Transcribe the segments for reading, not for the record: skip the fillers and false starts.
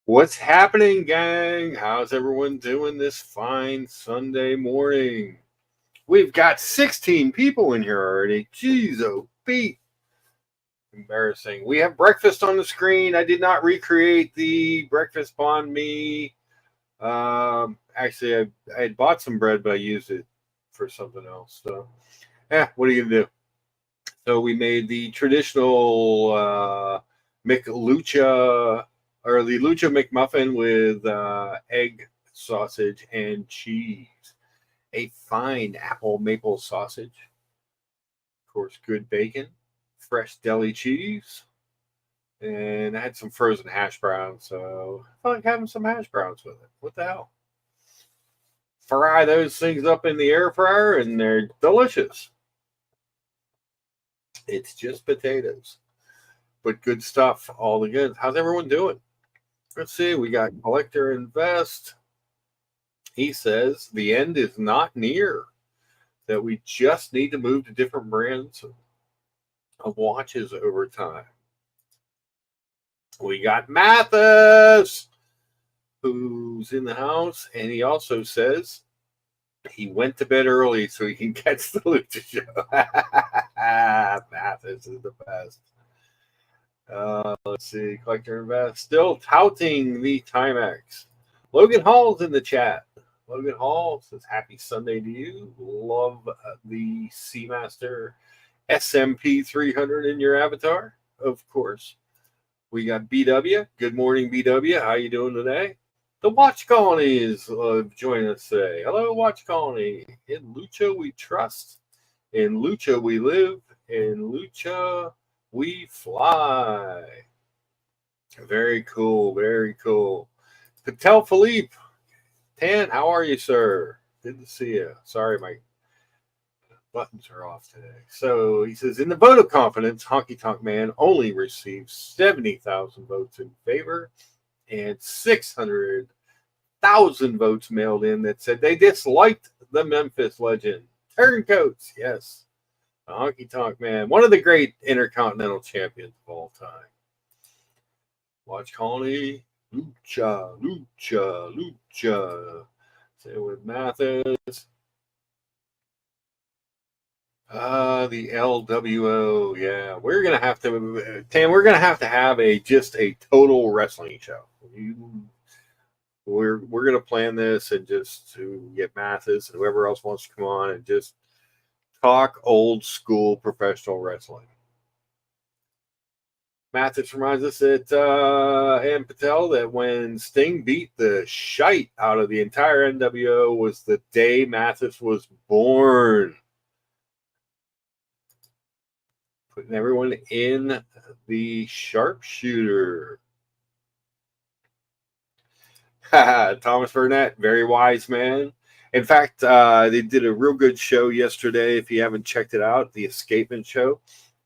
What's happening, gang? How's everyone doing this fine Sunday morning? We've got 16 people in here already. Jeez, oh, beat. Embarrassing. We have breakfast on the screen. I did not recreate the breakfast banh mi. Actually, I had bought some bread, but I used it for something else. So, what are you going to do? So we made the traditional McLucha or the Lucha McMuffin with egg, sausage, and cheese. A fine apple maple sausage. Of course, good bacon, fresh deli cheese, and I had some frozen hash browns. So I felt like having some hash browns with it. What the hell? Fry those things up in the air fryer, and they're delicious. It's just potatoes, but good stuff. All the good. How's everyone doing? Let's see. We got Collector Invest. He says the end is not near, that we just need to move to different brands of watches over time. We got Mathis, who's in the house, and he also says he went to bed early so he can catch the Lucha show. Mathis is the best. Let's see. Collector Invest still touting the Timex. Logan Hall's in the chat. Logan Hall says, happy Sunday to you. Love the Seamaster SMP 300 in your avatar, of course. We got BW. Good morning, BW. How you doing today? The Watch Colony is joining us today. Hello, Watch Colony. In Lucha we trust. In Lucha we live. In Lucha we fly. Very cool. Very cool. Patel Philippe. Tan, how are you, sir? Good to see you. Sorry, my buttons are off today. So he says, in the vote of confidence, Honky Tonk Man only received 70,000 votes in favor and 600,000 votes mailed in that said they disliked the Memphis legend. Turncoats, yes. The Honky Tonk Man, one of the great intercontinental champions of all time. Watch Colony. Lucha, Lucha, Lucha. Say with Mathis. The LWO. Yeah, we're gonna have to, Tam. We're gonna have to have a total wrestling show. We're gonna plan this and just to get Mathis and whoever else wants to come on and just talk old school professional wrestling. Mathis reminds us that and Patel that when Sting beat the shite out of the entire NWO was the day Mathis was born. Putting everyone in the sharpshooter. Thomas Burnett, very wise man. In fact, they did a real good show yesterday. If you haven't checked it out, the Escapement Show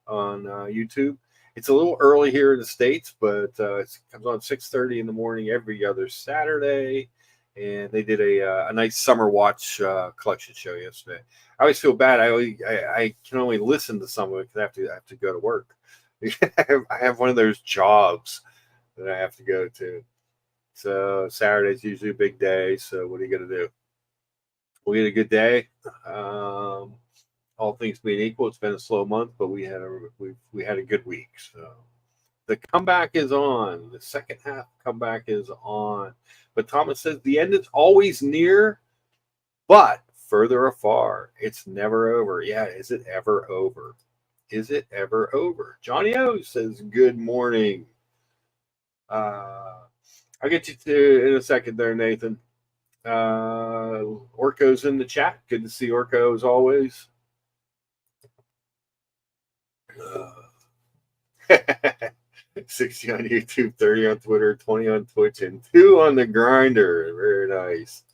on YouTube. It's a little early here in the States, but it comes on 6:30 in the morning every other Saturday. And they did a nice summer watch collection show yesterday. I always feel bad. I can only listen to some of it because I have to go to work. I have one of those jobs that I have to go to. So Saturday's usually a big day. So what are you going to do? We had a good day. All things being equal, it's been a slow month, but we had a good week. So the comeback is on. The second half comeback is on. But Thomas says the end is always near, but further afar. It's never over. Yeah, is it ever over? Is it ever over? Johnny O says good morning. I'll get you to in a second there, Nathan. Orko's in the chat. Good to see Orko as always. 60 on YouTube, 30 on Twitter, 20 on Twitch, and 2 on the grinder. Very nice.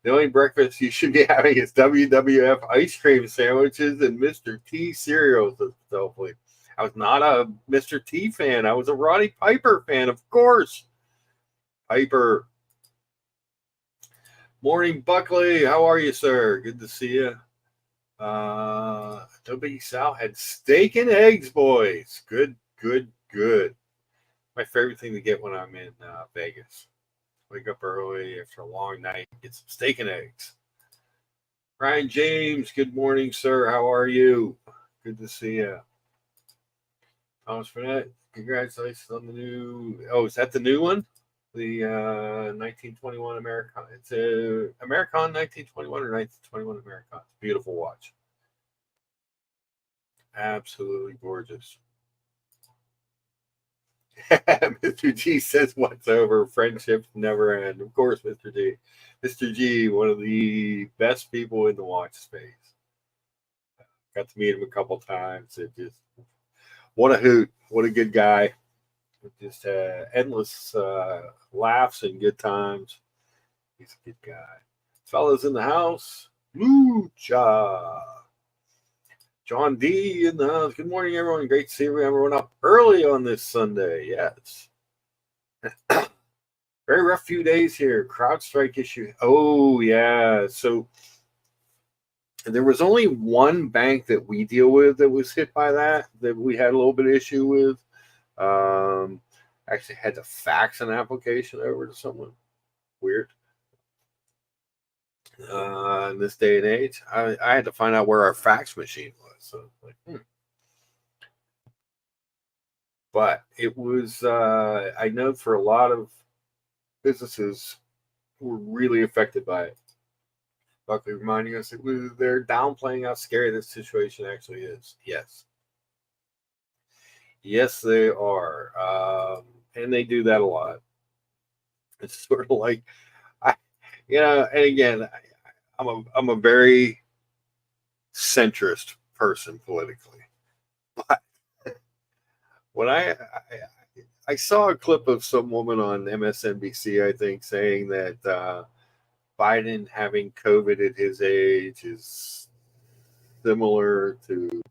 The only breakfast you should be having is WWF ice cream sandwiches and Mr. T cereals. Hopefully, I was not a Mr. T fan. I was a Roddy Piper fan, of course. Piper. Morning, Buckley. How are you, sir? Good to see you. Toby Sal had steak and eggs, boys. Good. My favorite thing to get when I'm in Vegas. Wake up early after a long night, get some steak and eggs. Ryan James, good morning, sir. How are you? Good to see you. Thomas Burnett, congratulations on the new. Oh, is that the new one? The 1921 Americon. It's a Americon 1921 or 1921 Americon. It's a beautiful watch. Absolutely gorgeous. Mr. G says, "What's over? Friendships never end." Of course, Mr. G. Mr. G, one of the best people in the watch space. Got to meet him a couple times. It just what a hoot! What a good guy. Just endless laughs and good times. He's a good guy. Fellas in the house, Lucha. John D in the house. Good morning, everyone. Great to see everyone up early on this Sunday. Yes. Very rough few days here. CrowdStrike issue. Oh, yeah. So there was only one bank that we deal with that was hit by that we had a little bit of issue with. Actually had to fax an application over to someone. Weird. In this day and age, I had to find out where our fax machine was. So like, But it was, I know for a lot of businesses were really affected by it. Buckley reminding us they're downplaying how scary this situation actually is. Yes. Yes, they are. And they do that a lot. It's sort of like, and again, I'm a very centrist person politically. But when I saw a clip of some woman on MSNBC, I think, saying that Biden having COVID at his age is similar to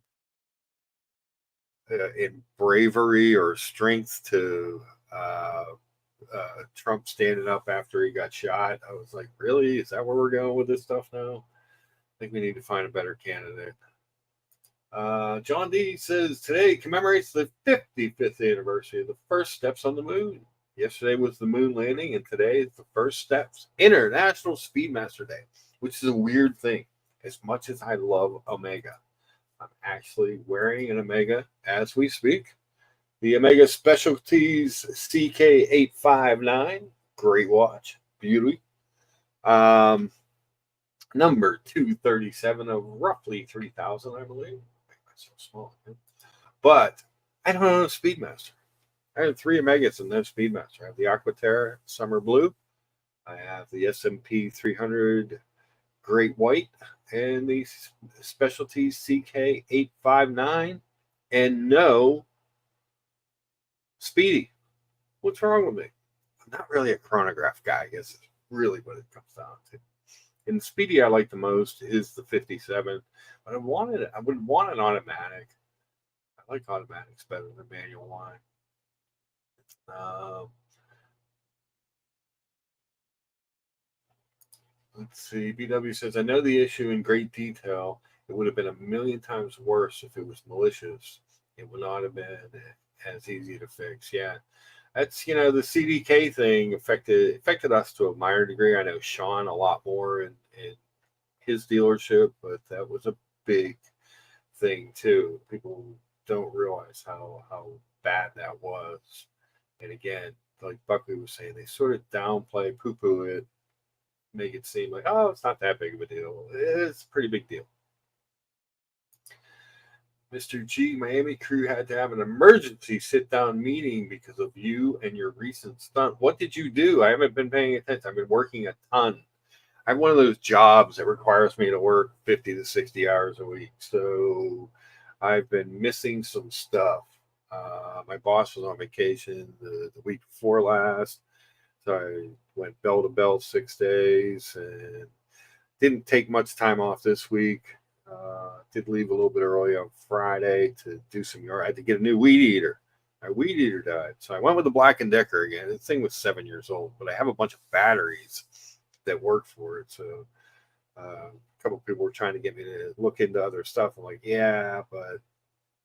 in bravery or strength to Trump standing up after he got shot. I was like, really? Is that where we're going with this stuff now? I think we need to find a better candidate. John D says today commemorates the 55th anniversary of the first steps on the moon. Yesterday was the moon landing, and today is the first steps. International Speedmaster Day, which is a weird thing. As much as I love Omega, I'm actually wearing an Omega as we speak. The Omega Specialties CK859. Great watch. Beauty. Number 237 of roughly 3,000, I believe. That's so small. But I don't own a Speedmaster. I have 3 Omegas and no Speedmaster. I have the Aquaterra Summer Blue. I have the S&P 300 Great White and the Specialties CK859 and no Speedy. What's wrong with me? I'm not really a chronograph guy, I guess is really what it comes down to. And the Speedy I like the most is the 57, but I would want an automatic. I like automatics better than manual line. Let's see. BW says, I know the issue in great detail. It would have been a million times worse if it was malicious. It would not have been as easy to fix. Yeah. That's, the CDK thing affected us to a minor degree. I know Sean a lot more in his dealership, but that was a big thing too. People don't realize how bad that was. And again, like Buckley was saying, they sort of downplay, poo-poo it, make it seem like, oh, it's not that big of a deal. It's a pretty big deal. Mr. G, Miami crew had to have an emergency sit-down meeting because of you and your recent stunt. What did you do? I haven't been paying attention. I've been working a ton. I have one of those jobs that requires me to work 50 to 60 hours a week. So I've been missing some stuff. My boss was on vacation the week before last. So I went bell to bell 6 days and didn't take much time off this week. Did leave a little bit early on Friday to do some yard. I had to get a new weed eater. My weed eater died. So I went with the Black & Decker again. The thing was 7 years old, but I have a bunch of batteries that work for it. So a couple of people were trying to get me to look into other stuff. I'm like, yeah, but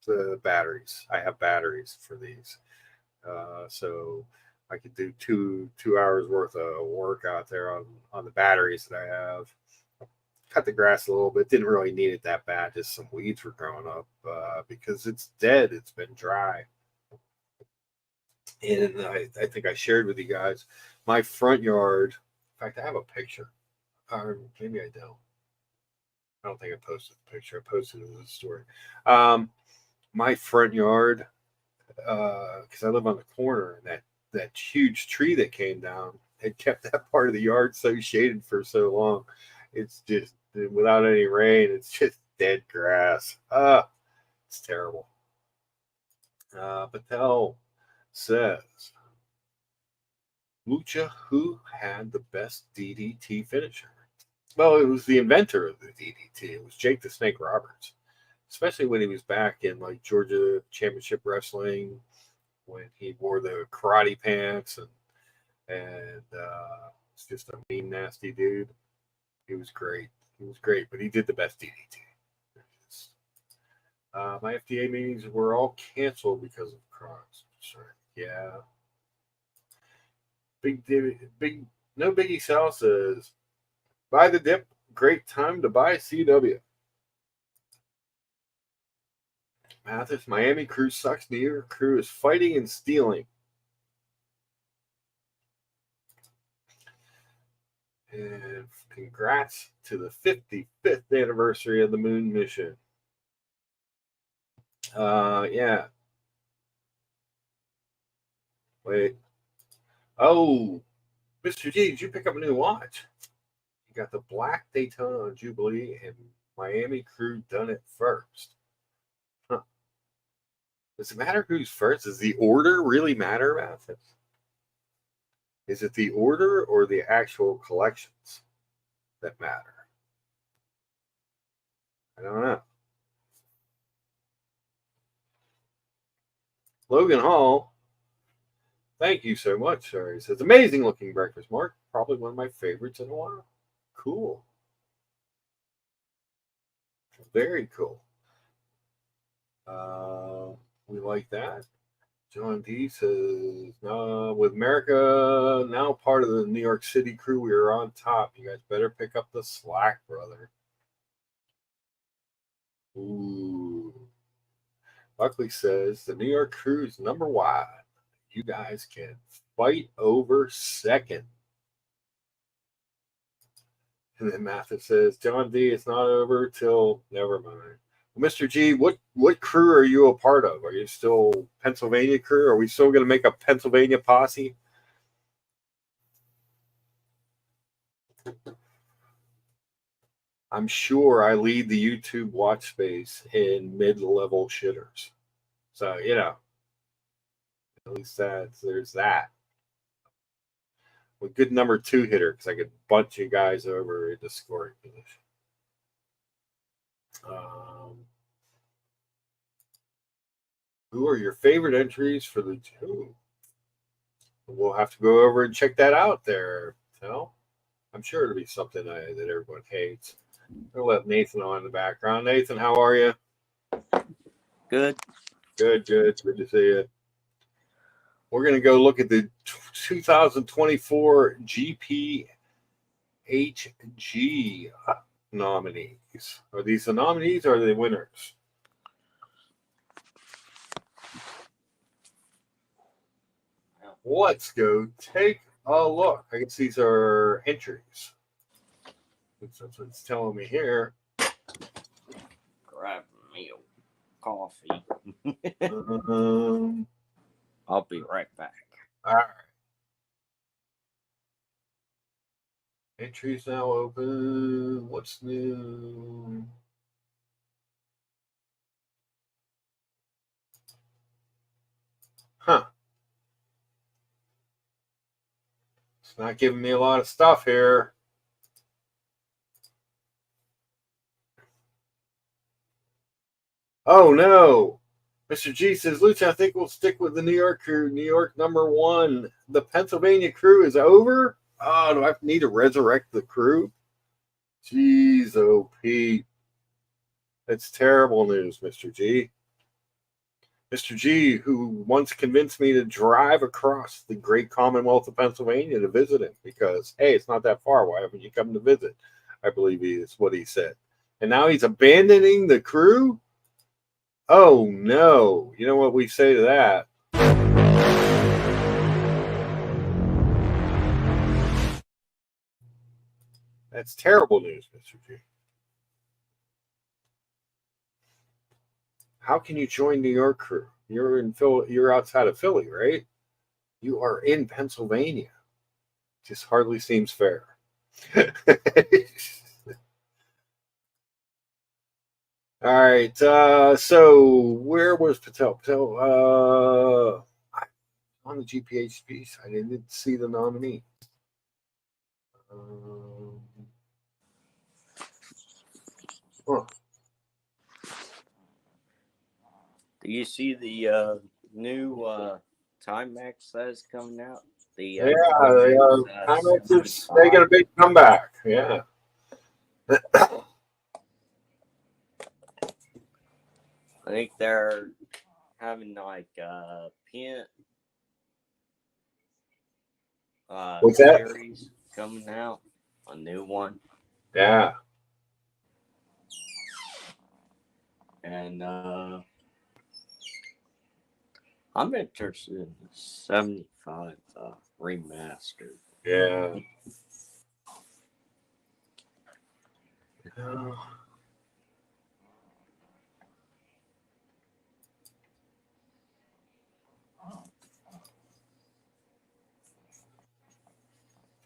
the batteries. I have batteries for these. So I could do two hours worth of work out there on the batteries that I have. Cut the grass a little bit. Didn't really need it that bad. Just some weeds were growing up because it's dead. It's been dry. And I think I shared with you guys my front yard. In fact, I have a picture, or maybe I don't. I don't think I posted the picture. I posted it in the story. My front yard, because I live on the corner, and that huge tree that came down had kept that part of the yard so shaded for so long. It's just without any rain, it's just dead grass. It's terrible. Patel says, Lucha, who had the best DDT finisher? Well, it was the inventor of the DDT. It was Jake the Snake Roberts, especially when he was back in like Georgia Championship Wrestling, when he wore the karate pants and it's just a mean, nasty dude. He was great. He was great, but he did the best DDT. My FDA meetings were all canceled because of Crocs. Sorry. Yeah. Big no biggie Sal says, buy the dip. Great time to buy CW. Mathis, Miami crew sucks. New York crew is fighting and stealing. And congrats to the 55th anniversary of the moon mission. Yeah. Wait. Oh, Mr. G, did you pick up a new watch? You got the black Daytona Jubilee, and Miami crew done it first. Huh. Does it matter who's first? Does the order really matter, Mathis? Is it the order or the actual collections that matter? I don't know. Logan Hall, thank you so much, sir. He says, amazing looking breakfast, Mark. Probably one of my favorites in a while. Cool. Very cool. We like that. John D says, no, with America now part of the New York City crew, we are on top. You guys better pick up the slack, brother. Ooh. Buckley says, the New York crew is number one. You guys can fight over second. And then Mathis says, John D, it's not over till never mind. Well, Mr. G, what crew are you a part of? Are you still Pennsylvania crew? Are we still going to make a Pennsylvania posse? I'm sure I lead the YouTube watch space in mid-level shitters. So, at least there's that. A good number 2 hitter because I could bunch you guys over into scoring position. Who are your favorite entries for the two? We'll have to go over and check that out there. I'm sure it'll be something that everyone hates. I'll let Nathan on in the background. Nathan, how are you? Good. Good to see you. We're going to go look at the 2024 GPHG nominees. Are these the nominees or are they winners? Let's go take a look. I guess these are entries. That's what it's telling me here. Grab me a coffee. Um, I'll be right back. All right. Entries now open. What's new? Huh. It's not giving me a lot of stuff here. Oh, no. Mr. G says, Lucha, I think we'll stick with the New York crew. New York number 1. The Pennsylvania crew is over? Oh, do I need to resurrect the crew? Jeez, oh, Pete. That's terrible news, Mr. G. Mr. G, who once convinced me to drive across the great Commonwealth of Pennsylvania to visit him because, hey, it's not that far. Why haven't you come to visit? I believe is what he said. And now he's abandoning the crew? Oh, no. You know what we say to that? That's terrible news, Mr. G. How can you join New York crew? You're in You're outside of Philly, right? You are in Pennsylvania. Just hardly seems fair. All right. So where was Patel? On the GPHG side, I didn't see the nominee. Huh. Do you see the new Timex that's coming out? The Timex is making a big comeback. Yeah. I think they're having like pin What's that? series coming out, a new one. Yeah. And I'm interested in the 75 remastered. Yeah.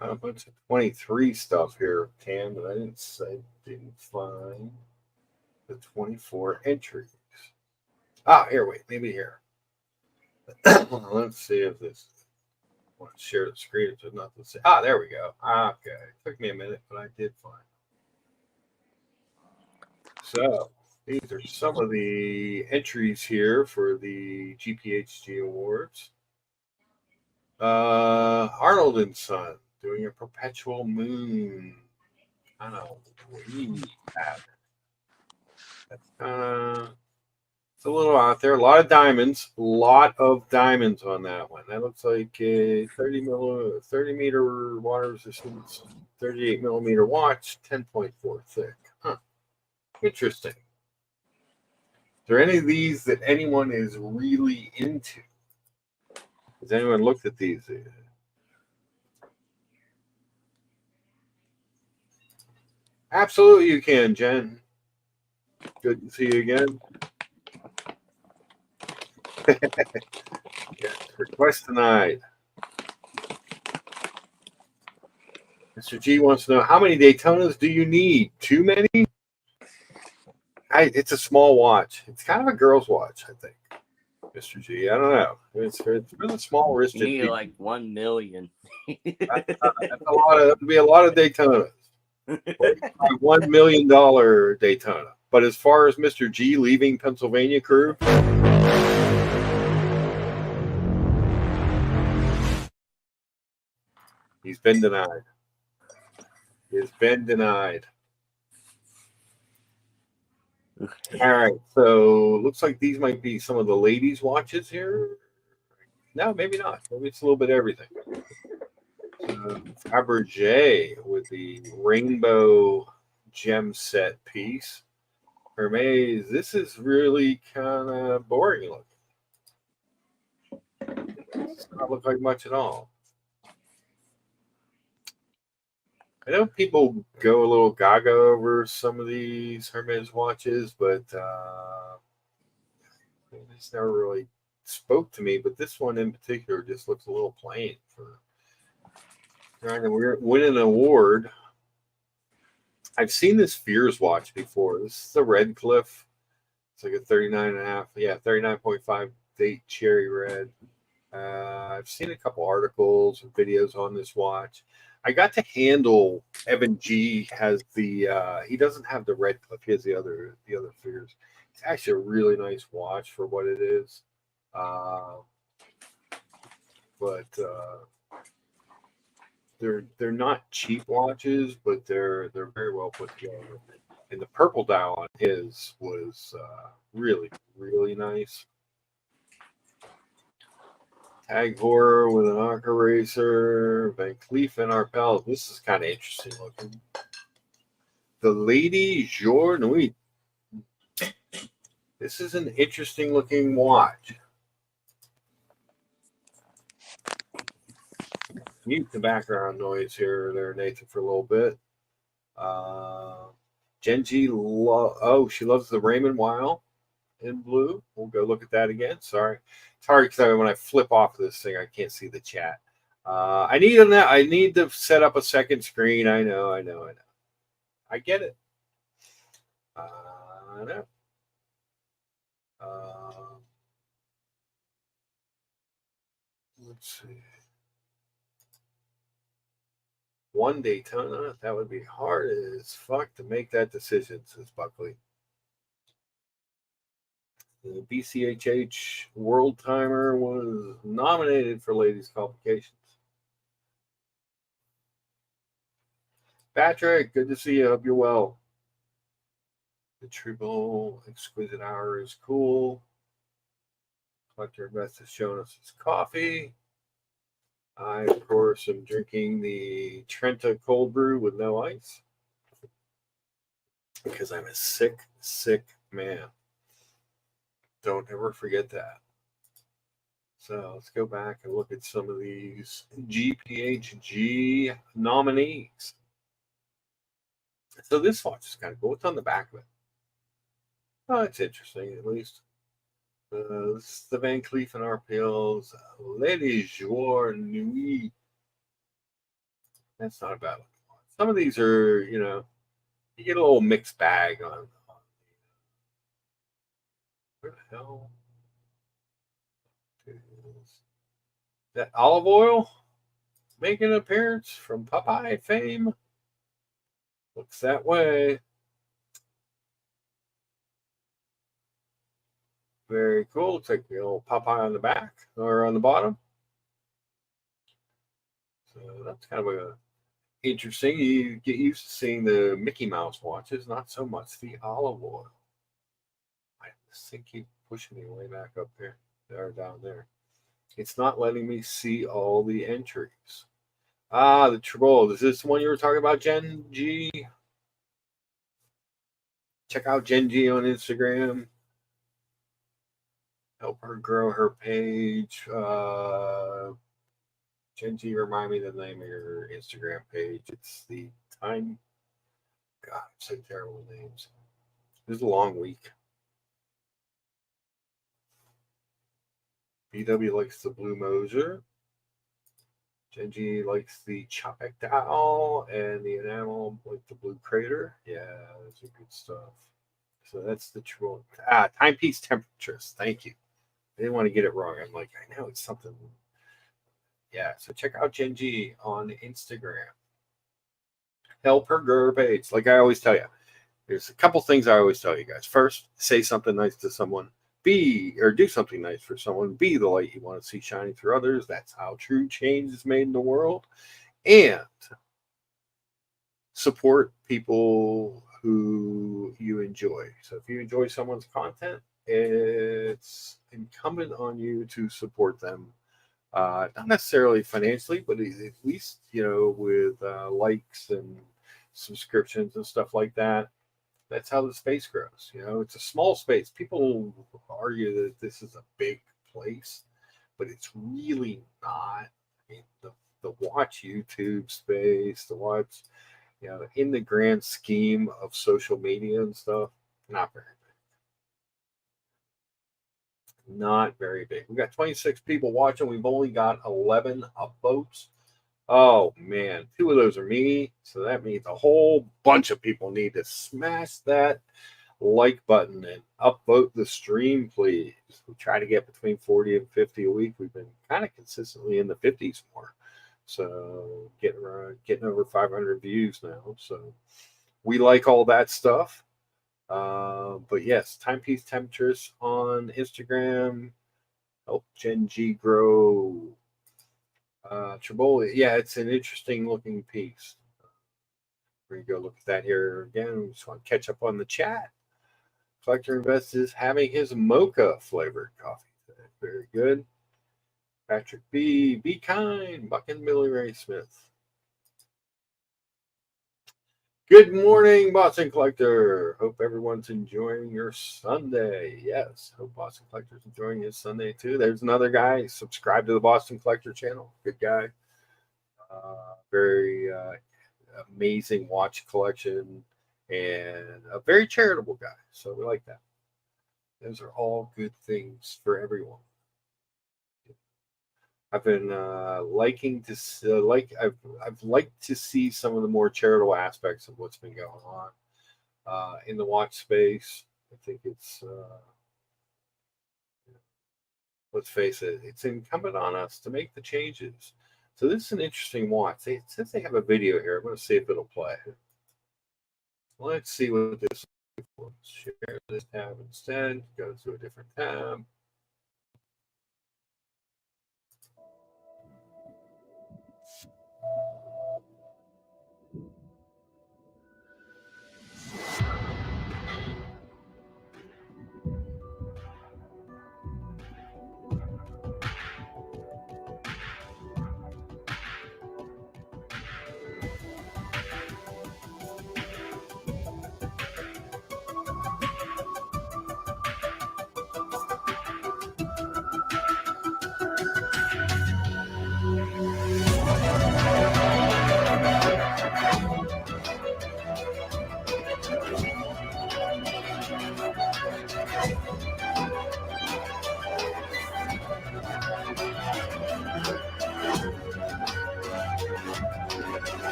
A bunch of 23 stuff here, Tam, but I didn't find the 24 entries. Here, wait, maybe here. Let's see if this. I want to share the screen if there's nothing to say. There we go. Okay. It took me a minute, but I did find it. So these are some of the entries here for the GPHG Awards. Arnold and Son doing a perpetual moon. I don't know. It's a little out there. A lot of diamonds. A lot of diamonds on that one. That looks like a 30 meter water resistance, 38 millimeter watch, 10.4 thick. Huh. Interesting. Is there any of these that anyone is really into? Has anyone looked at these? Absolutely, you can, Jen. Good to see you again. Yes, request denied. Mr. G wants to know how many Daytonas do you need? Too many? It's a small watch. It's kind of a girl's watch, I think. Mr. G, I don't know. It's really small wristed. You need like 1 million. That's a lot of. That'd be a lot of Daytonas. $1 million Daytona. But as far as Mr. G leaving Pennsylvania crew, he's been denied. He's been denied. All right, so looks like these might be some of the ladies' watches here. No, maybe not. Maybe it's a little bit of everything. Fabergé with the rainbow gem set piece. Hermes, this is really kind of boring looking. It does not look like much at all. I know people go a little gaga over some of these Hermes watches, but it's never really spoke to me. But this one in particular just looks a little plain for trying to win an award. I've seen this Fears watch before. This is the Red Cliff. It's like a 39.5, 39.5 date cherry red. I've seen a couple articles and videos on this watch. I got to handle Evan G has the he doesn't have the Red Cliff, he has the other Fears. It's actually a really nice watch for what it is. But they're not cheap watches, but they're very well put together. And the purple dial on his was really, really nice. Tag Horror with an Arc Eraser. Van Cleef and Arpels. This is kind of interesting looking. The Lady Jour Nuit. This is an interesting looking watch. Mute the background noise here there, Nathan, for a little bit. Genji, she loves the Raymond Weil in blue. We'll go look at that again. Sorry. It's hard because when I flip off this thing, I can't see the chat. I need to set up a second screen. I know. I get it. I know. Let's see. One Daytona, that would be hard as fuck to make that decision, says Buckley. The BCHH World Timer was nominated for ladies' qualifications. Patrick, good to see you. Hope you're well. The Triple Exquisite Hour is cool. Collector Invest has shown us his coffee. I, of course, am drinking the Trenta cold brew with no ice because I'm a sick, sick man. Don't ever forget that. So let's go back and look at some of these GPHG nominees. So this watch is kind of cool. What's on the back of it? Oh, it's interesting, at least. This is the Van Cleef and Arpels Lady Jour Nuit. That's not a bad one. Some of these are, you get a little mixed bag on. Where the hell is that? Olive oil making an appearance from Popeye fame. Looks that way. Very cool. Looks like a little Popeye on the back or on the bottom. So that's kind of interesting. You get used to seeing the Mickey Mouse watches, not so much the olive oil. This thing keeps pushing me way back up there. They're down there. It's not letting me see all the entries. The Troll. Is this the one you were talking about, Gen G? Check out Gen G on Instagram. Help her grow her page. Gen G, remind me the name of your Instagram page. It's the Time. God, I'm so terrible with names. This is a long week. BW likes the Blue Moser. Genji likes the Chopek Doll and the enamel like the Blue Crater. Yeah, those are good stuff. So that's the troll. Timepiece temperatures. Thank you. I didn't want to get it wrong. I'm like, I know it's something. Yeah, so check out Genji on Instagram. Help her grow her page. Like I always tell you, there's a couple things I always tell you guys. First, say something nice to someone. Do something nice for someone. Be the light you want to see shining through others. That's how true change is made in the world. And support people who you enjoy. So if you enjoy someone's content, it's incumbent on you to support them. Not necessarily financially, but at least, with likes and subscriptions and stuff like that. That's how the space grows. It's a small space. People argue that this is a big place, but it's really not. I mean, the watch YouTube space, the watch, in the grand scheme of social media and stuff, not very big. Not very big. We got 26 people watching. We've only got 11 votes. Oh man, 2 of those are me. So that means a whole bunch of people need to smash that like button and upvote the stream, please. We try to get between 40 and 50 a week. We've been kind of consistently in the 50s more. So getting over 500 views now. So we like all that stuff. But yes, Timepiece Temperatures on Instagram. Help Gen G grow. Triboli, yeah, it's an interesting looking piece. We're gonna go look at that here again. We just want to catch up on the chat. Collector Invest is having his mocha flavored coffee today. Very good. Patrick B. Be kind. Buck and Billy Ray Smith. Good morning, Boston Collector. Hope everyone's enjoying your Sunday. Yes, hope Boston Collector's enjoying his Sunday too. There's another guy. Subscribe to the Boston Collector channel. Good guy. Very amazing watch collection and a very charitable guy. So we like that. Those are all good things for everyone. I've been liking to I've liked to see some of the more charitable aspects of what's been going on in the watch space. I think it's let's face it, it's incumbent on us to make the changes. So this is an interesting watch. Since they have a video here, I'm going to see if it'll play. Let's see what this is. Share this tab instead. Go to a different tab.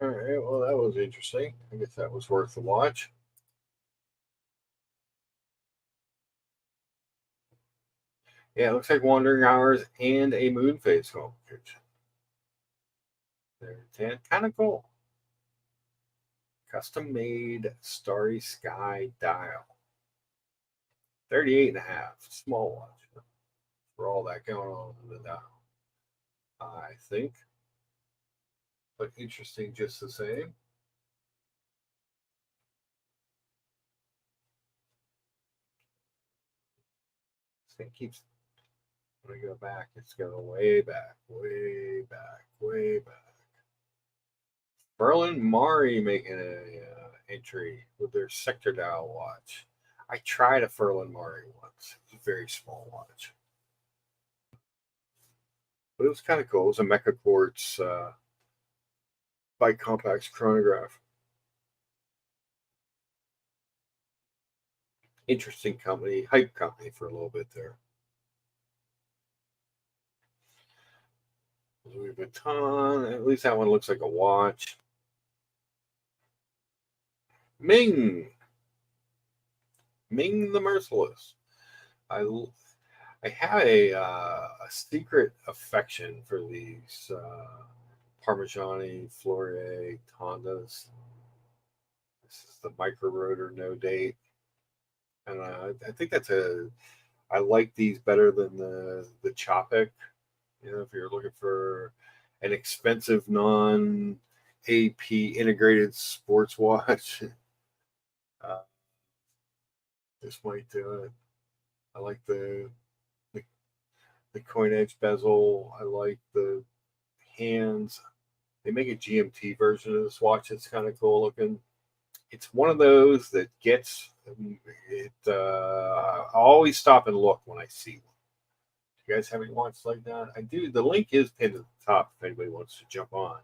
All right, well, that was interesting. I guess that was worth the watch. Yeah, it looks like Wandering Hours and a moon phase complication. There, 10. Kind of cool. Custom made Starry Sky dial. 38 and a half. Small watch. For all that going on in the dial. I think. But interesting just the same. This thing keeps, when I go back, it's going way back, way back, way back. Berlin Mari making an entry with their sector dial watch. I tried a Ferlin Mari once. It was a very small watch. But it was kind of cool. It was a Mecha Quartz bicompax chronograph. Interesting company, hype company for a little bit there. Louis Vuitton. At least that one looks like a watch. Ming the Merciless. I have a secret affection for these Parmigiani Flourier Tondas. This is the micro rotor no date, and I think I like these better than the Chopik. You know, if you're looking for an expensive non AP integrated sports watch, this might do it. I like the coin edge bezel. I like the hands. They make a GMT version of this watch. It's kind of cool looking. It's one of those that gets it. I always stop and look when I see one. Do you guys have any watches like that? I do. The link is pinned at the top if anybody wants to jump on.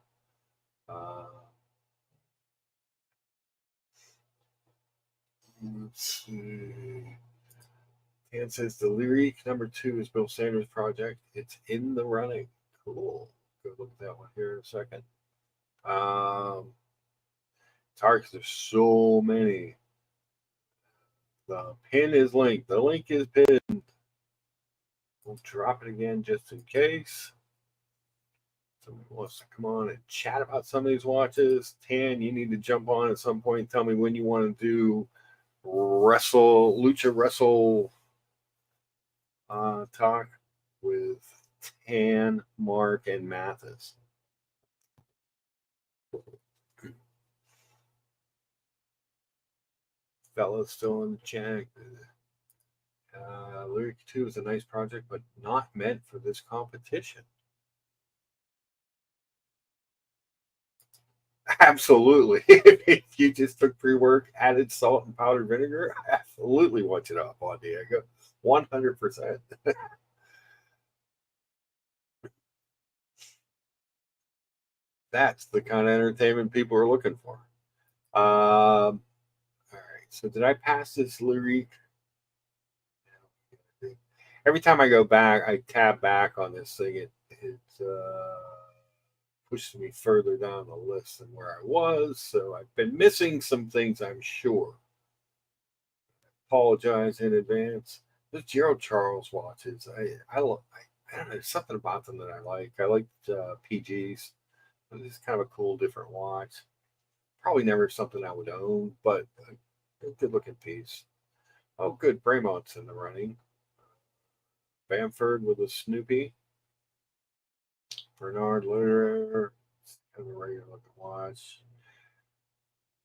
Let's see. And says the Lyrique #2 is Bill Sanders' project. It's in the running. Cool. Go look at that one here in a second. It's hard because there's so many. The pin is linked. The link is pinned. We'll drop it again just in case. Somebody wants to come on and chat about some of these watches. Tan, you need to jump on at some point and tell me when you want to do Lucha Wrestle talk with Tan, Mark, and Mathis. Fellas still in the chat. Lyric 2 is a nice project, but not meant for this competition. Absolutely. If you just took pre-work, added salt and powdered vinegar, absolutely watch it up on Diego. 100%. That's the kind of entertainment people are looking for. All right. So did I pass this lyric? Every time I go back, I tab back on this thing. It pushes me further down the list than where I was. So I've been missing some things, I'm sure. Apologize in advance. The Gerald Charles watches, I don't know, there's something about them that I like. I like PGs. It's kind of a cool, different watch. Probably never something I would own, but a good looking piece. Oh, good. Bramont's in the running. Bamford with a Snoopy. Bernard Lederer. Kind of a regular looking watch.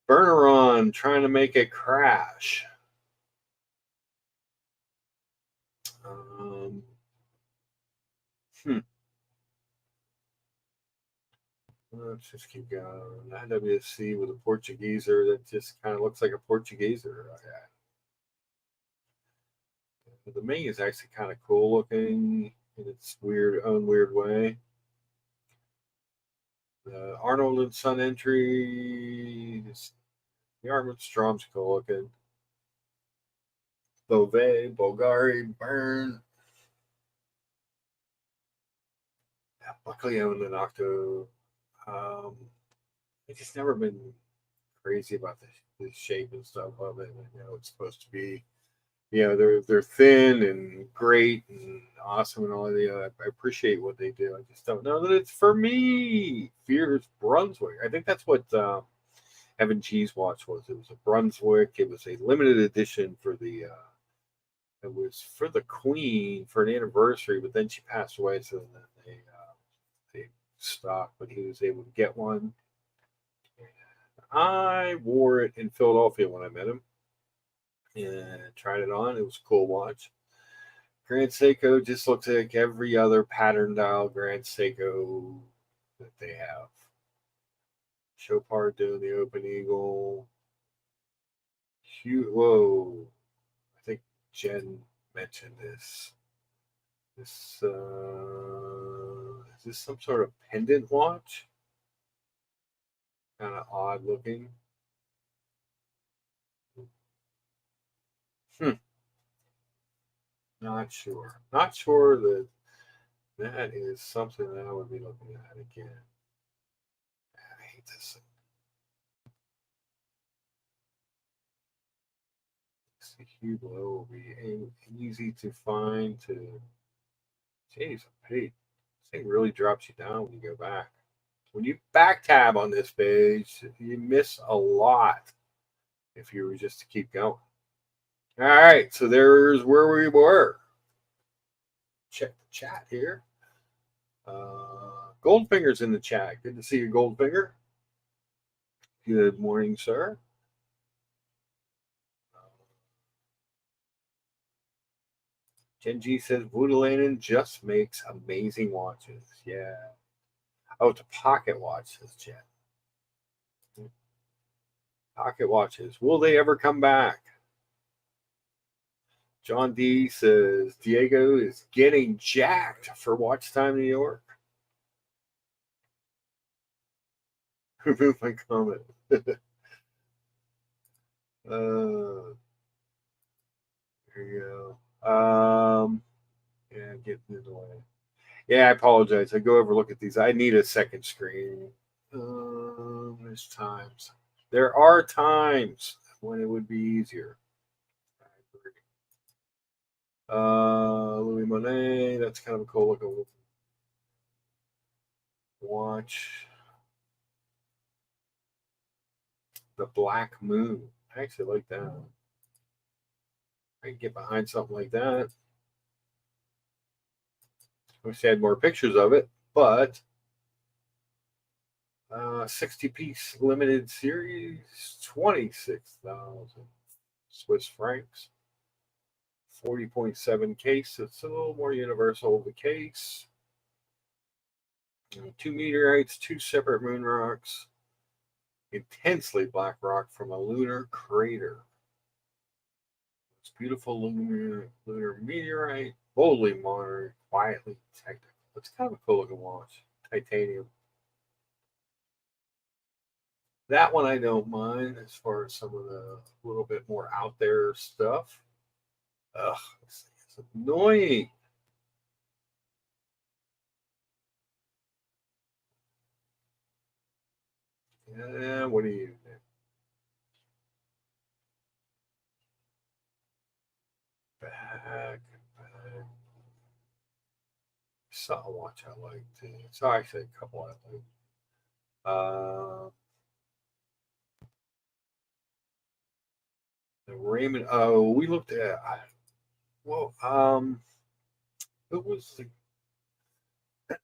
Berneron trying to make it crash. Um, hmm. Let's just keep going. IWC with a Portugueser that just kind of looks like a Portugueser. The Ming is actually kind of cool looking in its own weird way. The Arnold and Son entry, the Armstrong's cool looking. Beauvais, Bulgari, Burn. Luckily, owned an Octo. I've just never been crazy about the shape and stuff of it. It's supposed to be, they're thin and great and awesome and all that. I appreciate what they do. I just don't know that it's for me. Fears Brunswick. I think that's what Evan G's watch was. It was a Brunswick. It was a limited edition for the. It was for the Queen for an anniversary, but then she passed away, so then they stopped. But he was able to get one. I wore it in Philadelphia when I met him and tried it on. It was a cool watch. Grand Seiko just looks like every other pattern dial Grand Seiko that they have. Chopard doing the Open Eagle. Whoa. I think Jen mentioned this. This is this some sort of pendant watch? Kind of odd looking. Hmm. Not sure. Not sure that that is something that I would be looking at again. I hate this. The Hublot will be easy to find. Jeez, Pete, this thing really drops you down when you go back. When you back tab on this page, you miss a lot if you were just to keep going. All right, so there's where we were. Check the chat here. Goldfinger's in the chat. Good to see you, Goldfinger. Good morning, sir. Jen G says Voutilanen just makes amazing watches. Yeah. Oh, it's a pocket watch, says Jen. Pocket watches. Will they ever come back? John D says Diego is getting jacked for Watch Time New York. Remove my comment. There you go. Yeah, getting in the way. Yeah, I apologize. I go over look at these. I need a second screen. There's times. There are times when it would be easier. Louis Monet. That's kind of a cool looking watch. The Black Moon. I actually like that. I can get behind something like that. wish I had more pictures of it, but 60-piece limited series, 26,000 Swiss francs, 40.7 case. It's a little more universal of the case. 2 meteorites, 2 separate moon rocks, intensely black rock from a lunar crater. It's beautiful lunar meteorite, boldly modern, quietly technical. It's kind of a cool looking watch. Titanium. That one I don't mind as far as some of the little bit more out there stuff. Ugh, it's annoying. Yeah, what do you do? Back. Saw a watch I liked. So actually a couple I liked. The Raymond. Oh, we looked at. Well, it was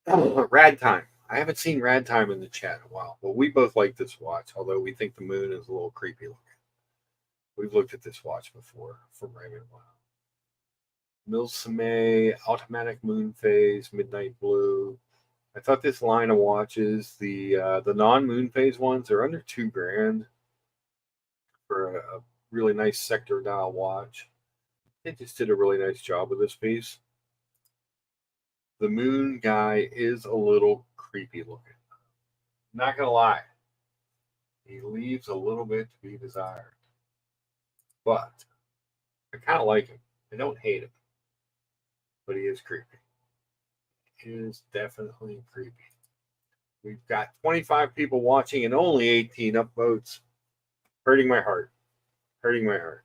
Rad Time. I haven't seen Rad Time in the chat in a while, but we both like this watch. Although we think the moon is a little creepy looking. We've looked at this watch before from Raymond. Wow. Milsame Automatic Moon Phase Midnight Blue. I thought this line of watches, the non moon phase ones, are under $2,000 for a really nice sector dial watch. They just did a really nice job with this piece. The moon guy is a little creepy looking. Not gonna lie, he leaves a little bit to be desired, but I kind of like him. I don't hate him, but he is creepy. He is definitely creepy. We've got 25 people watching and only 18 upvotes. Hurting my heart. Hurting my heart.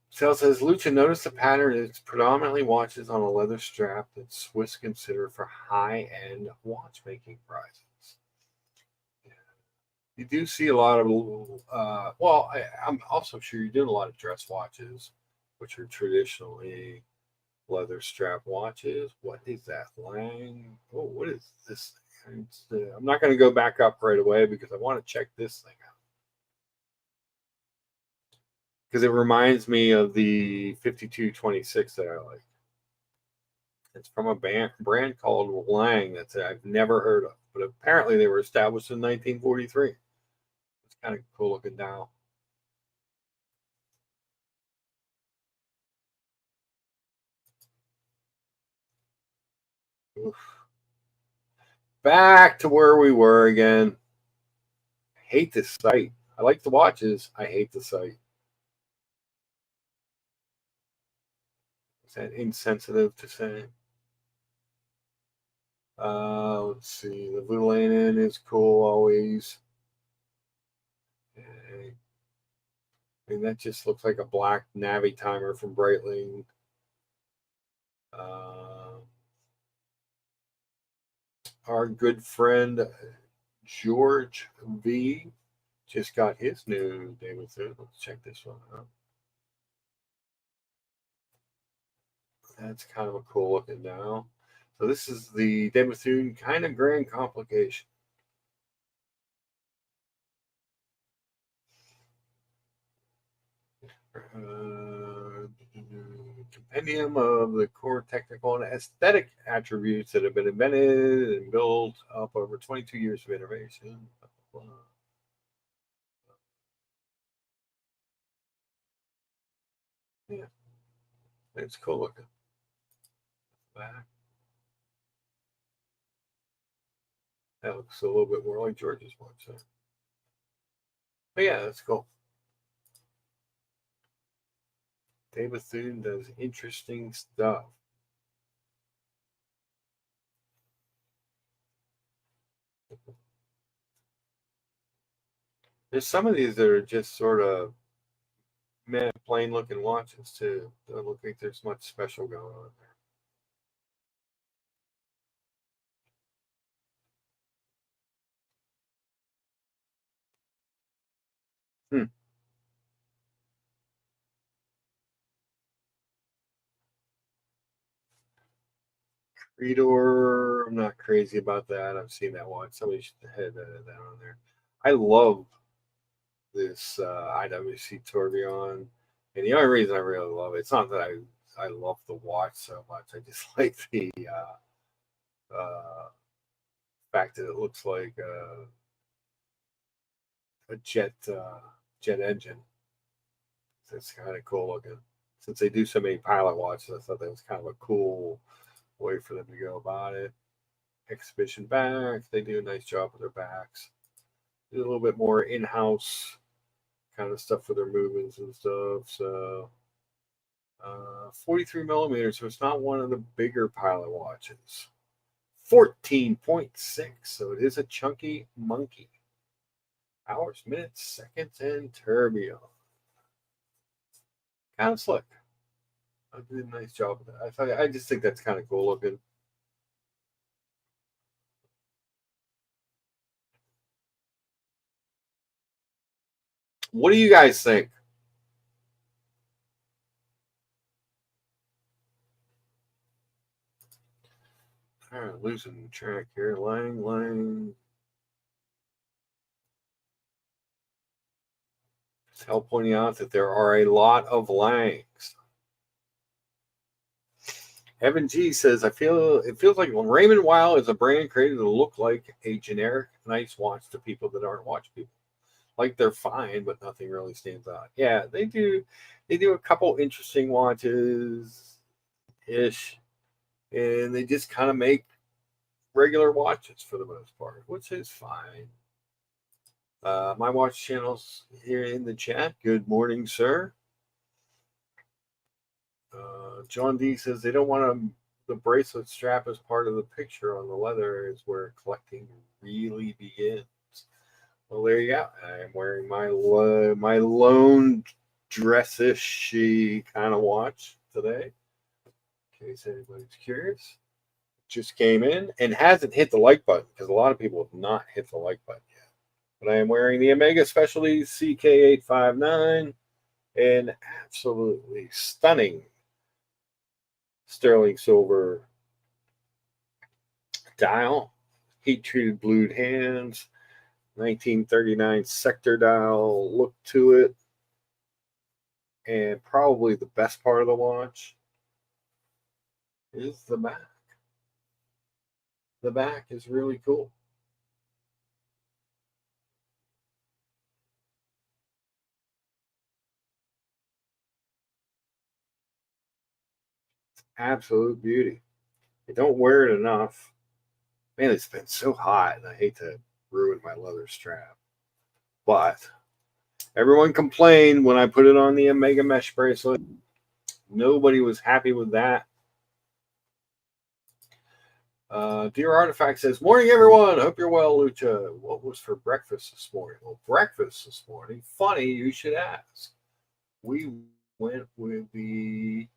Sal says, Lucha, notice the pattern. It's predominantly watches on a leather strap that Swiss consider for high-end watchmaking prizes. You do see a lot of, I'm also sure you did a lot of dress watches, which are traditionally leather strap watches. What is that? Lang? Oh, what is this thing? I'm not going to go back up right away because I want to check this thing out. Because it reminds me of the 5226 that I like. It's from a brand called Lang that I've never heard of, but apparently they were established in 1943. It's kind of cool looking dial. Oof. Back to where we were again. I hate this site. I like the watches. I hate the site. Is that insensitive to say? Let's see. The Vulanen is cool always. Okay. And that just looks like a black Navi timer from Breitling. Our good friend George V just got his new David Thune. Let's check this one out. That's kind of a cool looking dial. So this is the David Thune kind of grand complication. Compendium of the core technical and aesthetic attributes that have been invented and built up over 22 years of innovation. Yeah, it's cool looking. Back. That looks a little bit more like George's watch. But yeah, that's cool. David Thune does interesting stuff. There's some of these that are just sort of plain looking watches too. Don't look like there's much special going on there. Tudor, I'm not crazy about that. I've seen that one. Somebody should have that on there. I love this IWC Tourbillon, and the only reason I really love it, it's not that I love the watch so much. I just like the fact that it looks like a jet engine. It's kind of cool looking. Since they do so many pilot watches, I thought that was kind of a cool way for them to go about it. Exhibition back, they do a nice job with their backs. Do a little bit more in-house kind of stuff for their movements and stuff. So 43 millimeters, so it's not one of the bigger pilot watches. 14.6, so it is a chunky monkey. Hours, minutes, seconds, and tourbillon. Kind of slick. I did a nice job of that. I just think that's kind of cool looking. What do you guys think? All right, losing track here. Lang. Hell pointing out that there are a lot of Langs. Evan G says, it feels like Raymond Wow is a brand created to look like a generic nice watch to people that aren't watch people. Like they're fine, but nothing really stands out. Yeah, they do a couple interesting watches ish. And they just kind of make regular watches for the most part, which is fine. My watch channel's here in the chat. Good morning, sir. John D says they don't want the bracelet strap as part of the picture on the leather is where collecting really begins. Well, there you go. I'm wearing my lone dressish kind of watch today. In case anybody's curious. Just came in and hasn't hit the like button because a lot of people have not hit the like button yet. But I am wearing the Omega Specialty CK859, an absolutely stunning sterling silver dial, heat treated blued hands, 1939 sector dial look to it, and probably the best part of the watch is the back. The back is really cool. Absolute beauty. I don't wear it enough. Man, it's been so hot, and I hate to ruin my leather strap. But everyone complained when I put it on the Omega mesh bracelet. Nobody was happy with that. Dear Artifact says, morning, everyone. Hope you're well, Lucha. What was for breakfast this morning? Well, breakfast this morning, funny you should ask. We went with the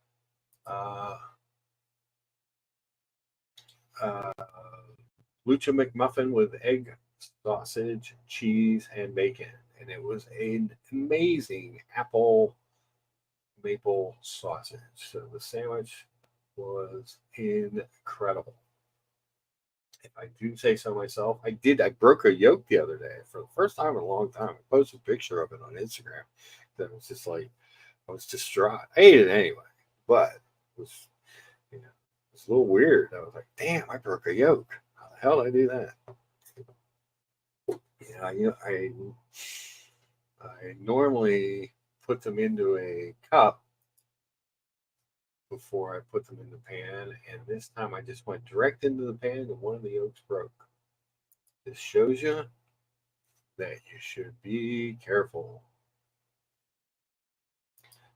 Lucha McMuffin with egg, sausage, cheese, and bacon. And it was an amazing apple maple sausage. So the sandwich was incredible. If I do say so myself, I broke a yolk the other day for the first time in a long time. I posted a picture of it on Instagram. That was just like I was distraught. I ate it anyway, but it was it was a little weird. I was like, damn, I broke a yolk. How the hell did I do that? Yeah, I normally put them into a cup before I put them in the pan, and this time I just went direct into the pan and one of the yolks broke. This shows you that you should be careful.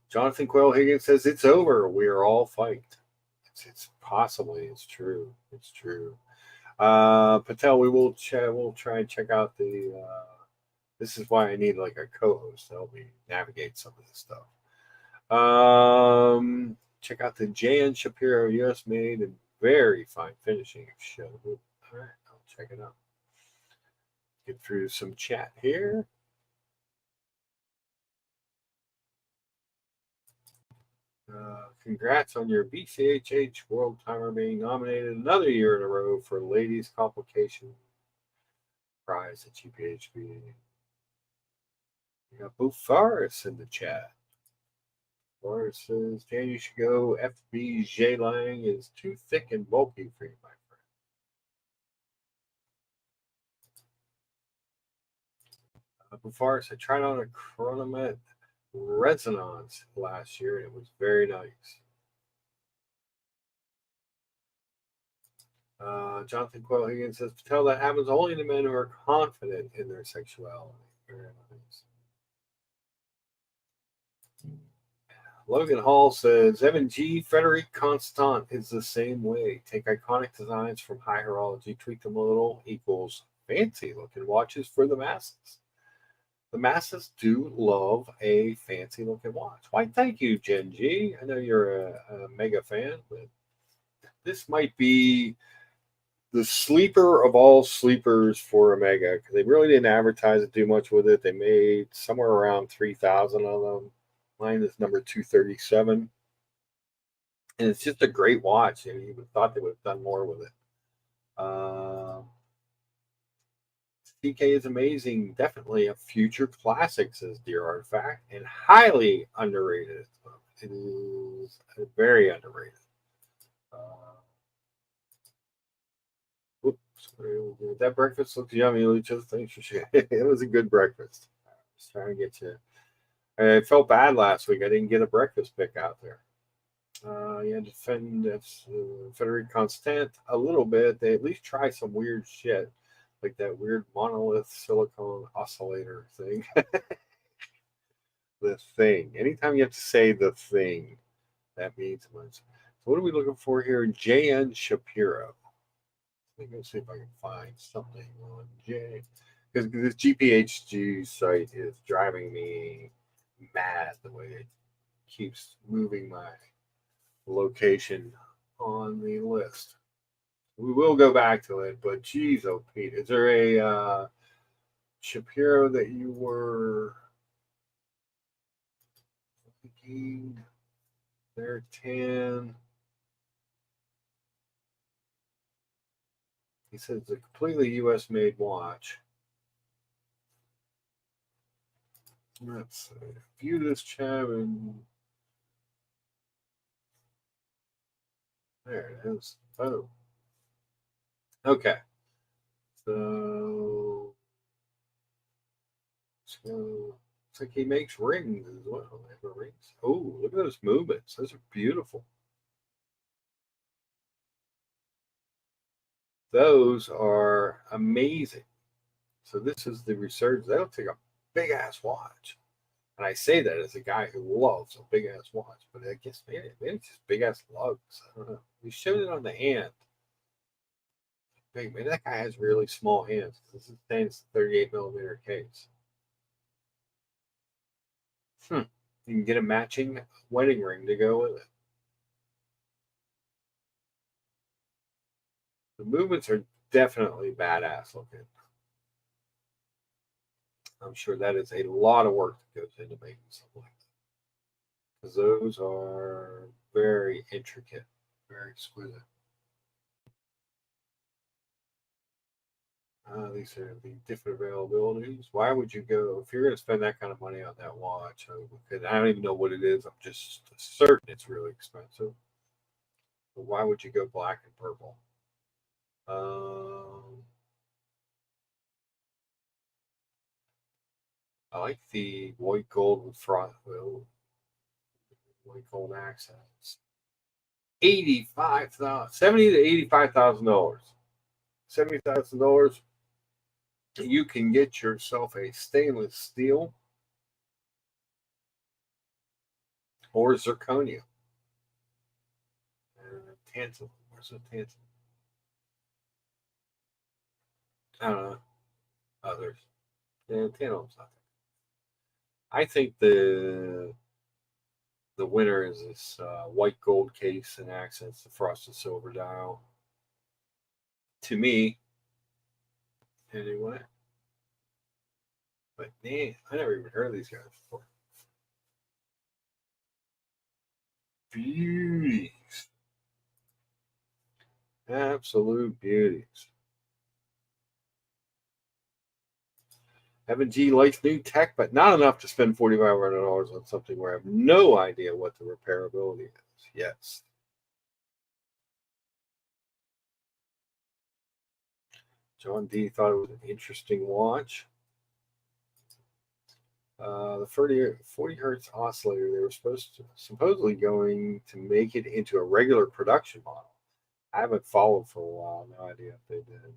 Jonathan Quayle Higgins says it's over. We are all fight. It's possibly it's true. It's true. Patel, we'll try and check out the. This is why I need like a co-host to help me navigate some of this stuff. Check out the J.N. Shapiro U.S. made and very fine finishing show. All right, I'll check it out. Get through some chat here. congrats on your BCHH World Timer being nominated another year in a row for Ladies Complication Prize at GPHG. We got Boo Forrest in the chat. Forrest says, Dan, you should go. FBJ Lang is too thick and bulky for you, my friend. Boo Forrest, I tried on a Chronomet Resonance last year and it was very nice. Jonathan Quayle Higgins says, Patel, that happens only to men who are confident in their sexuality. Very nice. Logan Hall says, Evan G. Frederic Constant is the same way. Take iconic designs from high horology, tweak them a little, equals fancy looking watches for the masses. The masses do love a fancy looking watch. Why, thank you, Gen G. I know you're a mega fan, but this might be the sleeper of all sleepers for Omega because they really didn't advertise it too much with it. They made somewhere around 3,000 of them. Mine is number 237. And it's just a great watch. And you would have thought they would have done more with it. CK is amazing. Definitely a future classic, says Dear Artifact, and highly underrated. It is very underrated. That breakfast looks yummy, Lucha. Thanks for sharing. It was a good breakfast. I was trying to get you. I felt bad last week. I didn't get a breakfast pick out there. You had to defend Frederic Constant a little bit. They at least try some weird shit, like that weird monolith silicone oscillator thing. The thing. Anytime you have to say the thing, that means much. So what are we looking for here? J.N. Shapiro. Let me go see if I can find something on J. Because this GPHG site is driving me mad the way it keeps moving my location on the list. We will go back to it, but geez, oh Pete, is there a Shapiro that you were thinking? There, 10. He says it's a completely U.S. made watch. Let's view this chat and there it is. Oh. Okay. So looks like he makes rings as well. Rings. Oh, look at those movements. Those are beautiful. Those are amazing. So this is the resurgence. That'll take a big ass watch. And I say that as a guy who loves a big ass watch, but I guess maybe it's just big ass lugs. I don't know. We showed it on the hand. Maybe that guy has really small hands. This is saying it's a 38 millimeter case. You can get a matching wedding ring to go with it. The movements are definitely badass looking. I'm sure that is a lot of work that goes into making something like that. Because those are very intricate, very exquisite. These are the different availabilities. Why would you go if you're going to spend that kind of money on that watch? I don't even know what it is. I'm just certain it's really expensive. But why would you go black and purple? I like the white gold with frost, white gold accents. 85,000, $70,000 to $85,000. $70,000. You can get yourself a stainless steel or zirconia. Tantalum. Where's the tantalum? I don't know. Others. Yeah, tantalum's not there. I think the winner is this white gold case and accents, the frosted silver dial. To me, anyway. But man, I never even heard of these guys before. beauties. Absolute beauties. Evan G likes new tech, but not enough to spend $4,500 on something where I have no idea what the repairability is. Yes. John D thought it was an interesting watch. The 40 hertz oscillator, they were supposedly going to make it into a regular production model. I haven't followed for a while. No idea if they did.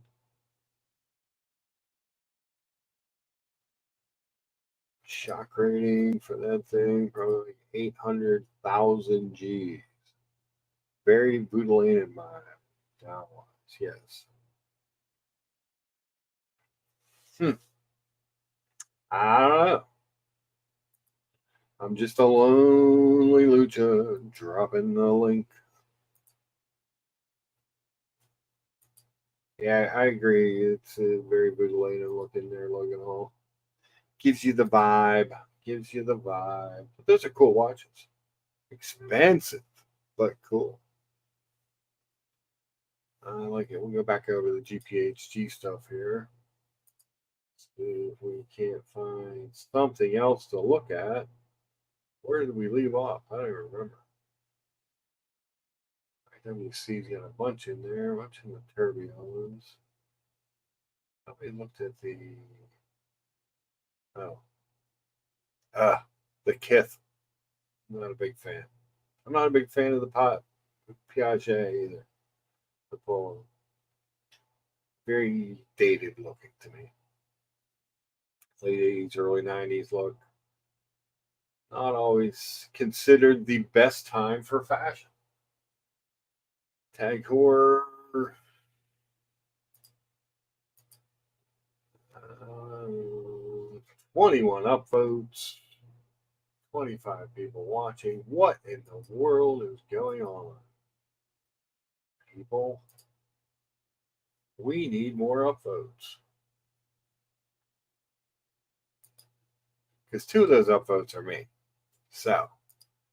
Shock rating for that thing, probably 800,000 Gs. Very Boudelaine in mind. That was, yes. I don't know. I'm just a lonely lucha dropping the link. Yeah, I agree. It's very Boudelaine looking there, Logan Hall. Gives you the vibe. Gives you the vibe. But those are cool watches. Expensive, but cool. I like it. We'll go back over the GPHG stuff here. See if we can't find something else to look at. Where did we leave off? I don't even remember. IWC's got a bunch in there, a bunch in the Tourbillons. We looked at the oh the Kith. I'm not a big fan. I'm not a big fan of the Piaget either. The Polo. Very dated looking to me. Late 80s, early 90s look. Not always considered the best time for fashion. Tag Heuer. 21 upvotes. 25 people watching. What in the world is going on? People, we need more upvotes. Because 2 of those upvotes are me. So,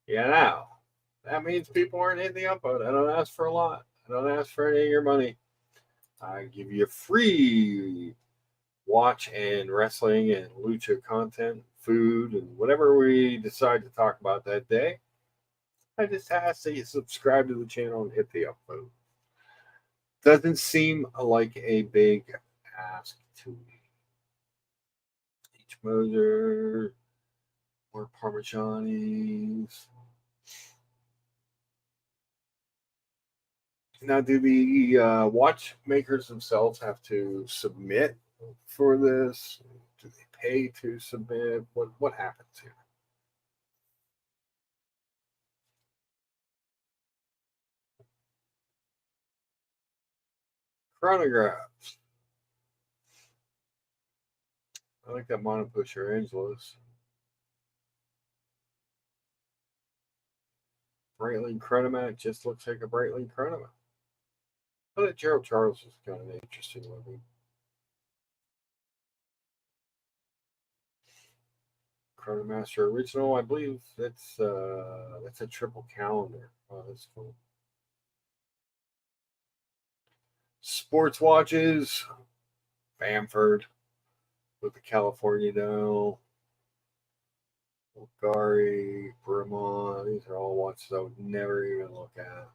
now, that means people aren't hitting the upvote. I don't ask for a lot. I don't ask for any of your money. I give you free watch and wrestling and lucha content, food, and whatever we decide to talk about that day. I just ask that you subscribe to the channel and hit the upvote. Doesn't seem like a big ask to me. H. Moser, more Parmigianis. Now, do the watchmakers themselves have to submit for this? Do they pay to submit? What happens here? Chronographs. I like that Montepusher Angelos. Breitling Chronomat just looks like a Breitling Chronomat. But that Gerald Charles is kind of interesting looking. Chronomaster original, I believe that's a triple calendar. Oh, that's cool. Sports watches, Bamford with the California dial, Bulgari, Bremont. These are all watches I would never even look at.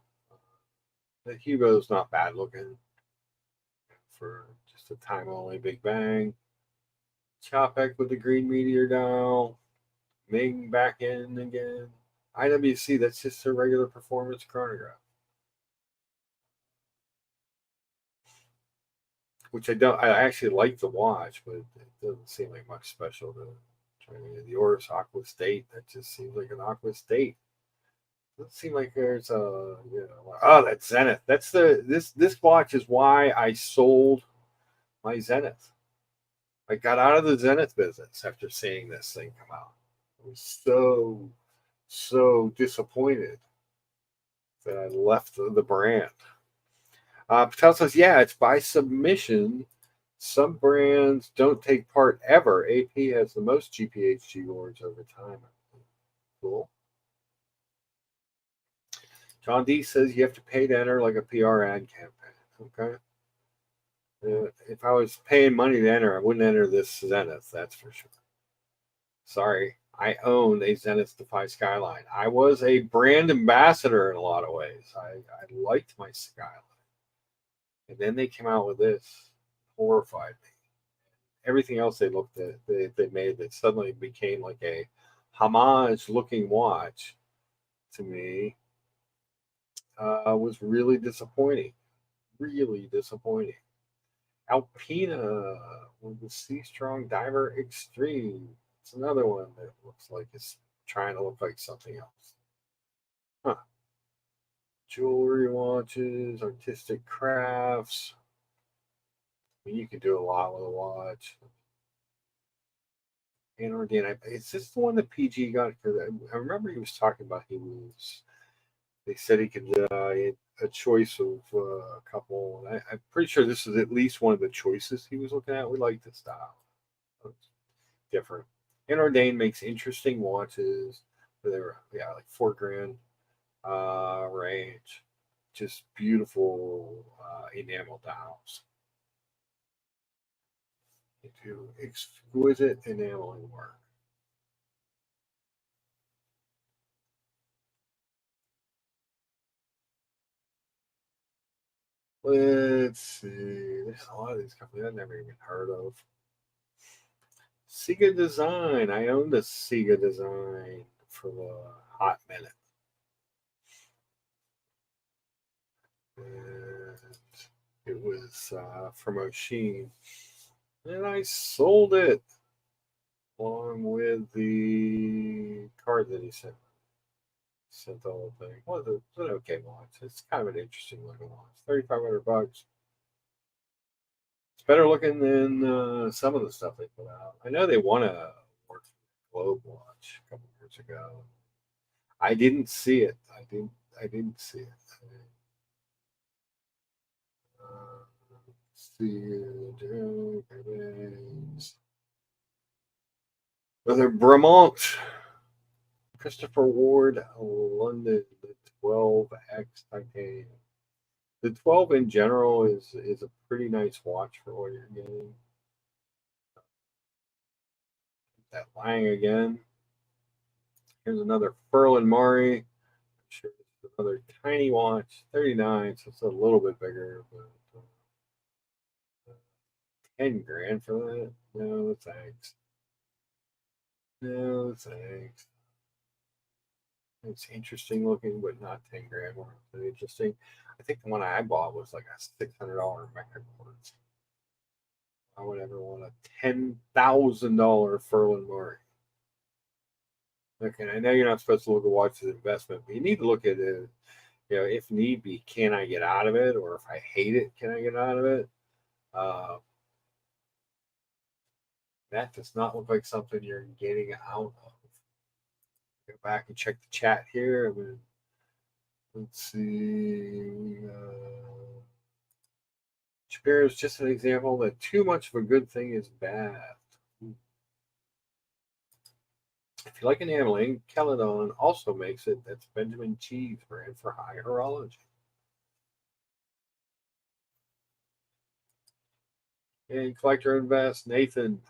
The Hugo's not bad looking for just a time only Big Bang. Chopek with the green meteor dial. Ming back in again. IWC, that's just a regular performance chronograph. Which I actually like the watch, but it doesn't seem like much special to the Oris Aqua State. That just seems like an Aqua State. It doesn't seem like there's that's Zenith. That's this watch is why I sold my Zenith. I got out of the Zenith business after seeing this thing come out. I was so disappointed that I left the brand. Patel says, yeah, it's by submission. Some brands don't take part ever. AP has the most GPHG awards over time. Cool. John D says you have to pay to enter like a PR ad campaign. Okay. If I was paying money to enter, I wouldn't enter this Zenith. That's for sure. Sorry, I owned a Zenith Defy Skyline. I was a brand ambassador in a lot of ways. I liked my Skyline. And then they came out with this, horrified me. Everything else they looked at, they made that suddenly became like a homage looking watch to me was really disappointing. Really disappointing. Alpina with the Sea Strong Diver Extreme. It's another one that looks like it's trying to look like something else. Huh. Jewelry watches, artistic crafts. I mean, you can do a lot with a watch. And Ordine, is this the one that PG got? Because I remember he was talking about they said he could a choice of a couple. I'm pretty sure this is at least one of the choices he was looking at. We like the style. It's different. And Ordain makes interesting watches. They're like $4,000 range. Just beautiful enamel dials. They do exquisite enameling work. Let's see. There's a lot of these companies I've never even heard of. Sega Design. I owned a Sega Design for a hot minute. And it was from Oshin. And I sold it along with the card that he sent. Sent the whole thing. Well, it's an okay watch. It's kind of an interesting looking watch. $3,500. It's better looking than some of the stuff they put out. I know they won a award for Globe watch a couple years ago. I didn't see it. I didn't see it. Let's see. Another Bremont. Christopher Ward, London, the 12X titanium. The 12 in general is a pretty nice watch for what you're getting. That Lang again. Here's another Furlan Mari. I'm sure it's another tiny watch, 39, so it's a little bit bigger, but 10 grand for that? No, thanks. No, thanks. It's interesting looking, but not 10 grand more interesting. I think the one I bought was like a $600 metric quartz. I would ever want a $10,000 Furlan Mari. Okay, I know you're not supposed to look at watch as investment, but you need to look at it. If need be, can I get out of it? Or if I hate it, can I get out of it? That does not look like something you're getting out of. Go back and check the chat here. Let's see. Shapiro is just an example that too much of a good thing is bad. If you like enameling, Celadon also makes it. That's Benjamin Cheese brand for high horology. And Collector Invest, Nathan,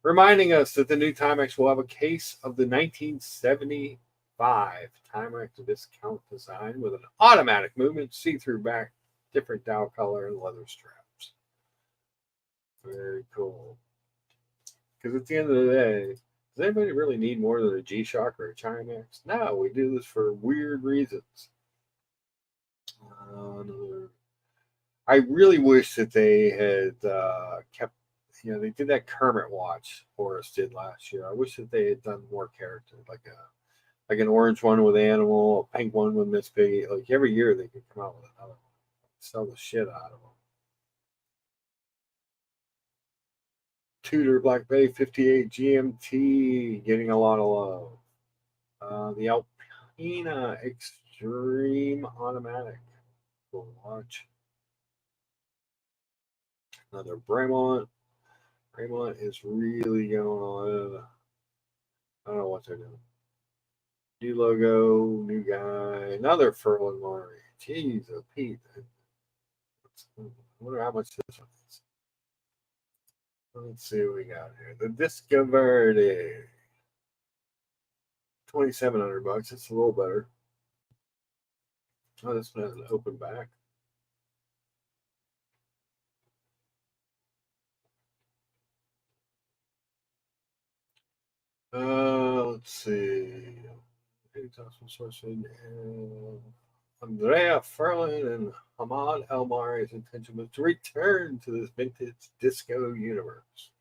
reminding us that the new Timex will have a case of the 1975 Timex discount design with an automatic movement, see-through back, different dial color, and leather straps. Very cool. Because at the end of the day, does anybody really need more than a G-Shock or a Timex? No, we do this for weird reasons. I really wish that they had kept. They did that Kermit watch Horace did last year. I wish that they had done more characters, like an orange one with Animal, a pink one with Miss Piggy. Like every year they could come out with another one. Sell the shit out of them. Tudor Black Bay 58 GMT getting a lot of love. The Alpina Extreme Automatic. Cool watch. Another Bremont. Bremont is really going on. I don't know what they're doing. New logo, new guy, another Furlan Mari. Jeez, oh Pete. I wonder how much this one is. Let's see what we got here. The Disco Verde. $2,700. It's a little better. Oh, this one has an open back. Let's see. Andrea Furlan and Hamad El Mari's intention was to return to this vintage disco universe.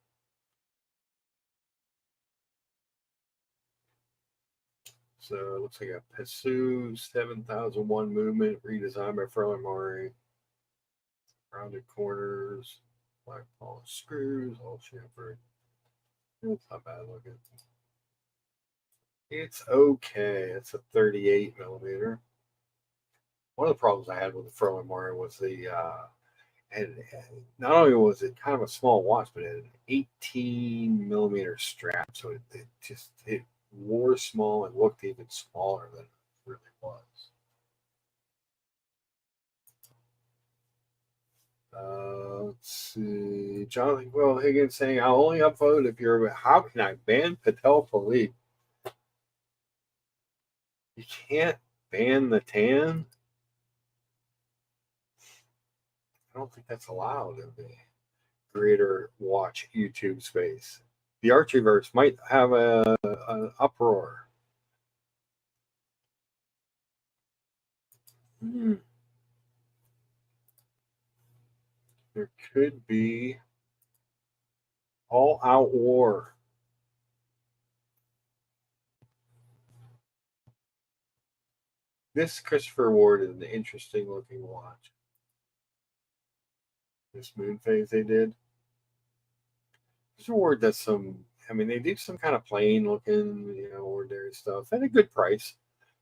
So it looks like a Pesu 7001 movement redesigned by Furlan Mari. Rounded corners, black polished screws, all chamfered. It's not bad looking. It's okay. It's a 38 millimeter. One of the problems I had with the Furlan Mari was and not only was it kind of a small watch, but it had an 18 millimeter strap, so it wore small and looked even smaller than it really was. Let's see. Jonathan Will Higgins saying, I'll only upvote if you're. How can I ban Patel Philippe? You can't ban the tan? I don't think that's allowed in the Greater Watch YouTube space. The Archieverse might have an uproar. There could be all out war. This Christopher Ward is an interesting looking watch. This moon phase they did. Christopher Ward does some, I mean, they do some kind of plain looking, ordinary stuff at a good price.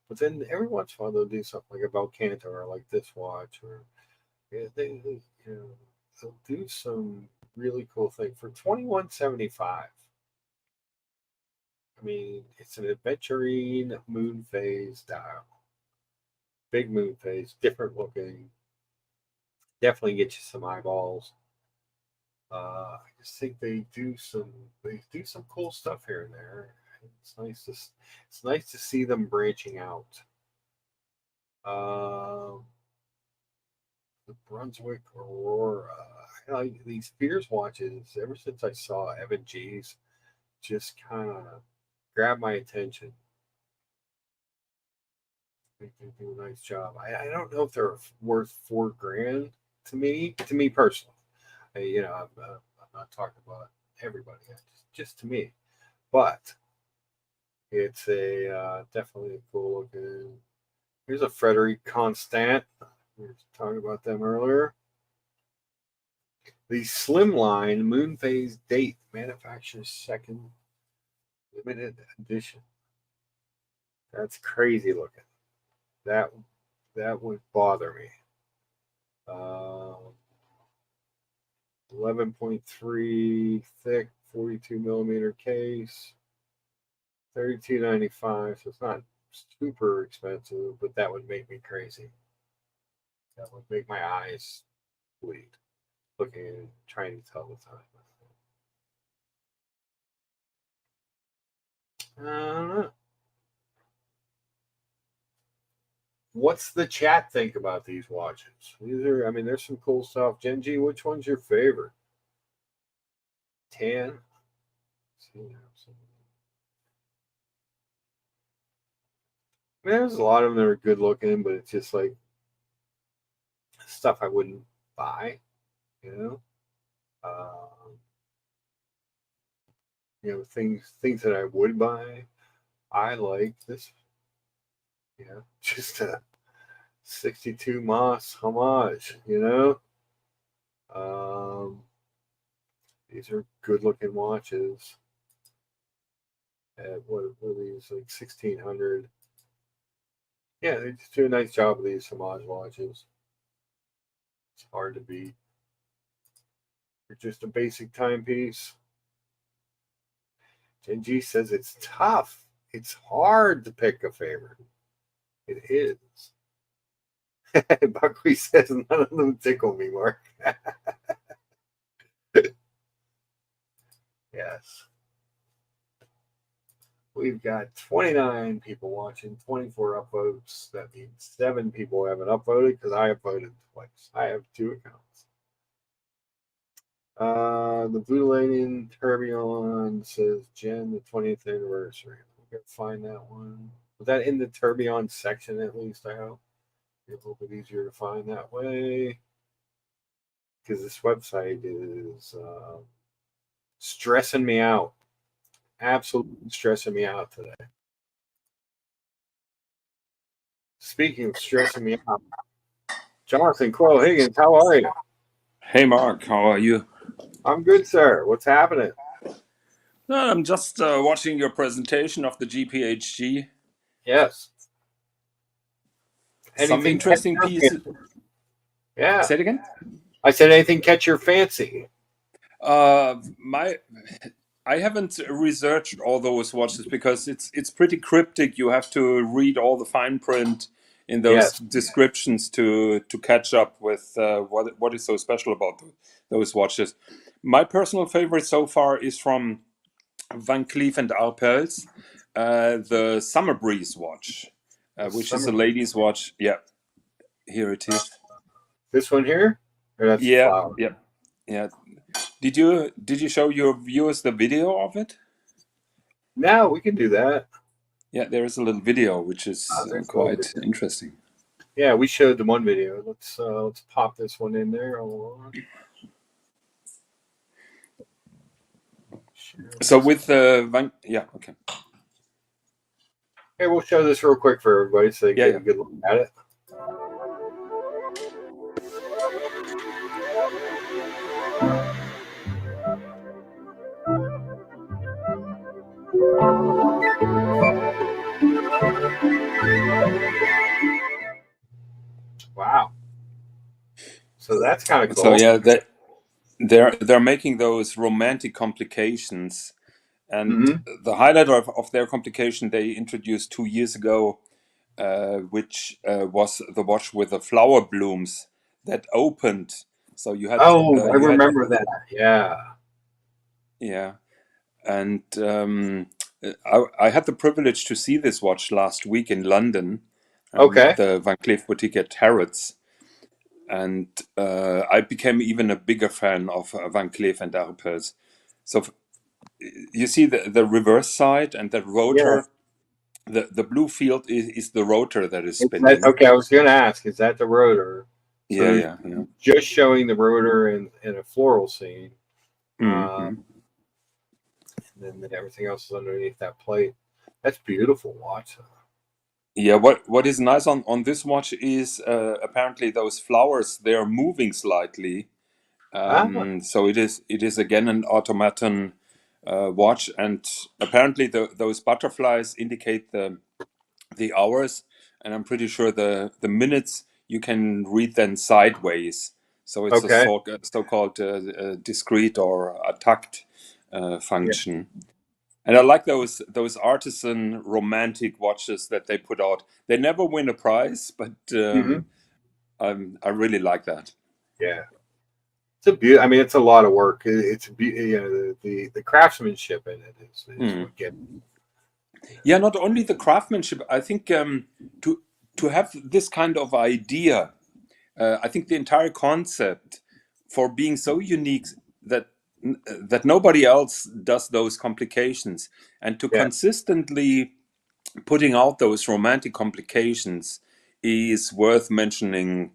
But then every once in a while they'll do something like a Belcanto or like this watch, or they'll do some really cool thing for $2,175. I mean, it's an aventurine moon phase dial. Big moon phase, different looking. Definitely get you some eyeballs. I just think they do some cool stuff here and there. It's nice to see them branching out. The Brunswick Aurora. I like these Spears watches ever since I saw Evan G's, just kind of grabbed my attention. They do a nice job. I don't know if they're worth $4,000 to me personally. I'm not talking about everybody, just to me. But it's a definitely a cool looking. Here's a Frederic Constant. We were talking about them earlier. The Slimline Moon Phase Date manufacturer's second limited edition. That's crazy looking. That would bother me. 11.3 thick, 42 millimeter case, $32.95. So it's not super expensive, but that would make me crazy. That would make my eyes bleed looking and trying to tell the time. I don't know. What's the chat think about these watches? There's some cool stuff. Genji, which one's your favorite? Tan. There's a lot of them that are good looking, but it's just like stuff I wouldn't buy. Things that I would buy. I like this. Just a 62 Moss homage. These are good looking watches. At what are these, like 1,600? Yeah, they just do a nice job with these homage watches. It's hard to beat. They're just a basic timepiece. Genji says it's tough. It's hard to pick a favorite. It is. Buckley says none of them tickle me, Mark. Yes. We've got 29 people watching, 24 upvotes. That means 7 people haven't upvoted because I upvoted twice. I have 2 accounts. The Voodoo Tourbillon says Jen, the 20th anniversary. We got to find that one. Was that in the Tourbillon section at least? I hope. It's a little bit easier to find that way because this website is stressing me out. Absolutely stressing me out today. Speaking of stressing me out, Jonathan Quill Higgins, how are you? Hey Mark, how are you? I'm good, sir. What's happening? I'm just watching your presentation of the GPHG. Yes. Some Anything interesting pieces. Yeah. Say it again? I said anything catch your fancy? I haven't researched all those watches because it's pretty cryptic. You have to read all the fine print in those Yes. descriptions to catch up with what is so special about those watches. My personal favorite so far is from Van Cleef and Arpels, the Summer Breeze watch, which is a ladies' watch. Yeah, here it is. This one here? Or that's the flower? Yeah. Did you show your viewers the video of it? No, we can do that. Yeah, there is a little video which is quite interesting. Yeah, we showed the one video. Let's pop this one in there. So with the okay. Okay, we'll show this real quick for everybody so they get a good look at it. Wow. So that's kind of cool. So yeah, they're making those romantic complications, and the highlight of their complication they introduced 2 years ago, which was the watch with the flower blooms that opened. So you had. I remember that. Yeah. Yeah, and I had the privilege to see this watch last week in London, at the Van Cleef boutique at Harrods. And I became even a bigger fan of Van Cleef and Arpels. So you see the reverse side and that rotor. Yeah. The blue field is the rotor that is spinning. Okay, I was going to ask, is that the rotor? So yeah. Just showing the rotor in a floral scene. And then everything else is underneath that plate. That's beautiful watch. Yeah, what is nice on this watch is apparently those flowers, they are moving slightly. So it is again an automaton watch, and apparently those butterflies indicate the hours, and I'm pretty sure the minutes you can read them sideways. So it's a so-called discrete or a tucked function. Yeah. And I like those artisan romantic watches that they put out. They never win a prize, but I really like that. Yeah. I mean, it's a lot of work. It's the craftsmanship in it is what gets. Yeah, not only the craftsmanship. I think to have this kind of idea, I think the entire concept for being so unique that nobody else does those complications, and to consistently putting out those romantic complications is worth mentioning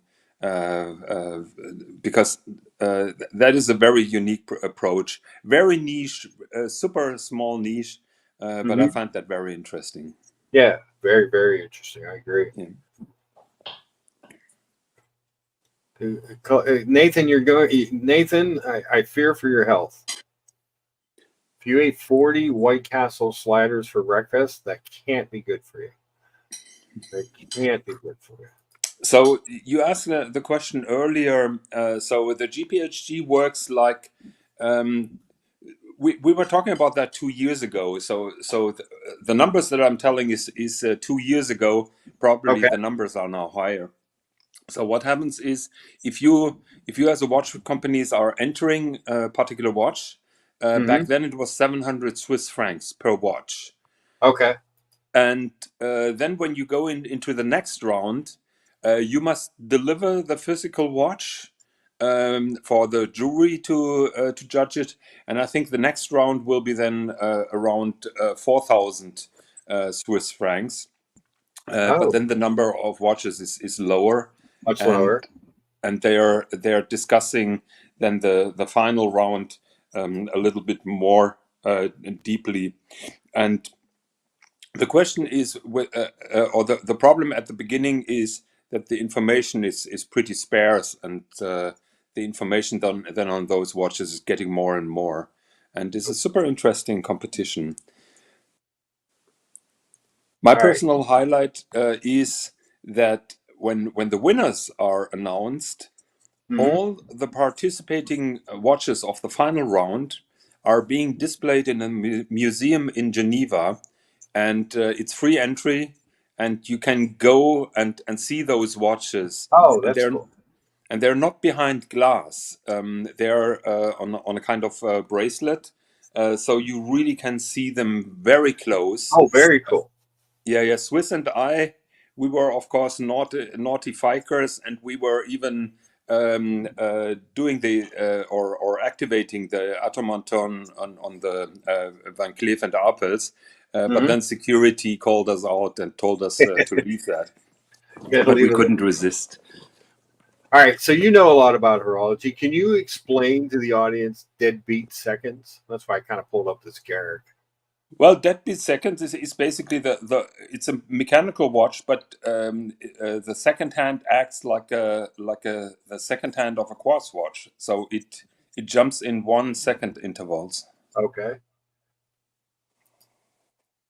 because that is a very unique approach, very niche, super small niche, but I find that very interesting. Yeah, very, very interesting. I agree. Yeah. Nathan, Nathan, I fear for your health. If you ate 40 White Castle sliders for breakfast, that can't be good for you. That can't be good for you. So you asked the question earlier. So the GPHG works like we were talking about that 2 years ago. So the numbers that I'm telling is 2 years ago. Probably Okay. the numbers are now higher. So what happens is if you as a watch companies are entering a particular watch, back then it was 700 Swiss francs per watch. Okay. And then when you go into the next round, you must deliver the physical watch for the jury to judge it. And I think the next round will be then around 4,000 Swiss francs. But then the number of watches is lower, Much and lower. they're discussing then the final round a little bit more deeply. And the question is, or the problem at the beginning is that the information is pretty sparse, and the information then on those watches is getting more and more. And it's a super interesting competition. My All right. personal highlight is that when the winners are announced, all the participating watches of the final round are being displayed in a museum in Geneva, and it's free entry, and you can go and see those watches, Oh, and that's cool. they're not behind glass. They're on a kind of bracelet, so you really can see them very close. Oh, very cool. Yeah. Swiss and I, we were of course naughty fikers, and we were even doing the or activating the automaton on the Van Cleef and Arpels, but then security called us out and told us to leave that. Yeah, But we leave it. couldn't resist. All right, so you know a lot about horology. Can you explain to the audience deadbeat seconds? That's why I kind of pulled up this Garrick. Well, deadbeat seconds is basically it's a mechanical watch, but the second hand acts like the second hand of a quartz watch. So it jumps in 1 second intervals. Okay.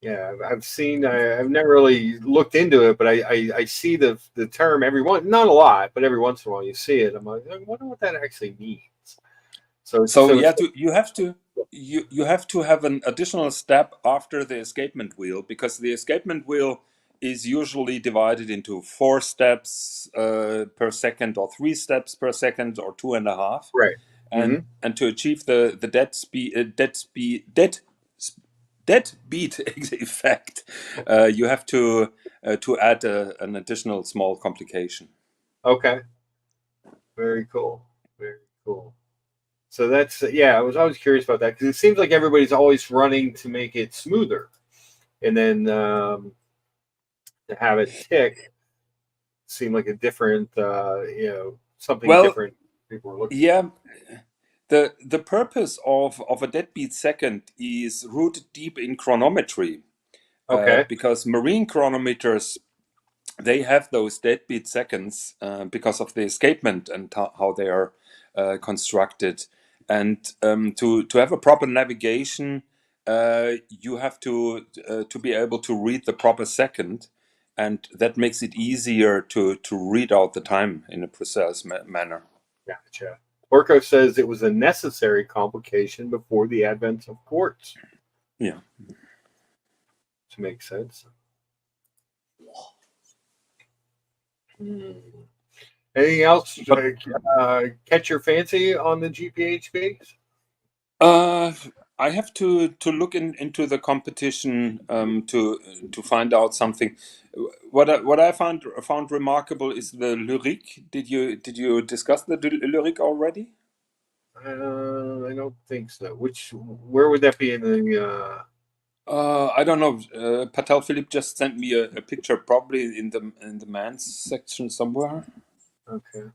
Yeah, I've seen. I've never really looked into it, but I see the term not a lot, but every once in a while you see it. I'm like, I wonder what that actually means. So yeah, you have to have an additional step after the escapement wheel, because the escapement wheel is usually divided into 4 steps per second, or 3 steps per second, or 2.5. right. And to achieve the dead beat effect, you have to add an additional small complication. Okay. Very cool. Very cool. So that's I was always curious about that because it seems like everybody's always running to make it smoother, and then to have it tick seemed like a different, something different people were looking. Yeah. The purpose of a deadbeat second is rooted deep in chronometry, Okay. because marine chronometers, they have those deadbeat seconds because of the escapement and how they are constructed. And to have a proper navigation, you have to be able to read the proper second, and that makes it easier to read out the time in a precise manner. Gotcha. Orko says it was a necessary complication before the advent of quartz. Yeah. To make sense. Anything else catch your fancy on the GPHBs? I have to look into the competition to find out something. What I found remarkable is the lyric. Did you discuss the lyric already? I don't think so. Where would that be in the? I don't know. Patel Philip just sent me a picture, probably in the men's section somewhere. Okay.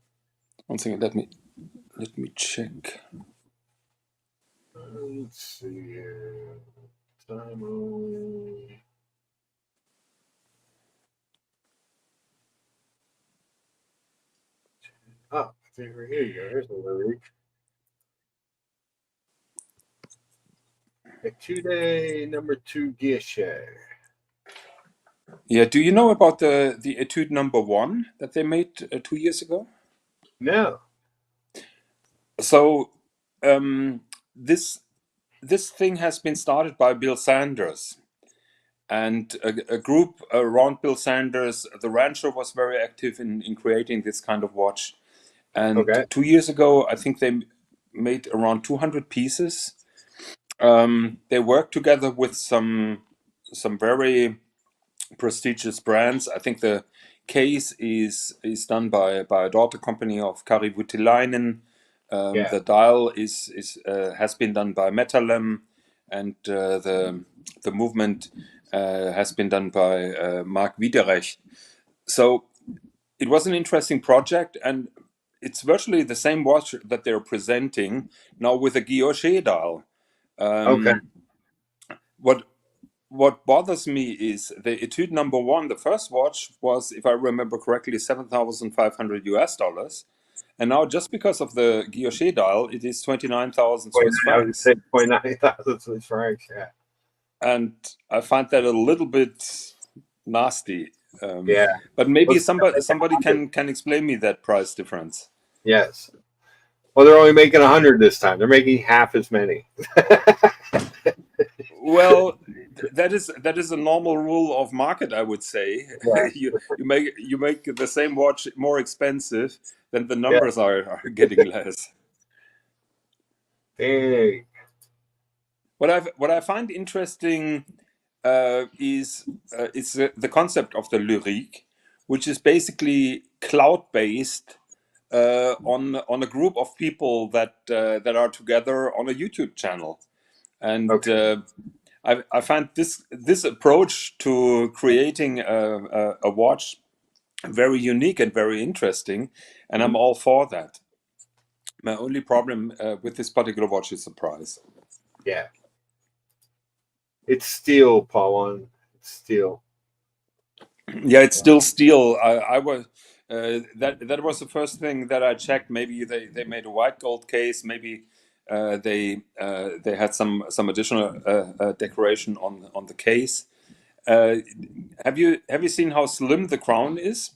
One second. Let me check. Let's see here. Time only. Oh, here you go. Here's the lyric. Etude number 2 Guichet. Yeah. Do you know about the Etude number 1 that they made 2 years ago? No. So this this thing has been started by Bill Sanders, and a group around Bill Sanders. The Rancher was very active in creating this kind of watch. And Okay. 2 years ago, I think they made around 200 pieces. They worked together with some very prestigious brands. I think the case is done by a daughter company of Kari Voutilainen. Yeah. The dial is has been done by Metalem, and the movement has been done by Marc Wiederrecht. So it was an interesting project, and it's virtually the same watch that they're presenting now with a Guilloche dial. Okay. What bothers me is the Etude number one. The first watch was, if I remember correctly, $7,500, and now just because of the Guilloche dial, it is 29,000 Swiss I would francs. say 29,000 Swiss francs. Yeah. And I find that a little bit nasty. Yeah. But maybe Well, somebody can explain me that price difference. Yes. Well, they're only making 100 this time. They're making half as many. Well, that is a normal rule of market, I would say. Yeah. you make the same watch more expensive, then the Yeah. numbers are getting less. Hey. What I find interesting is the concept of the lyrique, which is basically cloud based on a group of people that are together on a YouTube channel, and Okay. I find this approach to creating a watch very unique and very interesting, and I'm all for that. My only problem with this particular watch is the price. Yeah. It's steel, Pawan. It's steel. Yeah, it's still steel. I was that was the first thing that I checked. Maybe they made a white gold case. Maybe they had some additional decoration on the case. Have you seen how slim the crown is?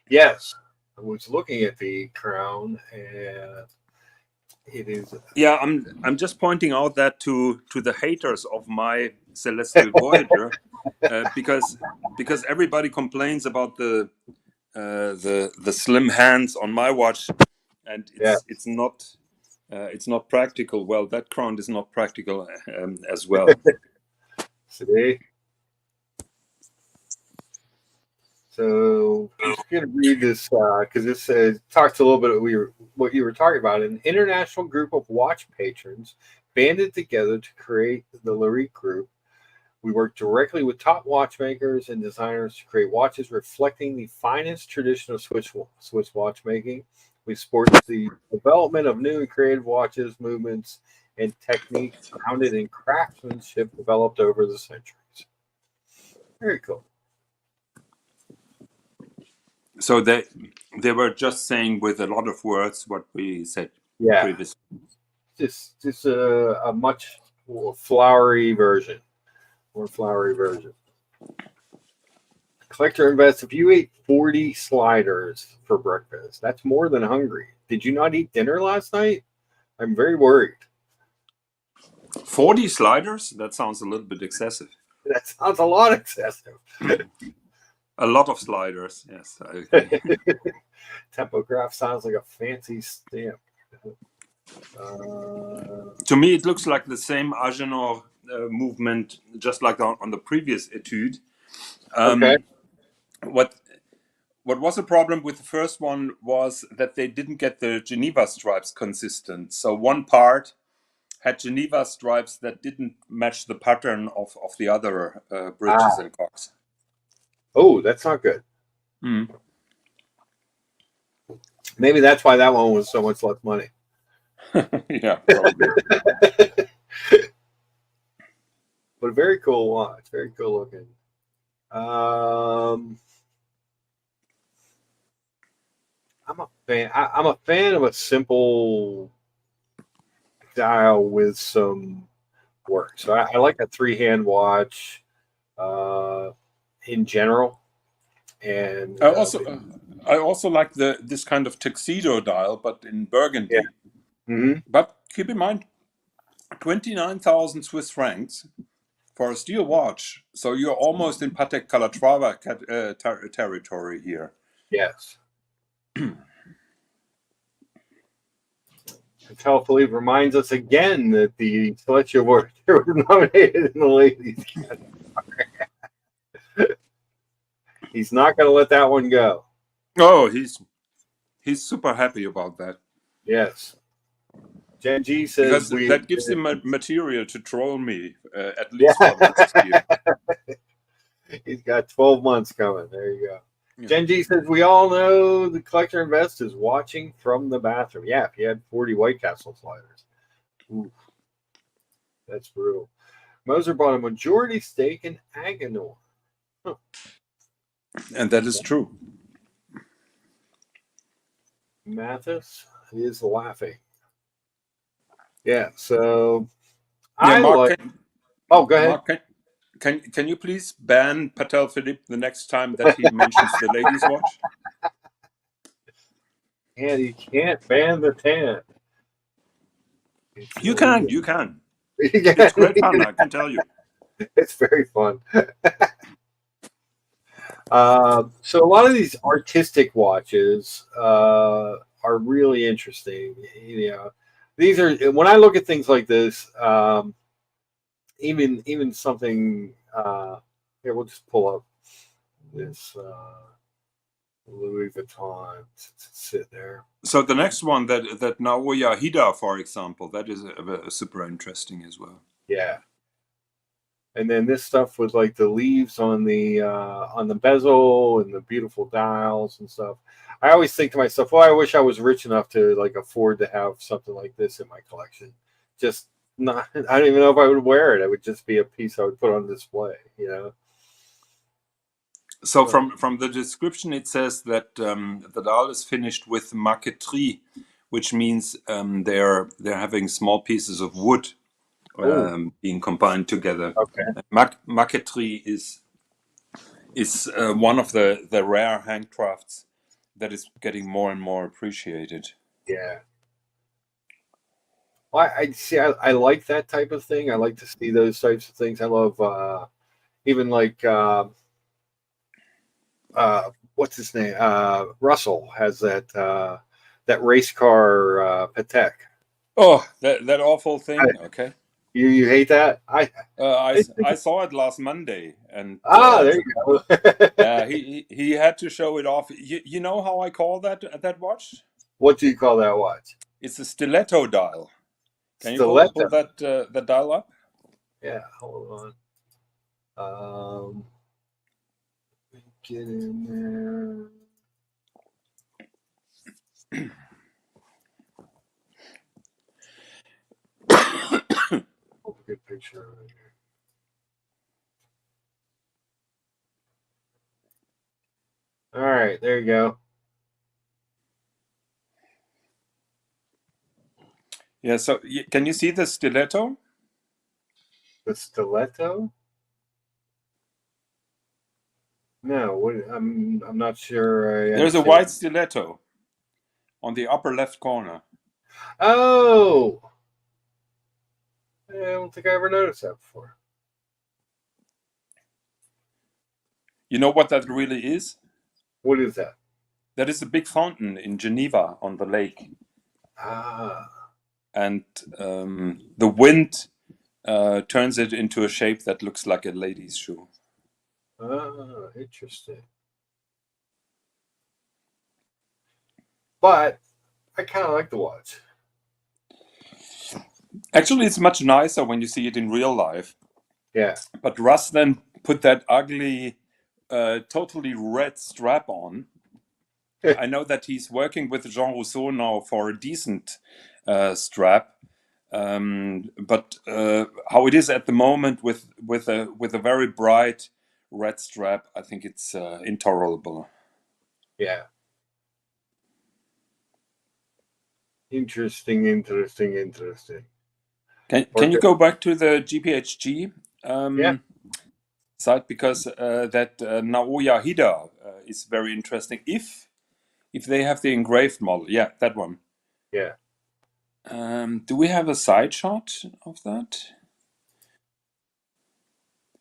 Yes. I was looking at the crown, and it is. Yeah, I'm just pointing out that to the haters of my Celestial Voyager, because everybody complains about the slim hands on my watch, and Yeah. it's not practical. Well, that crown is not practical as well. See? So I'm just going to read this because this talks a little bit of what you were talking about. An international group of watch patrons banded together to create the Lyrique Group. We work directly with top watchmakers and designers to create watches reflecting the finest tradition of Swiss watchmaking. We support the development of new and creative watches, movements, and techniques grounded in craftsmanship developed over the centuries. Very cool. So they were just saying with a lot of words what we said previously. Just a much more flowery version. Collector invests. If you ate 40 sliders for breakfast, that's more than hungry. Did you not eat dinner last night? I'm very worried. 40 sliders? That sounds a little bit excessive. That sounds a lot excessive. A lot of sliders, yes. I agree. Tempograph sounds like a fancy stamp. To me, it looks like the same Agenor movement, just like on the previous Etude. Okay. What was a problem with the first one was that they didn't get the Geneva stripes consistent. So one part had Geneva stripes that didn't match the pattern of the other bridges and cocks. Oh, that's not good. Maybe that's why that one was so much less money. Yeah, probably. But a very cool watch. Very cool looking. I'm a fan. I'm a fan of a simple dial with some work. So I like a 3-hand watch in general. And I also like this kind of tuxedo dial, but in burgundy. Yeah. Mm-hmm. But keep in mind, 29,000 Swiss francs for a steel watch. So you're almost in Patek Calatrava territory here. Yes. Patel Philippe reminds us again that the Celestial Warrior was nominated in the ladies category. He's not going to let that one go. Oh, he's super happy about that. Yes. Gen G says because that gives him material to troll me at least for the next year. He's got 12 months coming. There you go. Yeah. Gen G says, we all know the Collector Invest is watching from the bathroom. Yeah, if you had 40 White Castle sliders. Ooh, that's brutal. Moser bought a majority stake in Agenor. Huh. And that is true. Mathis is laughing. Yeah, so yeah, Mark, go ahead. Mark, can you please ban Patel Philippe the next time that he mentions the ladies' watch? And you can't ban the tan. You can. It's great fun, I can tell you. It's very fun. So a lot of these artistic watches are really interesting. You know, these are, when I look at things like this, even something. Here, we'll just pull up this Louis Vuitton. Sit there. So the next one, that Naoya Hida, for example, that is a super interesting as well. Yeah. And then this stuff with like the leaves on the bezel and the beautiful dials and stuff. I always think to myself, well, I wish I was rich enough to like afford to have something like this in my collection. Just not, I don't even know if I would wear it. It would just be a piece I would put on display, you know. So from the description, it says that the dial is finished with marqueterie, which means they're having small pieces of wood being combined together. Okay. Marqueterie is one of the rare handcrafts that is getting more and more appreciated. Yeah. Well, I see. I like that type of thing. I like to see those types of things. I love even like what's his name? Russell has that race car Patek. Oh, that awful thing. Okay. You hate that? I saw it last Monday, and there you go. yeah, he had to show it off. You know how I call that watch? What do you call that watch? It's a stiletto dial. Can Stiletto. you pull that dial up? Yeah, hold on. Get in there. Good picture right here. All right, there you go. Yeah, so can you see the stiletto? The stiletto? No, I'm not sure. There's a white stiletto on the upper left corner. Oh, I don't think I ever noticed that before. You know what that really is? What is that? That is a big fountain in Geneva on the lake. Ah. And the wind turns it into a shape that looks like a lady's shoe. Ah, interesting. But I kind of like the watch. Actually, it's much nicer when you see it in real life. Yeah. But Russ then put that ugly, totally red strap on. I know that he's working with Jean Rousseau now for a decent strap. But how it is at the moment with a very bright red strap, I think it's intolerable. Yeah. Interesting. Can you go back to the GPHG site, because that Naoya Hida is very interesting. If they have the engraved model, yeah, that one. Yeah. Do we have a side shot of that?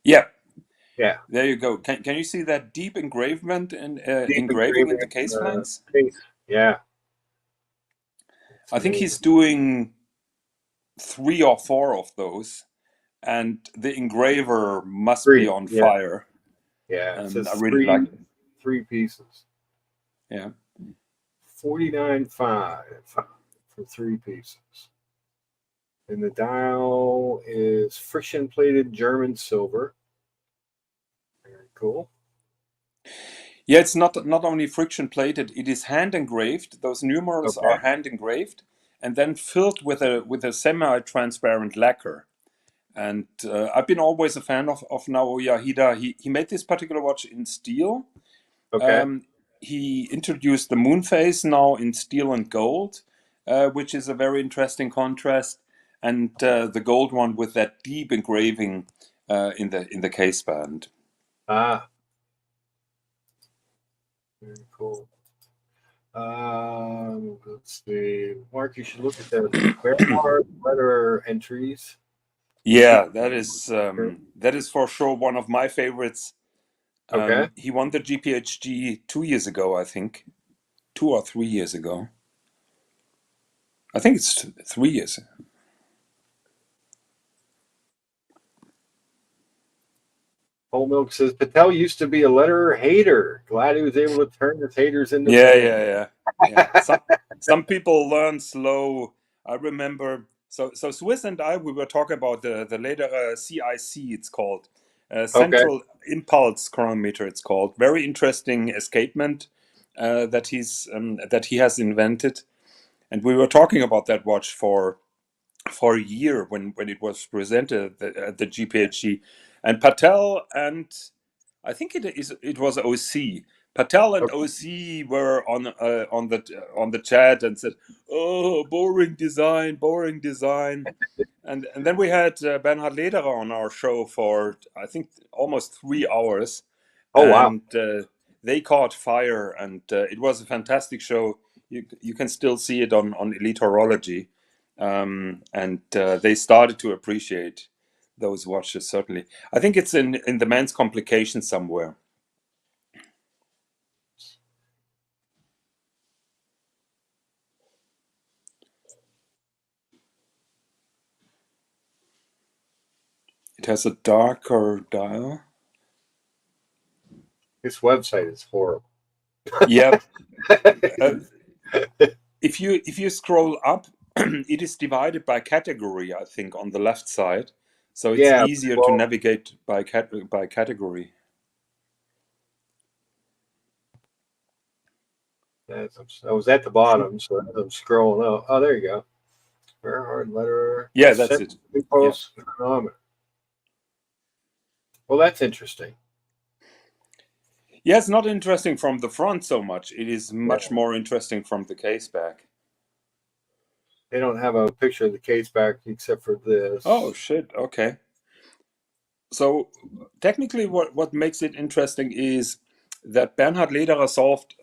Yeah. Yeah. There you go. Can you see that deep engravement and Deep engraving in engraving the case in the flanks? case. Yeah. It's I think he's amazing. doing 3 or 4 of those, and the engraver must be 3. on Yeah. fire. Yeah. It I says really like it. 3 pieces. Yeah. 49.5 for 3 pieces. And the dial is friction plated German silver. Very cool. Yeah, it's not only friction plated; it is hand engraved. Those numerals Okay. are hand engraved and then filled with a semi-transparent lacquer. And I've been always a fan of Naoya Hida. He made this particular watch in steel. Okay. He introduced the moon phase now in steel and gold, which is a very interesting contrast, and the gold one with that deep engraving in the case band. Ah, very cool. Let's see. Mark, you should look at the Bernhard letter entries. Yeah, that is for sure one of my favorites. Okay. He won the GPHG 2 years ago, I think, 2 or 3 years ago. I think it's 3 years. Whole Milk says Patel used to be a letterer hater. Glad he was able to turn his haters into Yeah, fans. yeah, yeah, yeah. Some people learn slow. I remember. So Swiss and I, we were talking about the later CIC. It's called Okay. Central Impulse Chronometer. It's called very interesting escapement that he has invented. And we were talking about that watch for a year when it was presented at the GPHG, and Patel and I think it was OC. Patel and Okay. OC were on the chat and said, "Oh, boring design, boring design." And then we had Bernhard Lederer on our show for I think almost 3 hours, Oh wow. and they caught fire, and it was a fantastic show. You can still see it on Elite Horology, and they started to appreciate those watches. Certainly, I think it's in the Man's Complications somewhere. It has a darker dial. This website is horrible. Yep. If you scroll up, it is divided by category, I think, on the left side, so it's Yeah. easier to Well, navigate by category. I was at the bottom, so I'm scrolling up. Oh, there you go. Bernhard letterer. Yeah, that's Central it. Yeah. Impulse chronometer. Well, that's interesting. Yeah, it's not interesting from the front so much. It is much Yeah. more interesting from the case back. They don't have a picture of the case back except for this. Oh shit. Okay. So technically, what makes it interesting is that Bernhard Lederer solved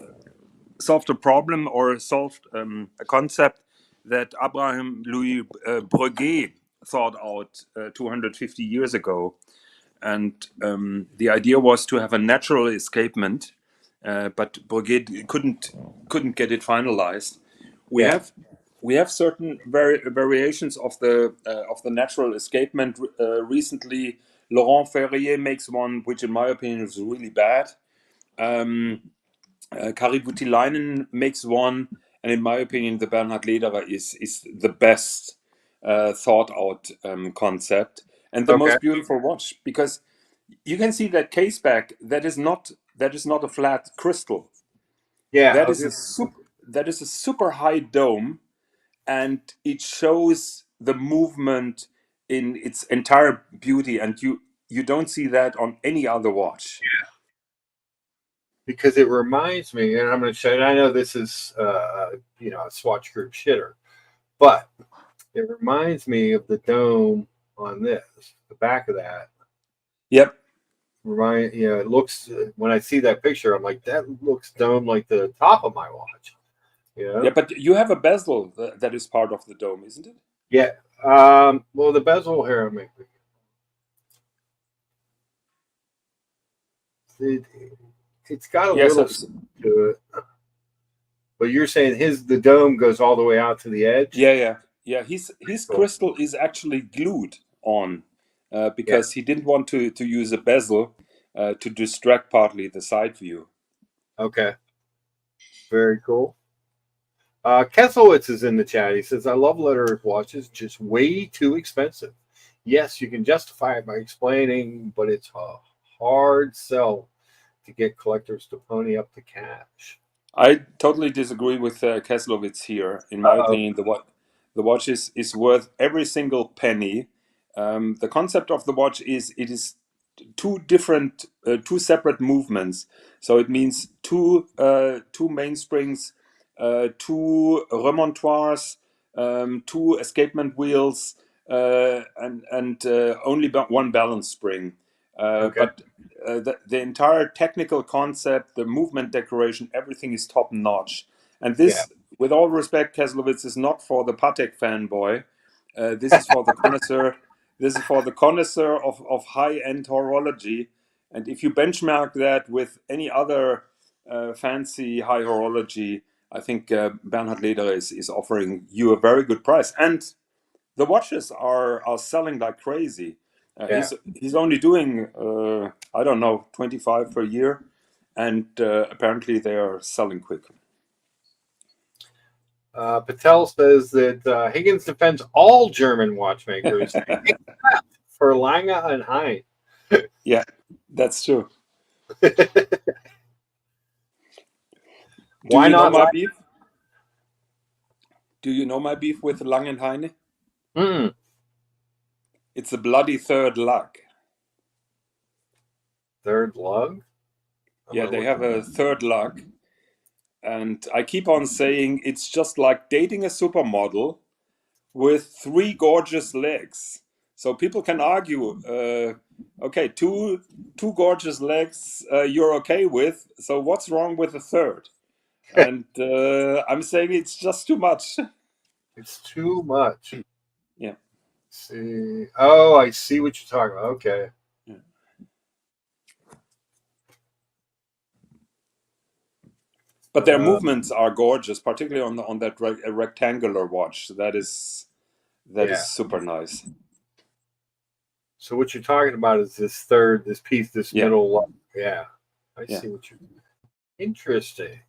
a problem or solved a concept that Abraham Louis Breguet thought out 250 years ago. And the idea was to have a natural escapement, but Breguet couldn't get it finalized. We Yeah. have certain variations of the natural escapement. Recently, Laurent Ferrier makes one, which in my opinion is really bad. Kari Voutilainen makes one, and in my opinion, the Bernhard Lederer is the best thought out concept and the Okay. most beautiful watch, because you can see that case back. That is not a flat crystal. Yeah. I That was is a just, super high dome, and it shows the movement in its entire beauty, and you don't see that on any other watch. because it reminds me, and I'm going to show you. I know this is, a Swatch Group shitter, but it reminds me of the dome on this, the back of that. Yep. It looks, when I see that picture, I'm like, that looks dome like the top of my watch. Yeah. Yeah, but you have a bezel that is part of the dome, isn't it? Yeah. Well, the bezel here, it, it's got a Yes. little to it, but you're saying the dome goes all the way out to the edge. Yeah. His Cool. crystal is actually glued on Yeah. because he didn't want to use a bezel to distract partly the side view. Okay. Very cool. Kesselwitz is in the chat. He says, "I love letter Earth watches, just way too expensive. Yes, you can justify it by explaining, but it's a hard sell to get collectors to pony up the cash." I totally disagree with Keslowitz here. In my Uh-oh. opinion, the watch is worth every single penny. The concept of the watch is it is two separate movements. So it means two mainsprings, two remontoirs, two escapement wheels, and only one balance spring. Okay. But the entire technical concept, the movement decoration, everything is top notch. And Yeah. this, with all respect, Keselowitz is not for the Patek fanboy. This is for the connoisseur. This is for the connoisseur of high-end horology. And if you benchmark that with any other fancy high horology, I think Bernhard Lederer is offering you a very good price. And the watches are selling like crazy. Yeah. He's only doing I don't know 25 per year, and apparently they are selling quick. Patel says that Higgins defends all German watchmakers for Lange and Hein. Yeah, that's true. Do Why you know not my Lange? beef? Do you know my beef with Langenheine? Mm. It's a bloody third lug. Third lug? Yeah, they have a third lug. And I keep on saying it's just like dating a supermodel with three gorgeous legs. So people can argue, okay, two gorgeous legs you're okay with. So what's wrong with the third? And I'm saying it's just too much. It's too much. Yeah. Let's see. Oh, I see what you're talking about. Okay. Yeah. But their movements are gorgeous, particularly on that rectangular watch. That is Yeah. super nice. So what you're talking about is this piece, this Yeah. middle lug. Yeah. I Yeah. see what you're doing. Interesting.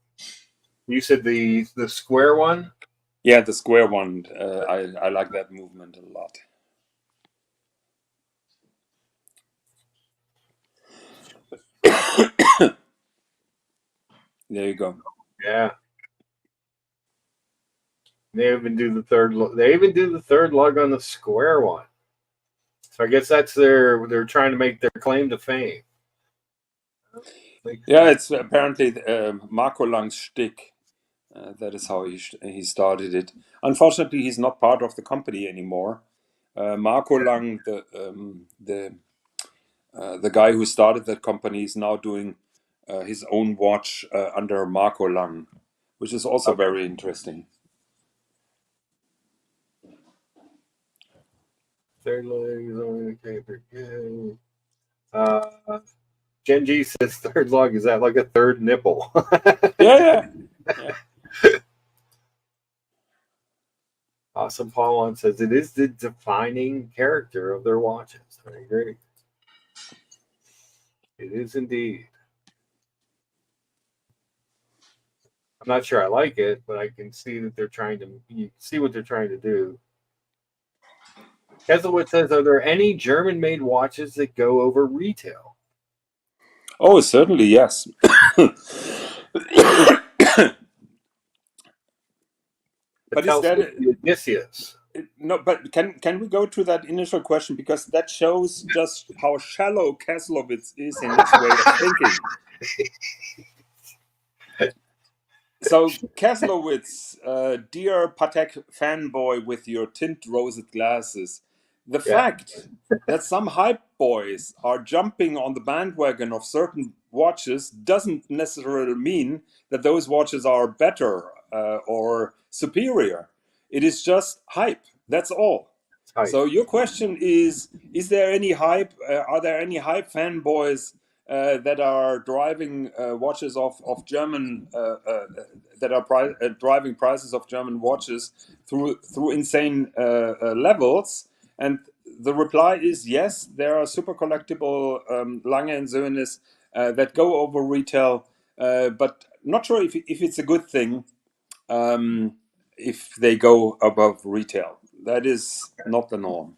You said the square one? Yeah, the square one. I like that movement a lot. There you go. Yeah. They even do the third. They even do the third lug on the square one. So I guess that's they're trying to make their claim to fame. Yeah, it's apparently Marco Lang's shtick. That is how he started it. Unfortunately, he's not part of the company anymore. Marco Lang, the guy who started that company, is now doing his own watch under Marco Lang, which is also very interesting. Third leg is only okay. Gen G says third lug. Is that like a third nipple? Yeah. Awesome Paulon says it is the defining character of their watches. I agree. It is indeed. I'm not sure I like it, but I can see that you see what they're trying to do. Keselwood says, are there any German-made watches that go over retail? Oh, certainly, yes. But is that Odysseus? no? But can we go to that initial question, because that shows just how shallow Kaslowitz is in his way of thinking. So Kaslowitz, dear Patek fanboy with your tint rosed glasses, the fact that some hype boys are jumping on the bandwagon of certain watches doesn't necessarily mean that those watches are better. or superior. It is just hype. That's all. Hype. So your question is there any hype? Are there any hype fanboys that are driving watches of German that are driving prices of German watches through insane levels? And the reply is yes. There are super collectible Lange and Söhnes that go over retail, but not sure if it's a good thing if they go above retail. That is not the norm.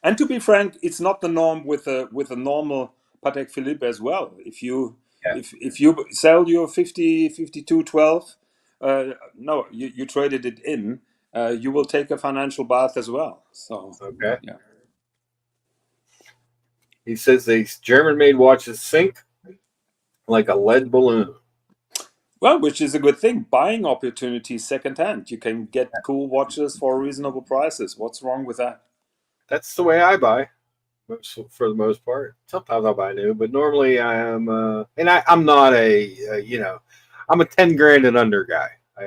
And to be frank, it's not the norm with a normal Patek Philippe as well. If you sell your 5212, no, you traded it in, you will take a financial bath as well. So Okay. yeah. He says these German-made watches sink like a lead balloon. Well, which is a good thing. Buying opportunities secondhand. You can get cool watches for reasonable prices. What's wrong with that? That's the way I buy, for the most part. Sometimes I'll buy new, but normally I am, and I'm not I'm a 10 grand and under guy. I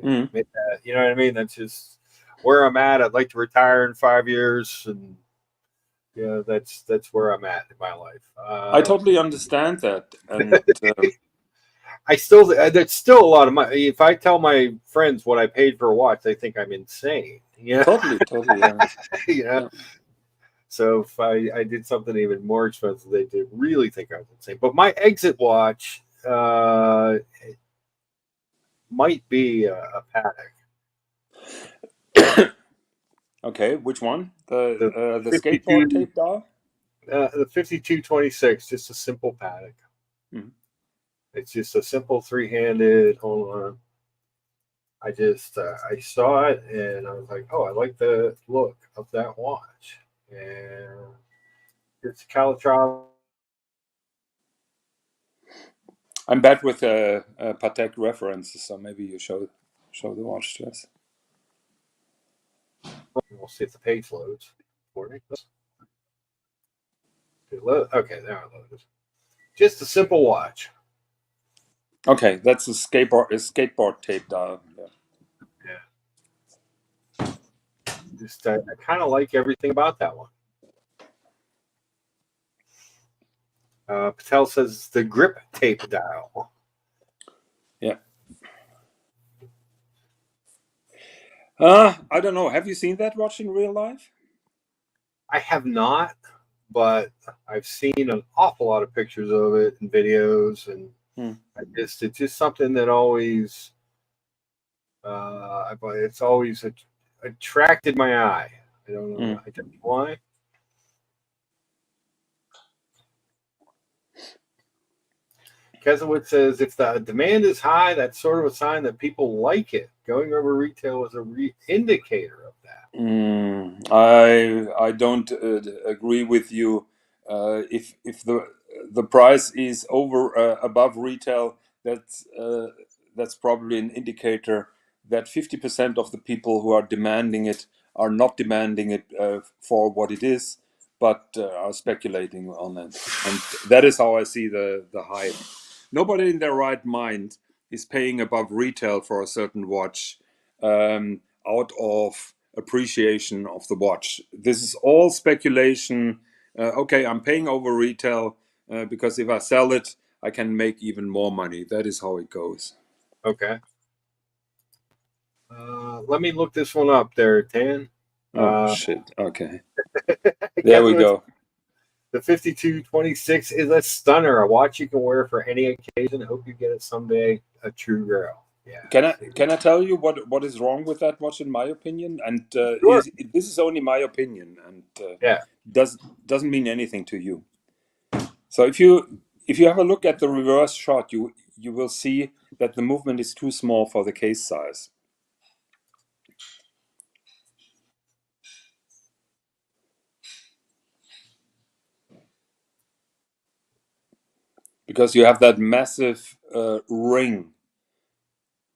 admit that, you know what I mean? That's just where I'm at. I'd like to retire in 5 years, and yeah, that's where I'm at in my life. I totally understand that, and I still, that's still a lot of money. If I tell my friends what I paid for a watch, they think I'm insane. Yeah, totally, yeah. Yeah. So if I did something even more expensive, they did really think I was insane. But my exit watch might be a Patek. Okay, which one? The 52 skateboard tape dial? The 5226, just a simple Patek. Mhm. It's just a simple three-handed. Hold on. I saw it and I was like, oh, I like the look of that watch. And it's Calatrava. I'm bad with Patek references, so maybe you show the watch to us. We'll see if the page loads for me. Okay, there it loads. Just a simple watch. Okay, that's a skateboard tape dial. Yeah. Just I kind of like everything about that one. Patel says the grip tape dial. Yeah. I don't know. Have you seen that watch in real life? I have not, but I've seen an awful lot of pictures of it and videos, and it's just something that always it's always attracted my eye. I don't know. I don't know why. Kesselwood says if the demand is high, that's sort of a sign that people like it. Going over retail is a indicator of that. I don't agree with you. If the price is above retail, that's probably an indicator that 50% of the people who are demanding it are not demanding it for what it is, but are speculating on it. And that is how I see the hype. Nobody in their right mind is paying above retail for a certain watch out of appreciation of the watch. This is all speculation. Okay, I'm paying over retail because if I sell it, I can make even more money. That is how it goes. Okay. Let me look this one up there, Tan. Oh, shit. Okay. There we go. The 5226 is a stunner. A watch you can wear for any occasion. I hope you get it someday. A true girl. Yeah. Can I tell you what is wrong with that watch in my opinion? And Sure. this is only my opinion, and doesn't mean anything to you. So if you have a look at the reverse shot, you will see that the movement is too small for the case size. Because you have that massive ring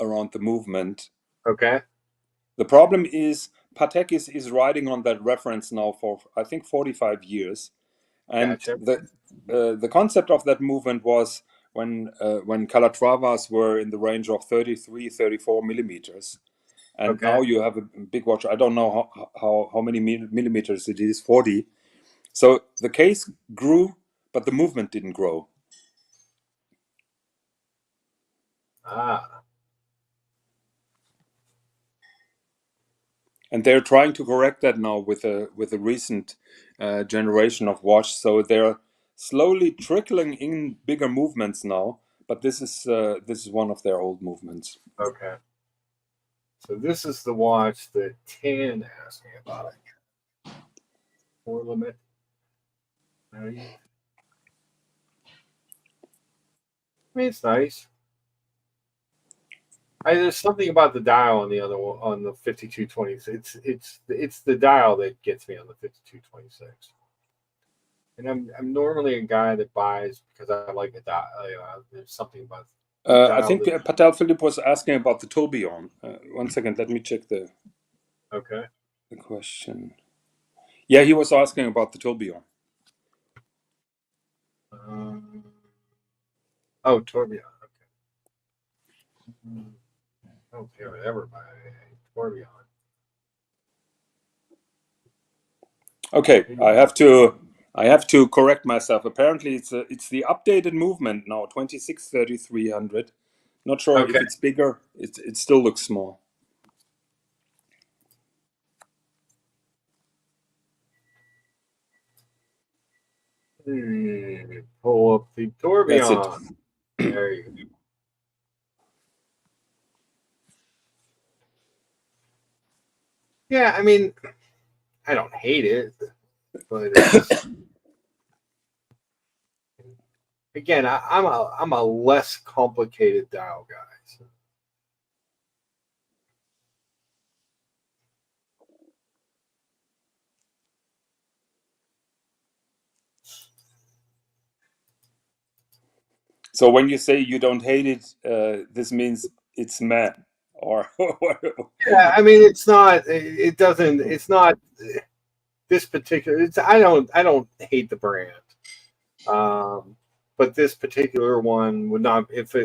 around the movement. Okay. The problem is Patek is riding on that reference now for I think 45 years, and Gotcha. the concept of that movement was when Calatravas were in the range of 33, 34 millimeters. And Okay. now you have a big watch. I don't know how many millimeters it is, 40. So the case grew, but the movement didn't grow. Ah. And they're trying to correct that now with a recent generation of watch. So they're slowly trickling in bigger movements now. But this is one of their old movements. Okay. So this is the watch that Tan asked me about. Four limit. I mean, it's nice. There's something about the dial on the other one, on the 5226. It's the dial that gets me on the 5226. And I'm normally a guy that buys because I like the dial. There's something about the I dial. think Patel Philip was asking about the tourbillon. 1 second, let me check the question. Yeah, he was asking about the tourbillon. Oh, tourbillon. Okay. I don't think I would ever buy a tourbillon. Okay, I have to correct myself. Apparently, it's the updated movement now, 26-3300. Not sure if it's bigger. It still looks small. Pull up the tourbillon. That's it. There you go. Yeah, I mean, I don't hate it, but it's, again, I'm a less complicated dial guy. So when you say you don't hate it, this means it's meh, or Yeah, I mean, it's not. It doesn't. It's not this particular. I don't hate the brand, but this particular one would not. If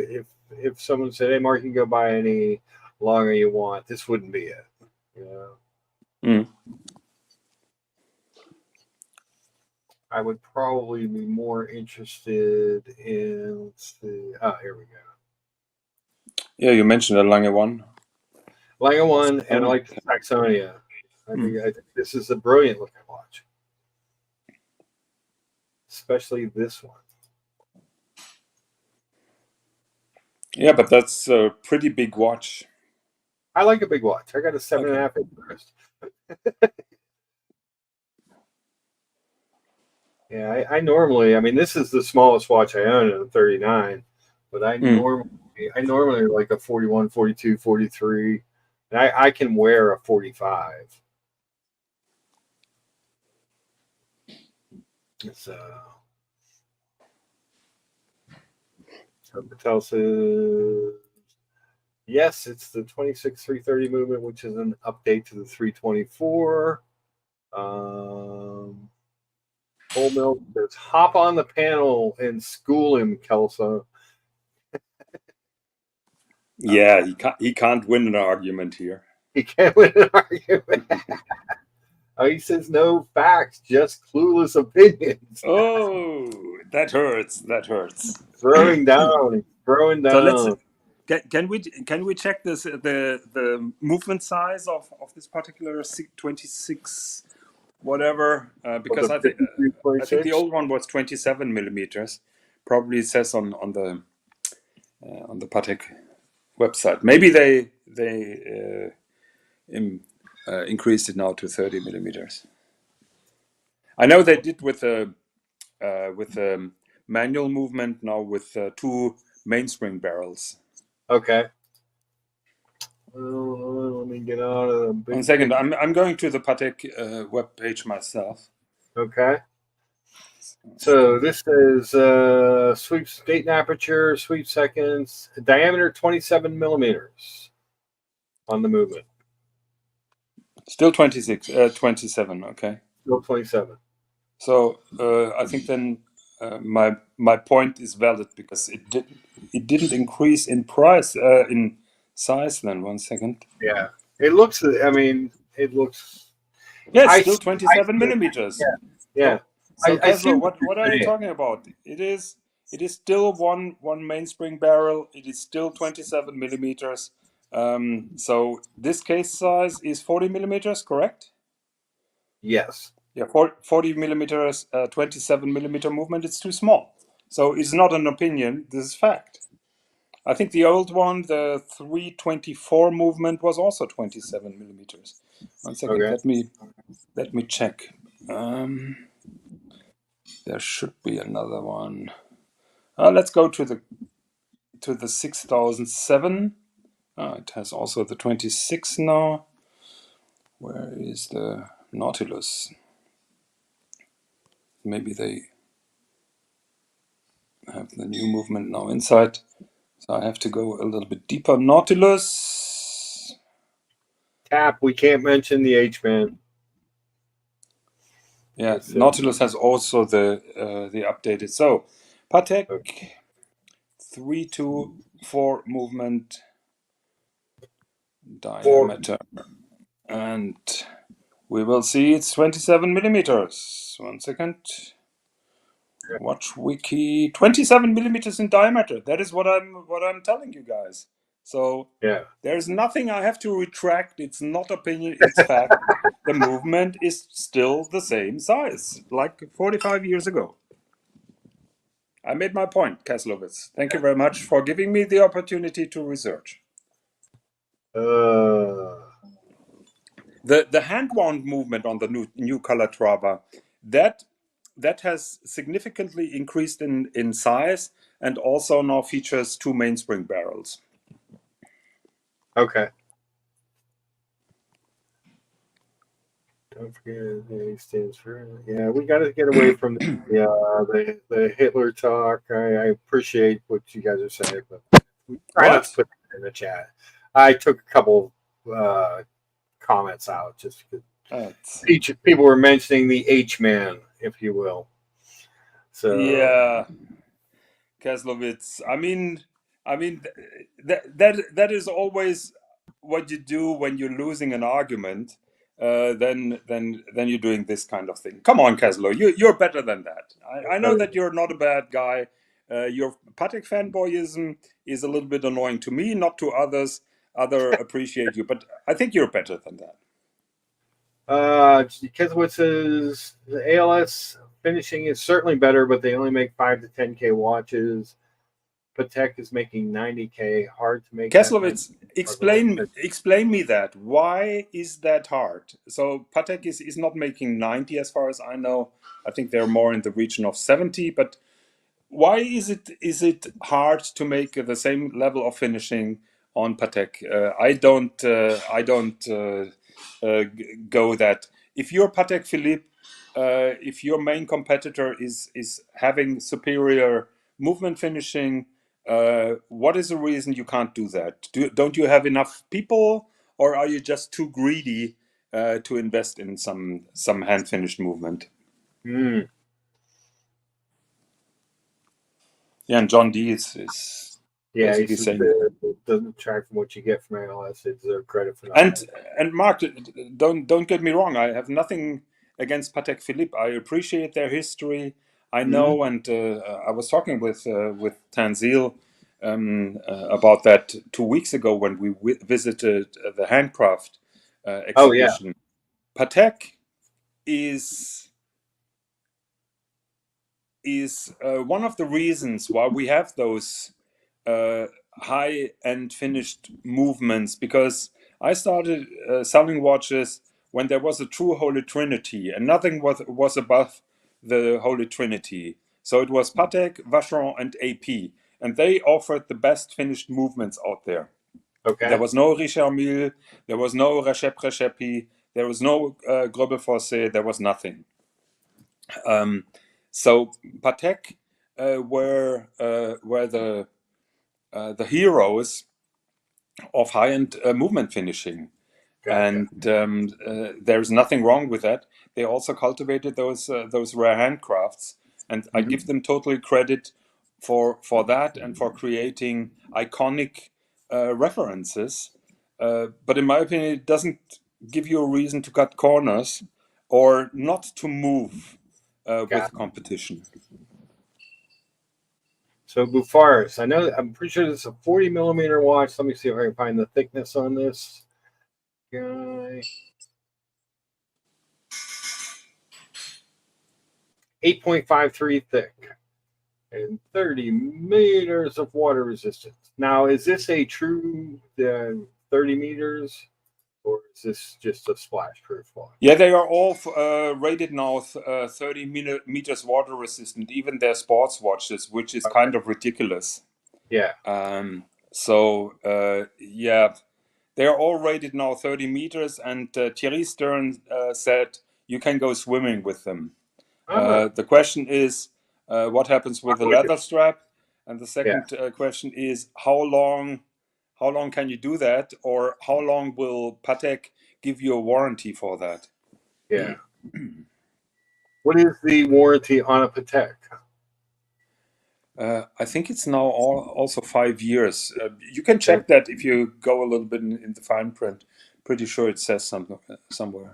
someone said, "Hey, Mark, you can go buy any longer you want," this wouldn't be it. You know. Mm. I would probably be more interested in. Let's see. Oh, here we go. Yeah, you mentioned a Lange one. Lange one, and I like the Saxonia. I think this is a brilliant looking watch, especially this one. Yeah, but that's a pretty big watch. I like a big watch. I got a 7.5 inch wrist. Yeah, I normally. I mean, this is the smallest watch I own in a 39, but I normally like a 41, 42, 43, and I can wear a 45. So Patel says, yes, it's the 26-330 movement, which is an update to the 324. Full Milk says, hop on the panel and school him, Kelso. Yeah, he can't win an argument here. He can't win an argument. He says no facts, just clueless opinions. Oh, that hurts. That hurts. Throwing down. So let's can we check this the movement size of this particular 26 whatever because I think the old one was 27 millimeters. Probably it says on the Patek website. Maybe they increased it now to 30 millimeters. I know they did with the manual movement now with two mainspring barrels. Okay. Let me get out of the big 1 second. I'm going to the Patek web page myself. Okay. So this is sweeps date and aperture, sweep seconds, diameter 27 millimeters on the movement. Still 27. Okay. Still 27. So I think then my point is valid because it didn't increase in price in size. Then 1 second. Yeah, it looks. I mean, it looks. Yeah, it's I still see. 27 millimeters. Yeah. So I see Kessler, what are you saying. talking about? It is still one mainspring barrel. It is still 27 millimeters. So this case size is 40 millimeters, correct? Yes. Yeah, 40 millimeters, 27 millimeter movement. It's too small. So it's not an opinion. This is fact. I think the old one, the 324 movement, was also 27 millimeters. 1 second. Okay. Let me check. There should be another one. Let's go to the 6007. It has also the 26 now. Where is the Nautilus? Maybe they have the new movement now inside. So I have to go a little bit deeper. Nautilus. Tap. We can't mention the H-man. Yeah, Nautilus has also the updated. So Patek 324 movement diameter, and we will see it's 27 millimeters. 1 second. Watch wiki. 27 millimeters in diameter. That is what I'm telling you guys. So Yeah. there's nothing I have to retract. It's not opinion. It's fact. The movement is still the same size, like 45 years ago. I made my point, Kaslowitz. Thank you very much for giving me the opportunity to research. The hand wound movement on the new Calatrava, that has significantly increased in size and also now features 2 mainspring barrels. Okay. Don't forget the A stands for. Yeah, we got to get away from the Hitler talk. I appreciate what you guys are saying, but try not to put that in the chat. I took a couple comments out just because people were mentioning the H-man, if you will. So yeah, Kaslowitz. I mean that is always what you do when you're losing an argument. Then you're doing this kind of thing. Come on, Kaslo, you're better than that. I know that you're not a bad guy. Your Patek fanboyism is a little bit annoying to me, not to others. Other appreciate you, but I think you're better than that. Because what says the ALS finishing is certainly better, but they only make 5 to 10K watches. Patek is making 90K. Hard to make. Kaslowitz, explain me that. Why is that hard? So Patek is not making 90 as far as I know. I think they're more in the region of 70, but why is it hard to make the same level of finishing on Patek? I don't go that. If you're Patek Philippe, if your main competitor is having superior movement finishing, what is the reason you can't do that? Don't you have enough people, or are you just too greedy to invest in some hand finished movement? Yeah, and John D is basically saying it doesn't track from what you get from ALS. They deserve credit for that. And Mark, don't get me wrong. I have nothing against Patek Philippe. I appreciate their history. I know, and I was talking with Tanzil about that 2 weeks ago when we visited the handcraft exhibition. Patek is one of the reasons why we have those high-end finished movements, because I started selling watches when there was a true Holy Trinity, and nothing was above the Holy Trinity. So it was Patek, Vacheron, and AP, and they offered the best finished movements out there. Okay. There was no Richard Mille, there was no Reshep, there was no Grobel Forcé, there was nothing. So Patek were the heroes of high-end movement finishing, and there's nothing wrong with that. They also cultivated those rare handcrafts, and I give them totally credit for that and for creating iconic references. But in my opinion, it doesn't give you a reason to cut corners or not to move with competition. So Bufaris, I'm pretty sure this is a 40 millimeter watch. Let me see if I can find the thickness on this guy. 8.53 thick and 30 meters of water resistance. Now, is this a true 30 meters, or is this just a splash proof watch? Yeah, they are all rated now 30 meters water resistant, even their sports watches, which is kind of ridiculous. Yeah. Yeah, they're all rated now 30 meters, and Thierry Stern said you can go swimming with them. The question is, what happens with the leather strap? And the second question is, how long can you do that, or how long will Patek give you a warranty for that? Yeah. What is the warranty on a Patek? I think it's now also 5 years. You can check that if you go a little bit in the fine print. Pretty sure it says somewhere.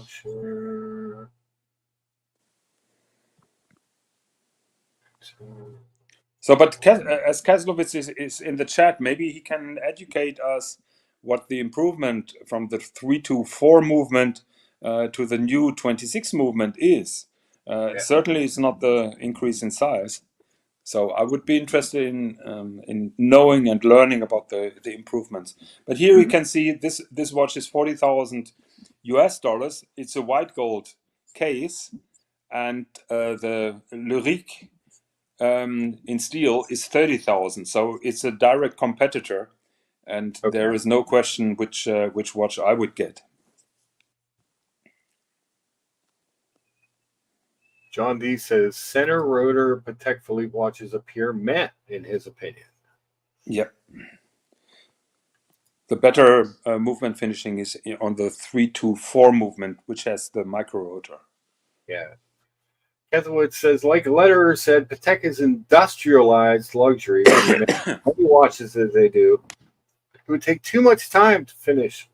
Sure. So, but as Kaslowitz is in the chat, maybe he can educate us what the improvement from the 3-4 movement to the new 26 movement is. Certainly, it's not the increase in size. So I would be interested in knowing and learning about the improvements. But here you can see this watch is $40,000 US. It's a white gold case, and the Lyrique in steel is 30,000. So it's a direct competitor, and there is no question which watch I would get. John D says center rotor Patek Philippe watches appear matte in his opinion. Yep. The better movement finishing is on the 3-4 movement, which has the micro rotor. Yeah. Ketherwood says, like Lederer said, Patek is industrialized luxury when they make many watches as they do. It would take too much time to finish